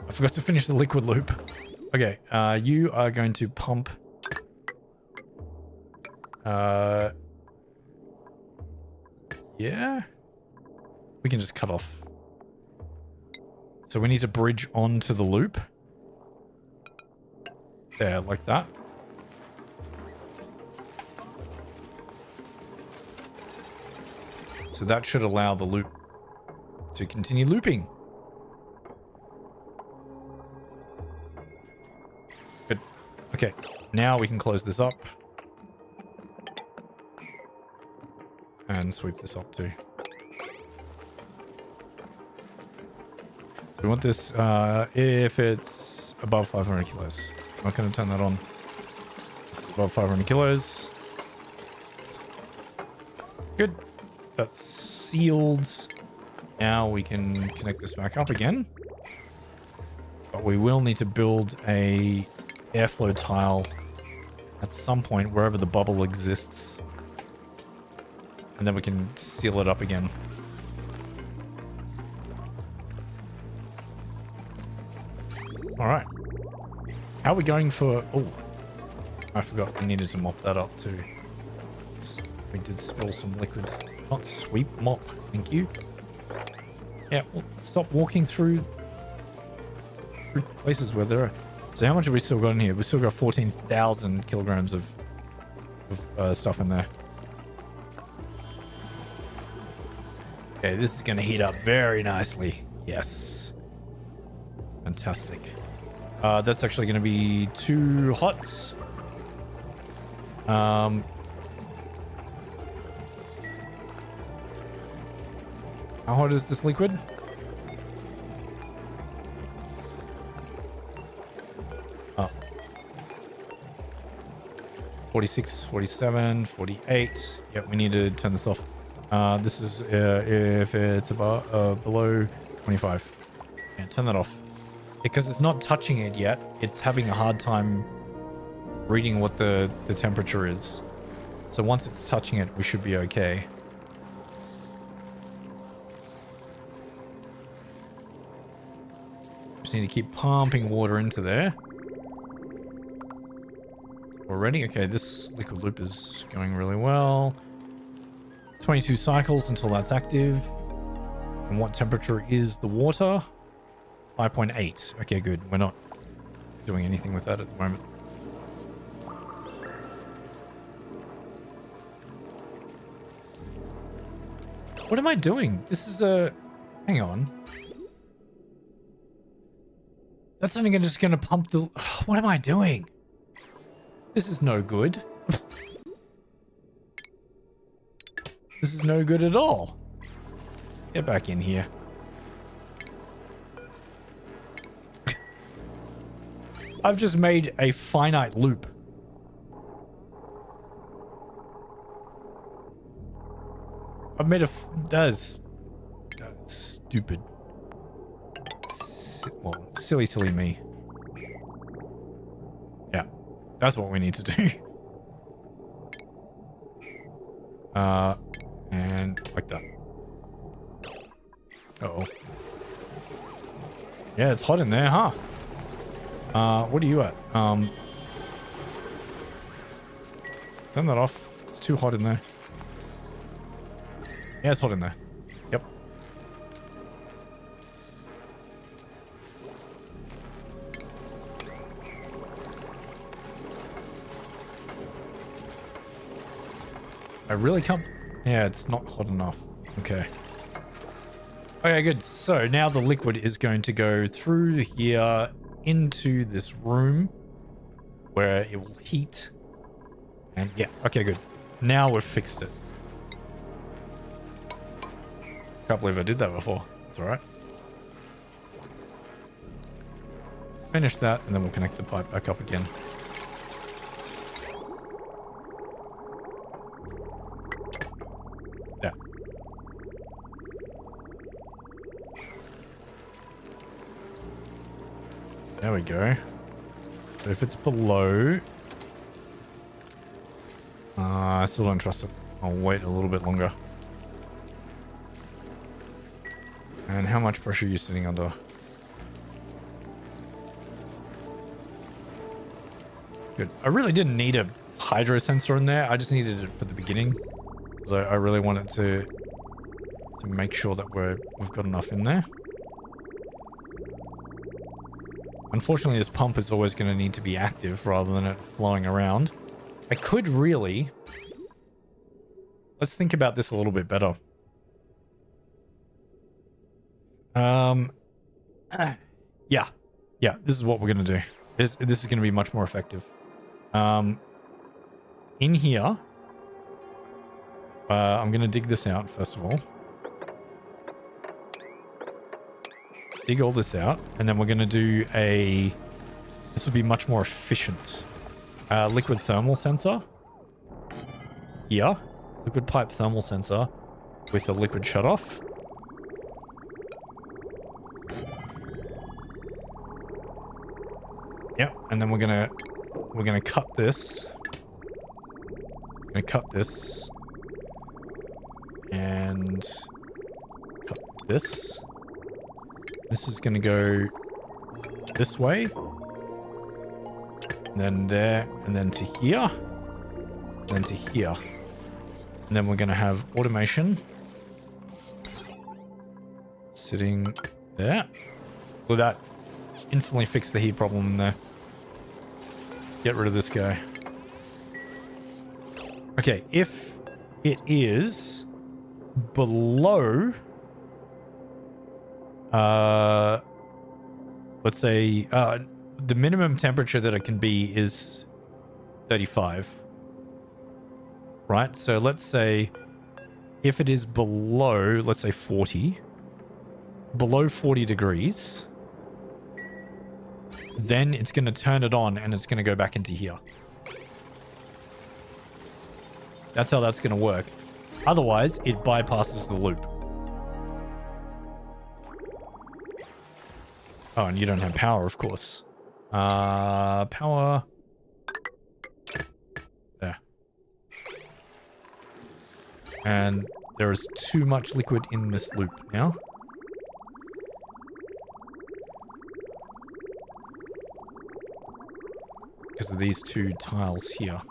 I forgot to finish the liquid loop. Okay, you are going to pump. Yeah. We can just cut off. So we need to bridge onto the loop. There, like that. So that should allow the loop to continue looping. Good. Okay, now we can close this up. And sweep this up too. We want this if it's above 500 kilos. I'm not going to turn that on. This is above 500 kilos. Good. That's sealed. Now we can connect this back up again. But we will need to build a airflow tile at some point wherever the bubble exists. And then we can seal it up again. All right. How are we going for... Oh, I forgot we needed to mop that up too. We did spill some liquid. Not sweep, mop. Thank you. Yeah, well, stop walking through places where there are... So how much have we still got in here? We've still got 14,000 kilograms of stuff in there. Okay, this is going to heat up very nicely. Yes. Fantastic. That's actually going to be too hot. How hot is this liquid? Oh. 46, 47, 48. Yep, we need to turn this off. This is if it's about below 25. Yeah, turn that off. Because it's not touching it yet, it's having a hard time reading what the temperature is. So once it's touching it, we should be okay. Just need to keep pumping water into there. Already? Okay, this liquid loop is going really well. 22 cycles until that's active. And what temperature is the water? 5.8. Okay, good. We're not doing anything with that at the moment. What am I doing? This is a... Hang on. That's only just going to pump the... What am I doing? This is no good. This is no good at all. Get back in here. I've just made a finite loop. I've made that is stupid. Well, silly me. Yeah, that's what we need to do. And like that. Uh-oh. Yeah, it's hot in there, huh? What are you at? Turn that off. It's too hot in there. Yeah, it's hot in there. Yep. I really can't... Yeah, it's not hot enough. Okay. Okay, good. So now the liquid is going to go through here into this room where it will heat. And yeah, okay, good. Now we've fixed it. Can't believe I did that before. It's all right. Finish that, and then we'll connect the pipe back up again. Yeah. There we go. So if it's below... I still don't trust it. I'll wait a little bit longer. And how much pressure are you sitting under? Good. I really didn't need a hydro sensor in there. I just needed it for the beginning. Because I really wanted to make sure that we've got enough in there. Unfortunately, this pump is always going to need to be active rather than it flowing around. I could really... Let's think about this a little bit better. Yeah. Yeah, this is what we're going to do. This is going to be much more effective. In here, I'm going to dig this out, first of all. Dig all this out, and then we're going to do a... This would be much more efficient. Liquid thermal sensor. Here. Liquid pipe thermal sensor with a liquid shutoff. Yep, and then we're gonna cut this. Cut this. And cut this. This is gonna go this way. And then there, and then to here. And then to here. And then we're gonna have automation sitting there. Look at that. Instantly fix the heat problem in there. Get rid of this guy. Okay, if it is below, let's say, the minimum temperature that it can be is 35. Right? So let's say if it is below, let's say 40, below 40 degrees, then it's going to turn it on and it's going to go back into here. That's how that's going to work. Otherwise, it bypasses the loop. Oh, and you don't have power, of course. Power. There. And there is too much liquid in this loop now. Because of these two tiles here.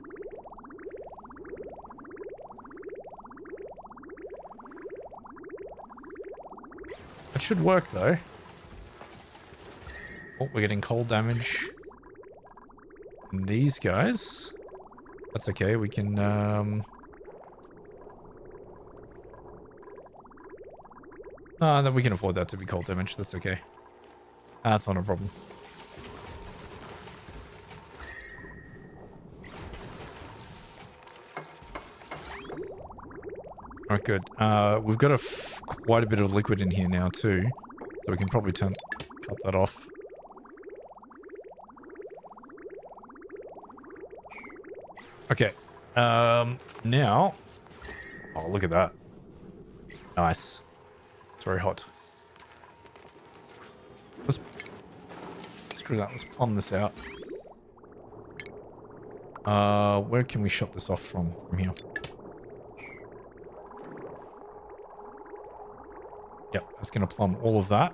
It should work though. Oh, we're getting cold damage. And these guys. That's okay, we can no, we can afford that to be cold damage, that's okay. That's not a problem. Alright, good. We've got quite a bit of liquid in here now too, so we can probably cut that off. Okay. Now, oh look at that. Nice. It's very hot. Let's screw that. Let's plumb this out. Where can we shut this off from here? Yep, that's going to plumb all of that.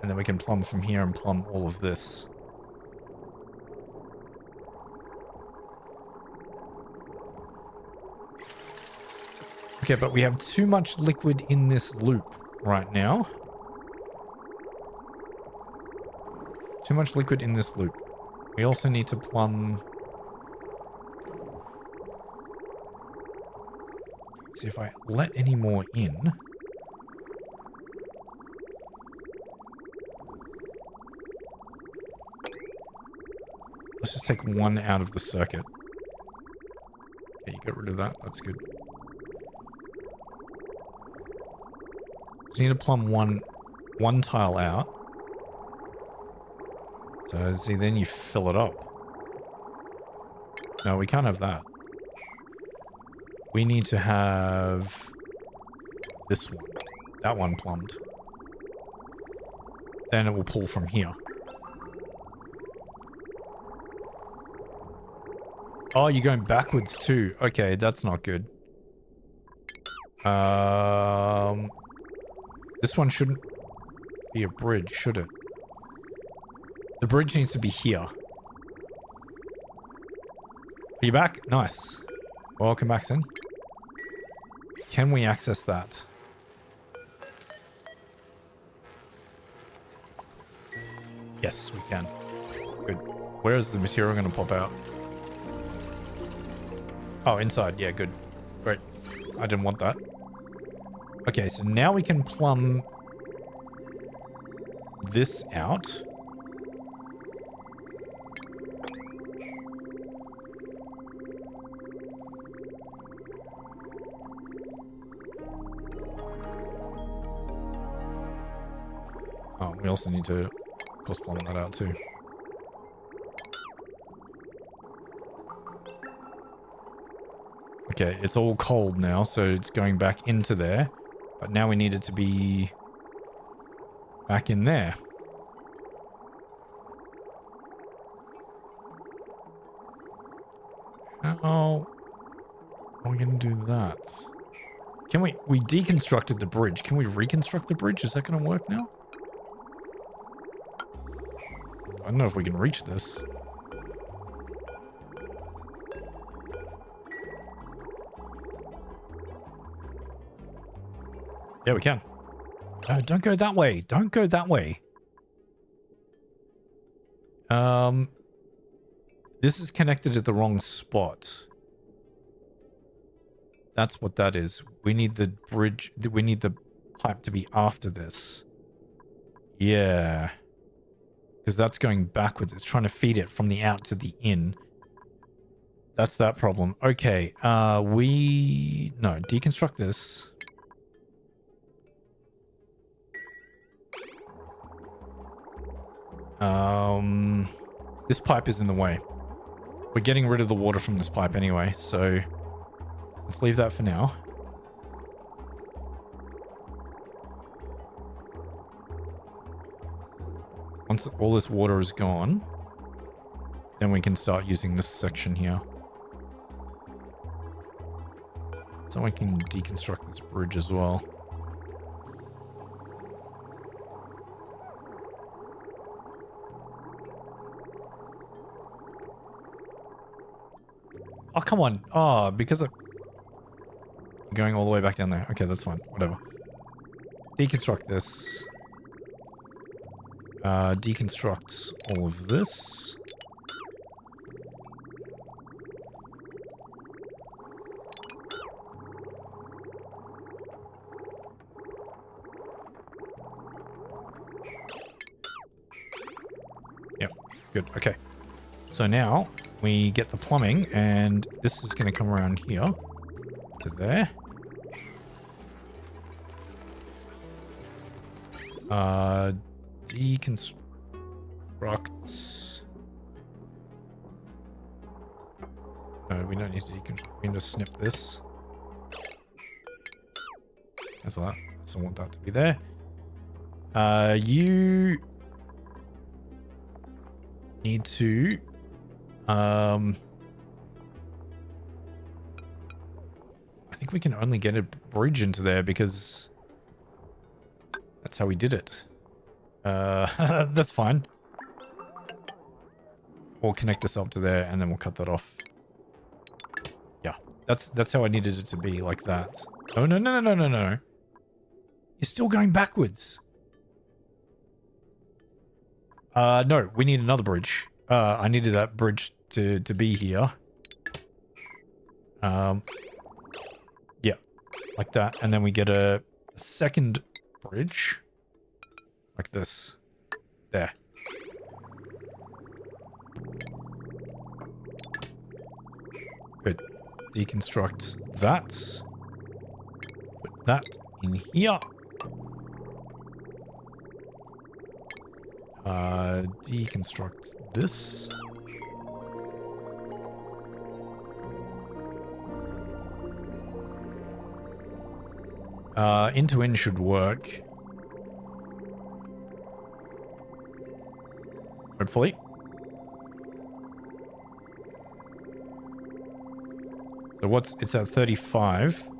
And then we can plumb from here and plumb all of this. Okay, but we have too much liquid in this loop right now. Too much liquid in this loop. We also need to plumb... See if I let any more in. Let's just take one out of the circuit. Okay, you got rid of that. That's good. Just need to plumb one tile out. So, see, then you fill it up. No, we can't have that. We need to have this one. That one plumbed. Then it will pull from here. Oh, you're going backwards too. Okay, that's not good. This one shouldn't be a bridge, should it? The bridge needs to be here. Are you back? Nice. Welcome back, then. Can we access that? Yes, we can. Good. Where is the material going to pop out? Oh, inside. Yeah, good. Great. I didn't want that. Okay, so now we can plumb this out. Oh, we also need to, of course, plumb that out too. Okay, it's all cold now, so it's going back into there. But now we need it to be back in there. How are we going to do that? Can we deconstructed the bridge. Can we reconstruct the bridge? Is that going to work now? I don't know if we can reach this. Yeah, we can. No, don't go that way. Don't go that way. This is connected to the wrong spot. That's what that is. We need the bridge. We need the pipe to be after this. Yeah. Because that's going backwards. It's trying to feed it from the out to the in. That's that problem. Okay. No, deconstruct this. This pipe is in the way. We're getting rid of the water from this pipe anyway, so let's leave that for now. Once all this water is gone, then we can start using this section here. So I can deconstruct this bridge as well. Oh, come on. Oh, because of... Going all the way back down there. Okay, that's fine. Whatever. Deconstruct this. Deconstruct all of this. Yep, good. Okay. So now we get the plumbing, and this is going to come around here to there. Deconstruct. No, we don't need to deconstruct. We can just snip this. Cancel that. So I want that to be there. You need to I think we can only get a bridge into there because that's how we did it. That's fine. We'll connect this up to there and then we'll cut that off. Yeah, that's how I needed it to be, like that. Oh, no. You're still going backwards. No, we need another bridge. I needed that bridge to be here. Yeah, like that. And then we get a second bridge. Like this. There. Good. Deconstruct that. Put that in here. Deconstruct this. Into in should work. Hopefully. So it's at 35.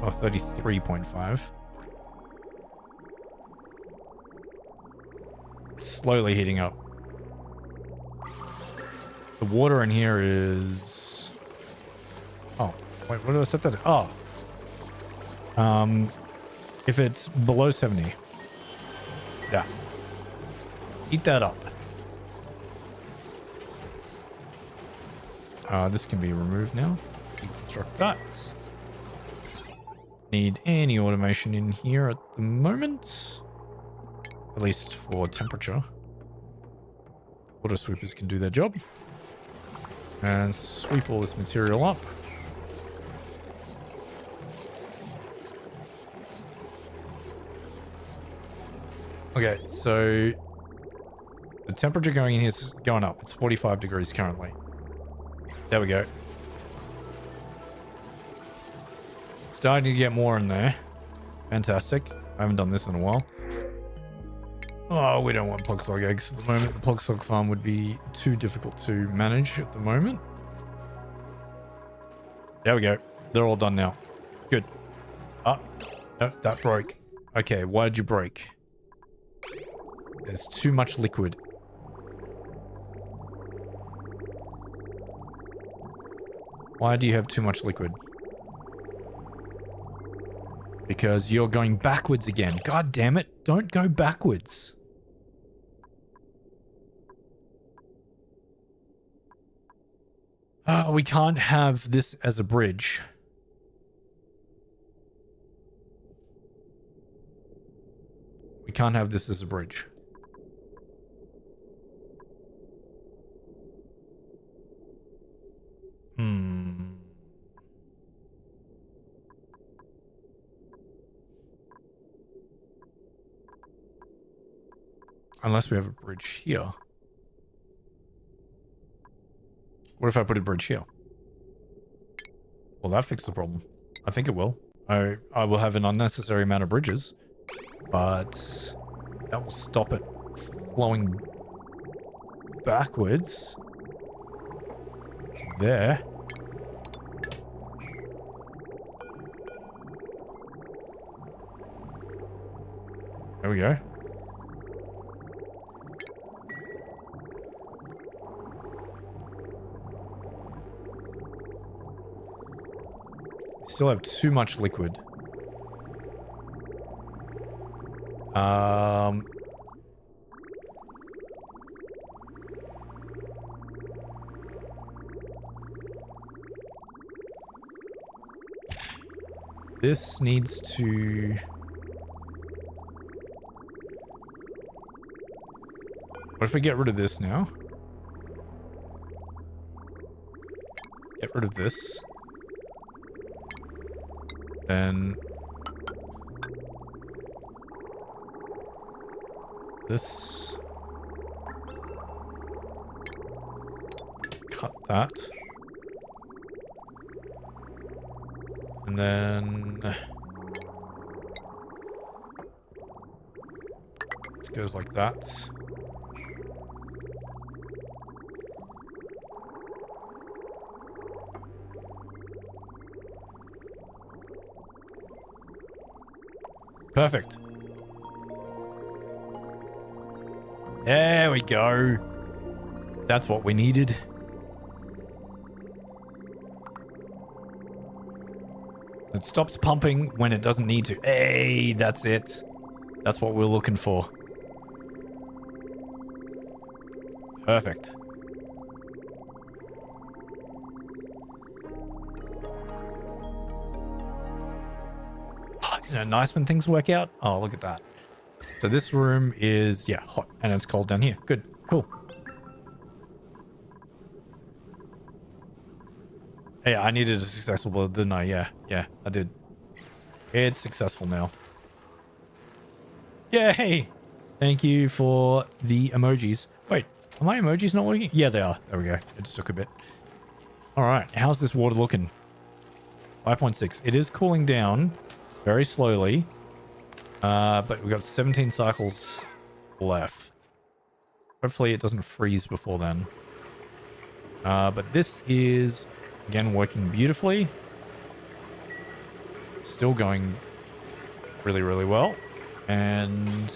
Or 33.5. Slowly heating up. The water in here is... Oh, wait, what did I set that at? Oh. If it's below 70. Yeah. Heat that up. This can be removed now. Deconstruct that. Need any automation in here at the moment. At least for temperature. Water sweepers can do their job. And sweep all this material up. Okay, so the temperature going in here is going up. It's 45 degrees currently. There we go. Starting to get more in there. Fantastic. I haven't done this in a while. Oh, we don't want plug slug eggs at the moment. The plug slug farm would be too difficult to manage at the moment. There we go. They're all done now. Good. Oh, nope, that broke. Okay, why did you break? There's too much liquid. Why do you have too much liquid? Because you're going backwards again. God damn it. Don't go backwards. We can't have this as a bridge. We can't have this as a bridge. Unless we have a bridge here. What if I put a bridge here? Will that fix the problem? I think it will. I will have an unnecessary amount of bridges, but that will stop it flowing backwards. There. There we go. We still have too much liquid. This needs to... What if we get rid of this now? Get rid of this. Then... this. Cut that. And then this goes like that. Perfect. There we go. That's what we needed. It stops pumping when it doesn't need to. Hey, that's it. That's what we're looking for. Perfect. Oh, isn't it nice when things work out? Oh, look at that. So this room is, yeah, hot, and it's cold down here. Good, cool. Yeah, I needed a successful build, didn't I? Yeah, I did. It's successful now. Yay! Thank you for the emojis. Wait, are my emojis not working? Yeah, they are. There we go. It just took a bit. All right, how's this water looking? 5.6. It is cooling down very slowly. But we've got 17 cycles left. Hopefully it doesn't freeze before then. But this is, again, working beautifully. Still going really, really well. And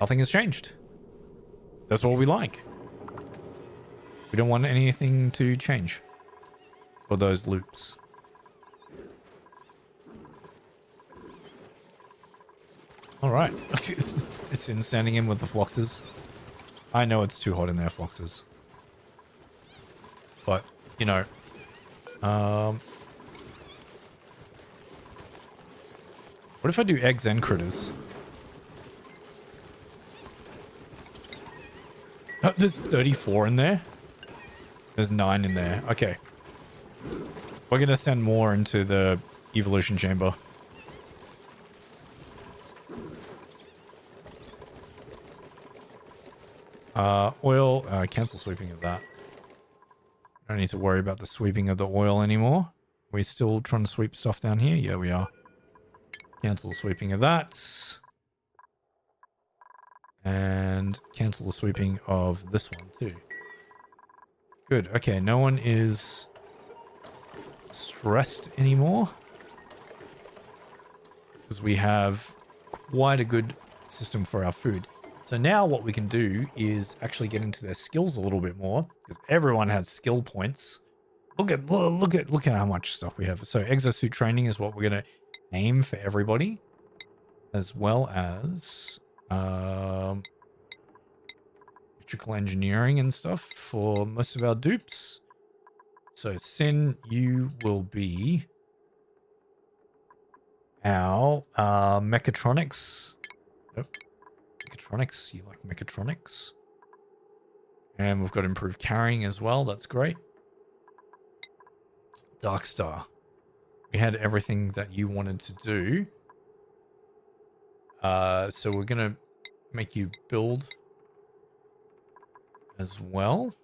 nothing has changed. That's what we like. We don't want anything to change for those loops. All right. It's in standing in with the floxes. I know it's too hot in there, floxes. But, you know, what if I do eggs and critters? Oh, there's 34 in there. There's 9 in there. Okay. We're going to send more into the evolution chamber. Oil, cancel sweeping of that. Don't need to worry about the sweeping of the oil anymore. We're still trying to sweep stuff down here? Yeah, we are. Cancel the sweeping of that. And cancel the sweeping of this one too. Good. Okay, no one is stressed anymore. Because we have quite a good system for our food. So now what we can do is actually get into their skills a little bit more, because everyone has skill points. Look at how much stuff we have. So exosuit training is what we're going to aim for everybody, as well as electrical engineering and stuff for most of our dupes. So Sin, you will be our mechatronics. Nope. Mechatronics, you like mechatronics. And we've got improved carrying as well, that's great. Darkstar. We had everything that you wanted to do. So we're going to make you build as well.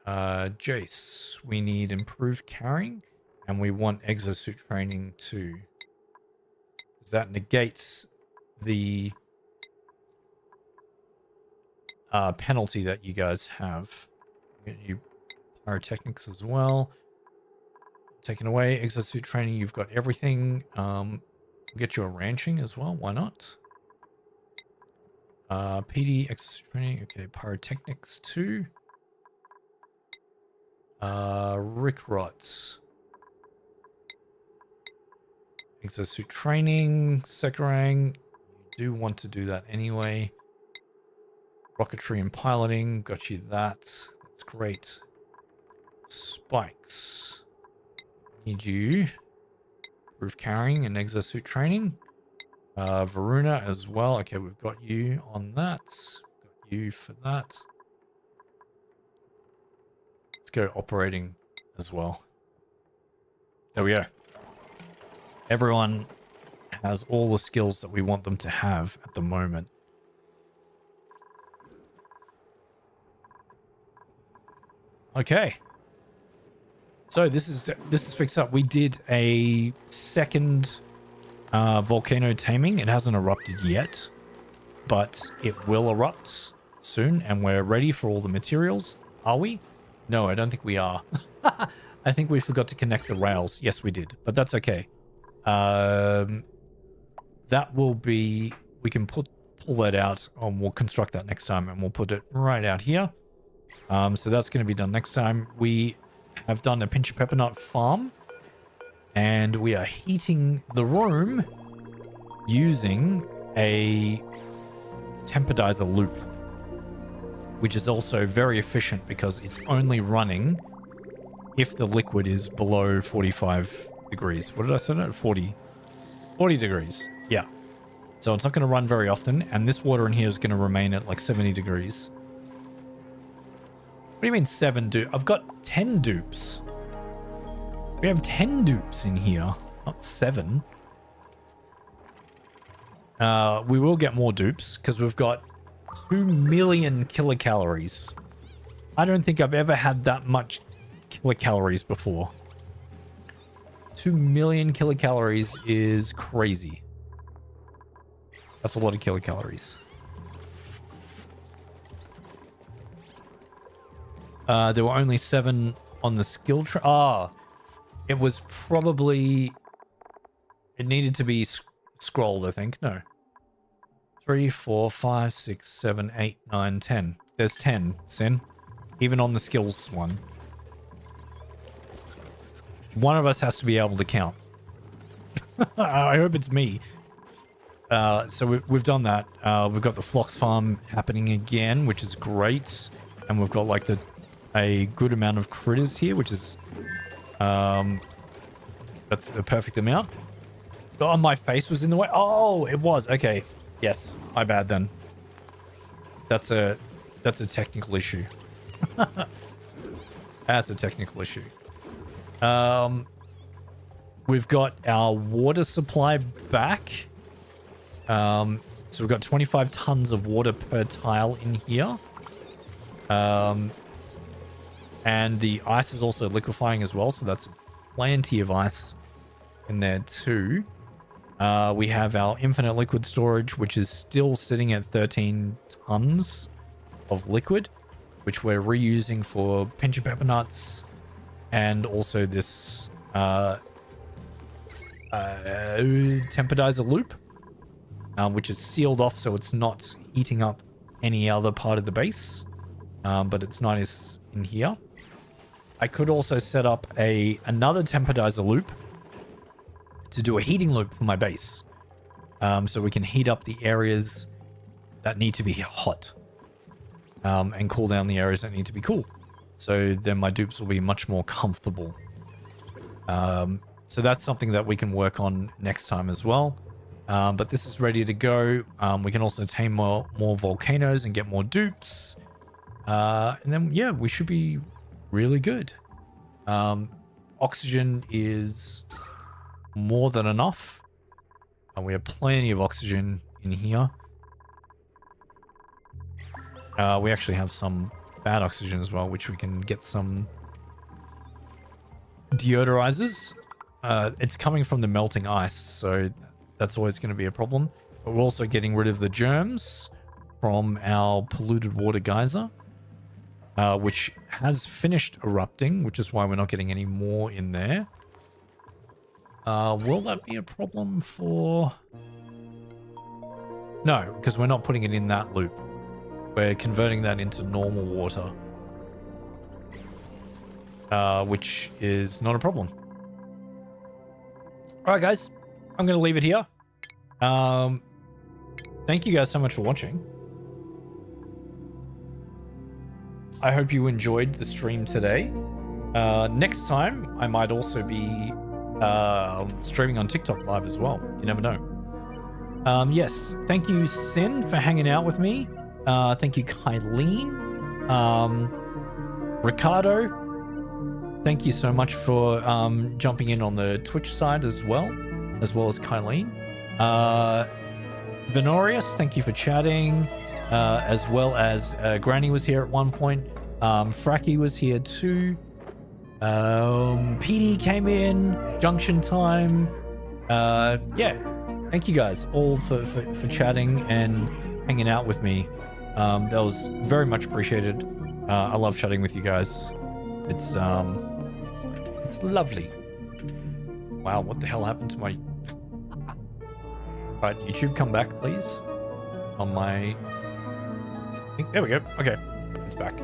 Jace, we need improved carrying, and we want exosuit training too. Because that negates the penalty that you guys have. Get you pyrotechnics as well. Taken away. Exosuit training, you've got everything. We'll get you a ranching as well. Why not? PD, exosuit training. Okay, pyrotechnics too. Rickrots. Exosuit training. Sekarang. You do want to do that anyway. Rocketry and piloting, got you that. That's great. Spikes. Need you. Roof carrying and exosuit training. Varuna as well. Okay, we've got you on that. Got you for that. Let's go operating as well. There we go. Everyone has all the skills that we want them to have at the moment. Okay. So this is fixed up. We did a second volcano taming. It hasn't erupted yet, but it will erupt soon, and we're ready for all the materials. Are we? No, I don't think we are. I think we forgot to connect the rails. Yes, we did, but that's okay. That will be... We can pull that out, and we'll construct that next time, and we'll put it right out here. So that's going to be done next time. We have done a pinch of pepper nut farm, and we are heating the room using a temperizer loop, which is also very efficient because it's only running if the liquid is below 45 degrees. What did I say? 40 degrees. Yeah. So it's not going to run very often, and this water in here is going to remain at like 70 degrees. What do you mean 7 dupes? I've got 10 dupes. We have 10 dupes in here, not 7. We will get more dupes because we've got 2 million kilocalories. I don't think I've ever had that much kilocalories before. 2 million kilocalories is crazy. That's a lot of kilocalories. There were only 7 on the skill tree. It was probably... It needed to be scrolled, I think. No. 3, 4, 5, 6, 7, 8, 9, 10. There's 10, Sin. Even on the skills one. One of us has to be able to count. I hope it's me. So we've done that. We've got the Phlox farm happening again, which is great. And we've got like a good amount of critters here, which is... that's the perfect amount. Oh, my face was in the way. Oh, it was. Okay. Yes. My bad then. That's a technical issue. That's a technical issue. We've got our water supply back. So we've got 25 tons of water per tile in here. And the ice is also liquefying as well, so that's plenty of ice in there too. We have our infinite liquid storage, which is still sitting at 13 tons of liquid, which we're reusing for pinch of pepper nuts, and also this temperizer loop, which is sealed off so it's not heating up any other part of the base, but it's nice in here. I could also set up another temperizer loop to do a heating loop for my base, so we can heat up the areas that need to be hot, and cool down the areas that need to be cool. So then my dupes will be much more comfortable. So that's something that we can work on next time as well. But this is ready to go. We can also tame more volcanoes and get more dupes. And then, yeah, we should be really good. Oxygen is more than enough. And we have plenty of oxygen in here. We actually have some bad oxygen as well, which we can get some deodorizers. It's coming from the melting ice, so that's always going to be a problem. But we're also getting rid of the germs from our polluted water geyser, which has finished erupting, which is why we're not getting any more in there. Will that be a problem for... No, because we're not putting it in that loop. We're converting that into normal water, which is not a problem. All right, guys, I'm going to leave it here. Thank you guys so much for watching. I hope you enjoyed the stream today. Next time, I might also be streaming on TikTok live as well. You never know. Yes, thank you, Sin, for hanging out with me. Thank you, Kylene. Ricardo, thank you so much for jumping in on the Twitch side as well as Kylene. Venorius, thank you for chatting, as well as Granny was here at one point. Fracky was here too. PD came in, Junction Time. Yeah, thank you guys all for chatting and hanging out with me. That was very much appreciated. I love chatting with you guys. It's lovely. Wow, what the hell happened to my... Right, YouTube, come back, please. On my... There we go. Okay, it's back.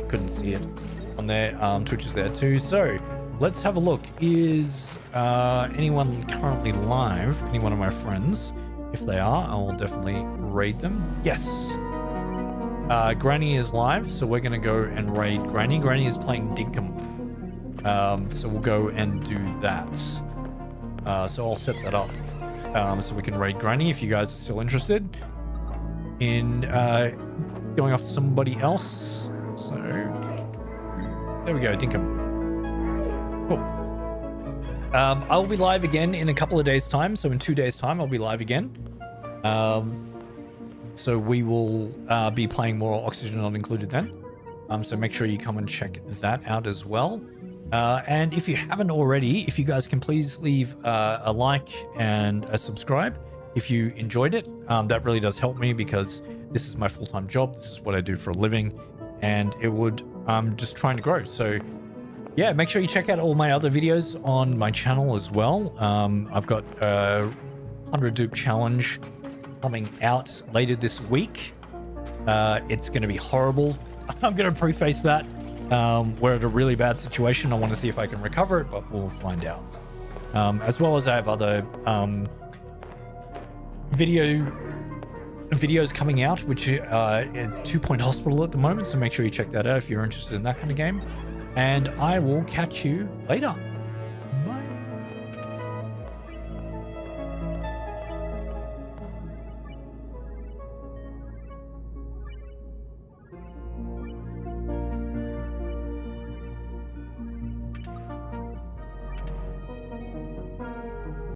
Couldn't see it on there. Twitch is there too. So let's have a look. Is anyone currently live? Any one of my friends? If they are, I will definitely raid them. Yes. Granny is live, so we're gonna go and raid Granny. Granny is playing Dinkum. So we'll go and do that. So I'll set that up. So we can raid Granny if you guys are still interested in going after somebody else. So there we go, Dinkum. Cool. I'll be live again in a couple of days' time. So in 2 days' time, I'll be live again. So we will be playing more Oxygen Not Included then. So make sure you come and check that out as well. And if you haven't already, if you guys can please leave a like and a subscribe if you enjoyed it. That really does help me because this is my full-time job. This is what I do for a living, and it would just trying to grow. So yeah, make sure you check out all my other videos on my channel as well. I've got a 100 dupe challenge coming out later this week. It's going to be horrible. I'm going to preface that. We're at a really bad situation. I want to see if I can recover it, but we'll find out. As well as I have other videos coming out, which is 2 Point Hospital at the moment. So make sure you check that out if you're interested in that kind of game. And I will catch you later.